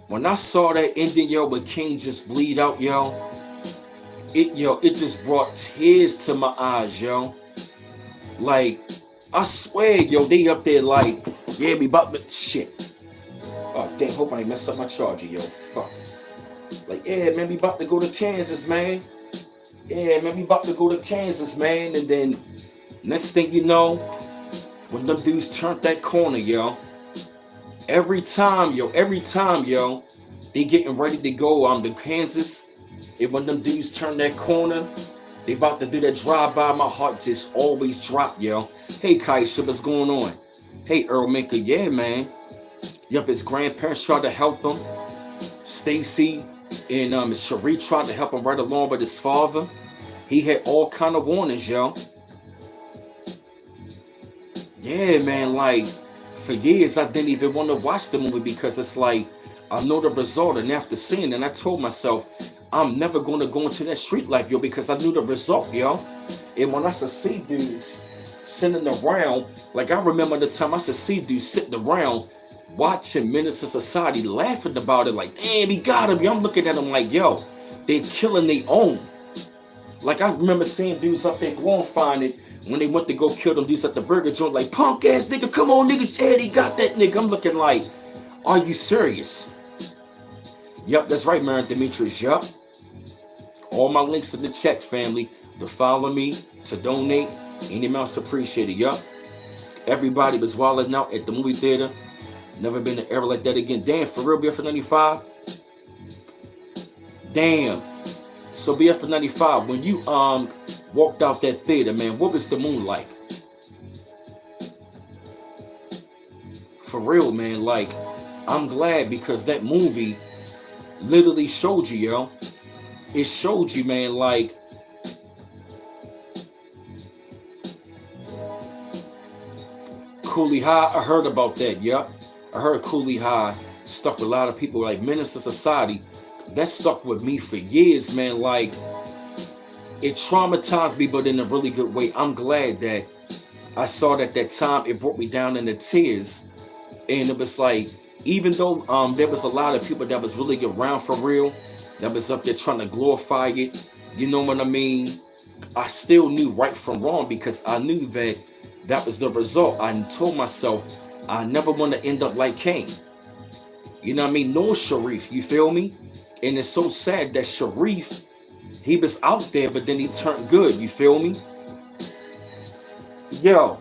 S1: when I saw that ending, yo, with King just bleed out, yo, it just brought tears to my eyes, yo. Like, I swear, yo, they up there like, yeah, we about to shit. Oh, damn, hope I ain't mess up my charger, yo. Fuck. Like, yeah, man, we about to go to Kansas, man. Yeah, man, we about to go to Kansas, man. And then, next thing you know, when them dudes turned that corner, yo, every time, yo, they getting ready to go to Kansas, and when them dudes turn that corner, they about to do that drive-by, my heart just always drop, yo. Hey, Kaisha, what's going on? Hey, Earl Maker, yeah, man. Yup, his grandparents tried to help him. Stacy and Cherie tried to help him right along with his father. He had all kind of warnings, yo. Yeah, man, like, for years, I didn't even want to watch the movie because it's like, I know the result, and after seeing it, I told myself, I'm never going to go into that street life, yo, because I knew the result, yo. And when I see dudes sitting around, like I remember the time I see dudes sitting around watching Menace to Society, laughing about it, like, damn, he got him. Yo, I'm looking at them like, yo, they killing their own. Like, I remember seeing dudes up there glorifying it when they went to go kill them dudes at the burger joint, like, punk ass nigga, come on, nigga, yeah, they got that nigga. I'm looking like, are you serious? Yup, that's right, Marin Demetrius, yup. All my links in the chat, family, to follow me, to donate, any amounts appreciated, yup. Everybody was wilding out at the movie theater. Never been an era like that again. Damn, for real, BF95? Damn. So BF95, when you walked out that theater, man, what was the mood like? For real, man, like, I'm glad because that movie literally showed you, yo. It showed you, man, like, Cooley High, I heard about that, yup. I heard Cooley High stuck with a lot of people, like Menace to Society. That stuck with me for years, man. Like, it traumatized me, but in a really good way. I'm glad that I saw that time. It brought me down into tears. And it was like, even though there was a lot of people that was really around for real, that was up there trying to glorify it, you know what I mean? I still knew right from wrong because I knew that was the result. I told myself I never want to end up like Kane. You know what I mean? Nor Sharif, you feel me? And it's so sad that Sharif, he was out there, but then he turned good, you feel me? Yo,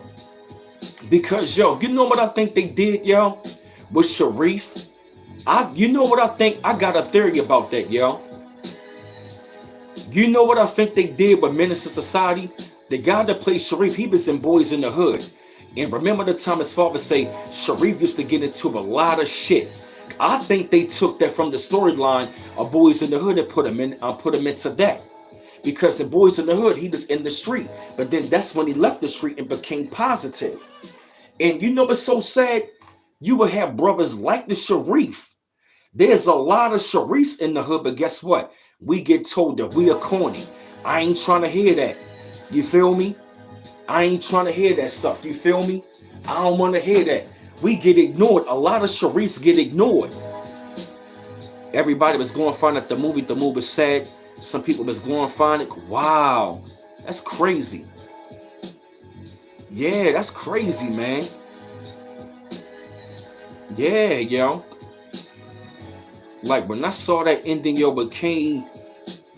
S1: because yo, you know what I think they did, yo, with Sharif? You know what I think? I got a theory about that, yo. You know what I think they did with Menace to Society? The guy that played Sharif, he was in Boys in the Hood. And remember the time his father say Sharif used to get into a lot of shit. I think they took that from the storyline of Boys in the Hood and put him into that. Because in Boys in the Hood, he was in the street. But then that's when he left the street and became positive. And you know what's so sad? You will have brothers like the Sharif. There's a lot of Sharifs in the hood, but guess what? We get told that we are corny. I ain't trying to hear that. You feel me? I ain't trying to hear that stuff. You feel me? I don't want to hear that. We get ignored. A lot of Sharifs get ignored. Everybody was going fine at the movie. The movie was sad. Some people was going fine. Wow. That's crazy. Yeah, that's crazy, man. Yeah, yo. Like when I saw that ending, yo, but Kane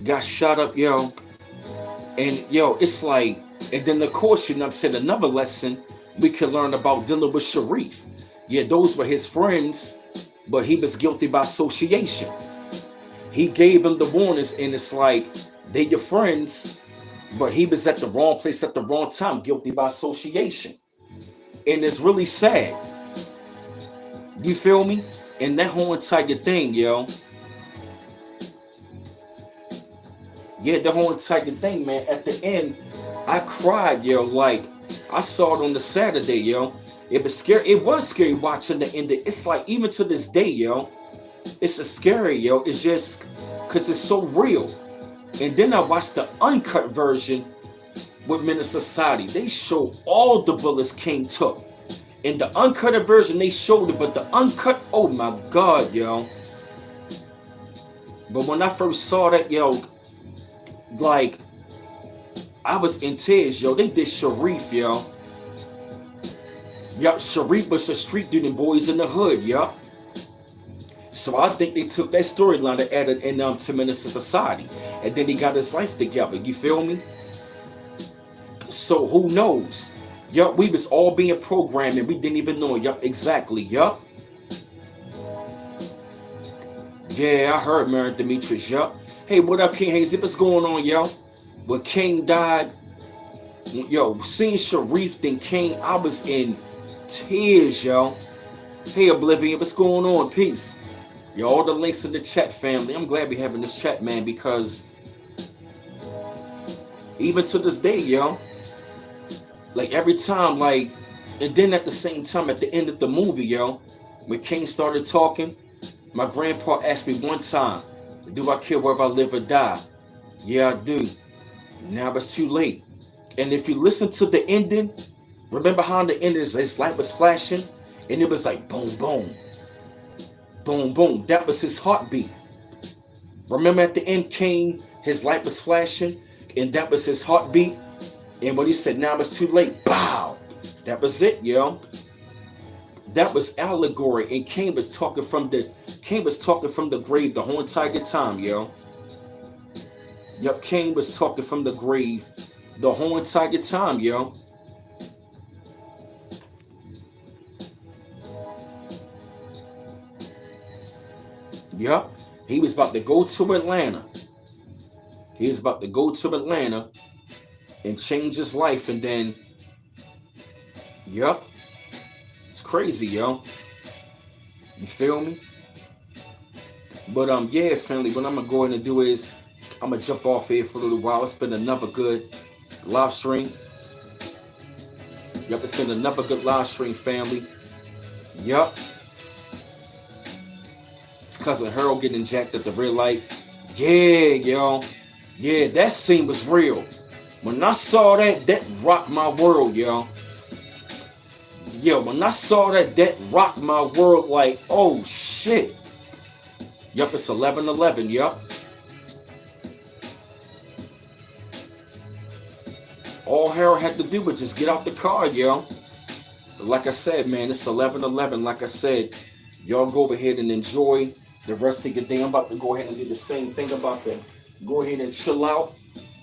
S1: got shot up, yo. And yo, it's like, and then of course, you know what I'm saying, another lesson we could learn about dealing with Sharif. Yeah, those were his friends, but he was guilty by association. He gave them the warnings, and it's like, they're your friends, but he was at the wrong place at the wrong time, guilty by association. And it's really sad. You feel me? And that whole entire thing, yo. Yeah, the whole entire thing, man. At the end, I cried, yo. Like, I saw it on the Saturday, yo. It was scary. It was scary watching the ending. It's like, even to this day, yo, it's a scary, yo. It's just because it's so real. And then I watched the uncut version with Menace to Society. They show all the bullets King took. In the uncut version, they showed it, but the uncut, oh my God, yo. But when I first saw that, yo, like, I was in tears, yo. They did Sharif, yo. Yup, Sharif was a street dude in Boys in the Hood, yup. So I think they took that storyline and added in to Menace to Society. And then he got his life together, you feel me? So who knows? Yup, we was all being programmed and we didn't even know it. Yup, exactly, yup. Yeah, I heard Mary Demetrius, yup. Hey, what up, King Hazy? What's going on, yo? When King died, yo, seeing Sharif then King, I was in tears, yo. Hey, Oblivion, what's going on? Peace. Yo, all the links in the chat, family. I'm glad we're having this chat, man, because even to this day, yo, like every time, like, and then at the same time, at the end of the movie, yo, when King started talking, my grandpa asked me one time, do I care whether I live or die? Yeah, I do. Now it's too late. And if you listen to the ending, remember how the ending his light was flashing? And it was like boom, boom. Boom, boom. That was his heartbeat. Remember at the end, King, his light was flashing, and that was his heartbeat. And when he said, now it's too late, bow. That was it, yo. That was allegory. And King was talking from the grave the whole entire time, yo. Yup, King was talking from the grave the whole entire time, yo. Yup. He was about to go to Atlanta. He was about to go to Atlanta and change his life, and then, yup. It's crazy, yo. You feel me? But yeah, family, what I'm gonna go ahead and do is I'm gonna jump off here for a little while. It's been another good live stream. Yup, it's been another good live stream, family. Yup. It's cousin Harold getting jacked at the red light. Yeah, yo. Yeah, that scene was real. When I saw that, that rocked my world, yo. Yo, when I saw that, that rocked my world like, oh shit. Yup, it's 11:11, yup. All Harold had to do was just get out the car, yo. But like I said, man, it's 11:11. Like I said, y'all go ahead and enjoy the rest of your day. I'm about to go ahead and do the same thing about that. Go ahead and chill out.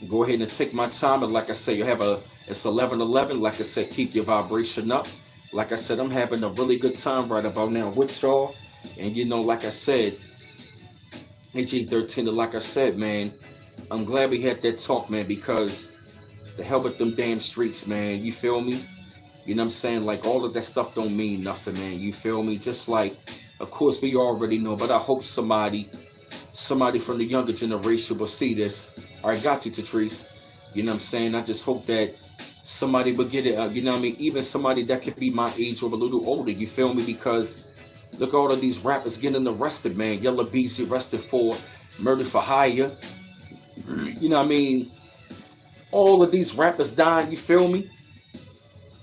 S1: Go ahead and take my time. And like I said, you have it's 11:11. Like I said, keep your vibration up. Like I said, I'm having a really good time right about now with y'all. And you know, like I said, AJ13, like I said, man, I'm glad we had that talk, man, because the hell with them damn streets, man. You feel me? You know what I'm saying? Like, all of that stuff don't mean nothing, man. You feel me? Just like, of course, we already know, but I hope somebody from the younger generation will see this. All right, got you, Tatrice. You know what I'm saying? I just hope that somebody will get it. You know what I mean? Even somebody that could be my age or a little older. You feel me? Because look at all of these rappers getting arrested, man. Yella Beezy arrested for murder for hire. You know what I mean? All of these rappers dying, you feel me?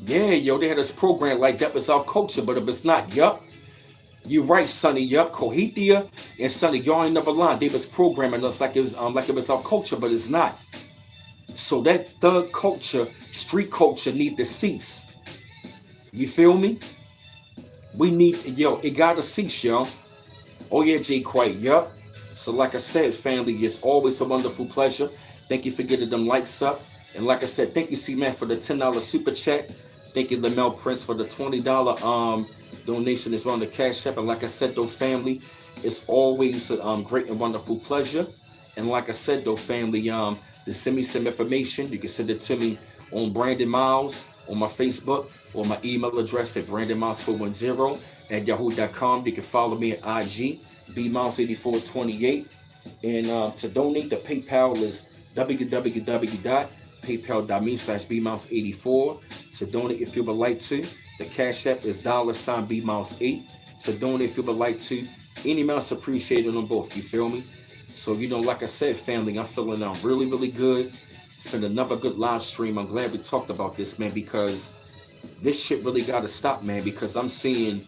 S1: Yeah, yo, they had this program like that was our culture, but if it's not, yup. You right, Sonny, yup. Cohethia and Sonny, y'all ain't never lying. They was programming us like it was our culture, but it's not. So that thug culture, street culture need to cease. You feel me? We need, yo, it gotta cease, yo. Oh yeah, Jay Quite, yup. So like I said, family, it's always a wonderful pleasure. Thank you for getting them likes up. And like I said, thank you, C-Man, for the $10 super chat. Thank you, Lamel Prince, for the $20 donation as well on the Cash App. And like I said, though, family, it's always a great and wonderful pleasure. And like I said, though, family, to send me some information, you can send it to me on Brandon Miles on my Facebook or my email address at brandonmiles410@yahoo.com. You can follow me at IG, bmiles8428. And to donate, the PayPal is www.paypal.me/bmiles84. To donate if you would like to. The Cash App is $bmiles8. To donate if you would like to. Any amounts appreciated on both, you feel me? So, you know, like I said, family, I'm feeling really, really good. It's been another good live stream. I'm glad we talked about this, man, because this shit really got to stop, man, because I'm seeing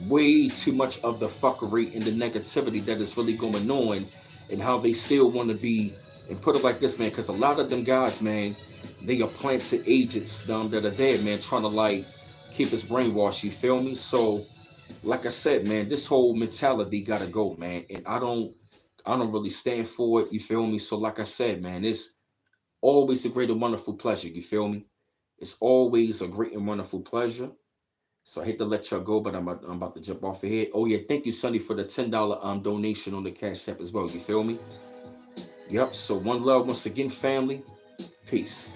S1: way too much of the fuckery and the negativity that is really going on, and how they still want to be, and put it like this, man, because a lot of them guys, man, they are planted agents that are there, man, trying to like keep us brainwashed, you feel me? So like I said, man, this whole mentality gotta go, man, and I don't really stand for it, you feel me? So like I said, man, it's always a great and wonderful pleasure, you feel me? It's always a great and wonderful pleasure. So I hate to let y'all go, but I'm about to jump off ahead. Oh yeah, thank you, Sonny, for the $10 donation on the Cash App as well. You feel me? Yep. So one love once again, family. Peace.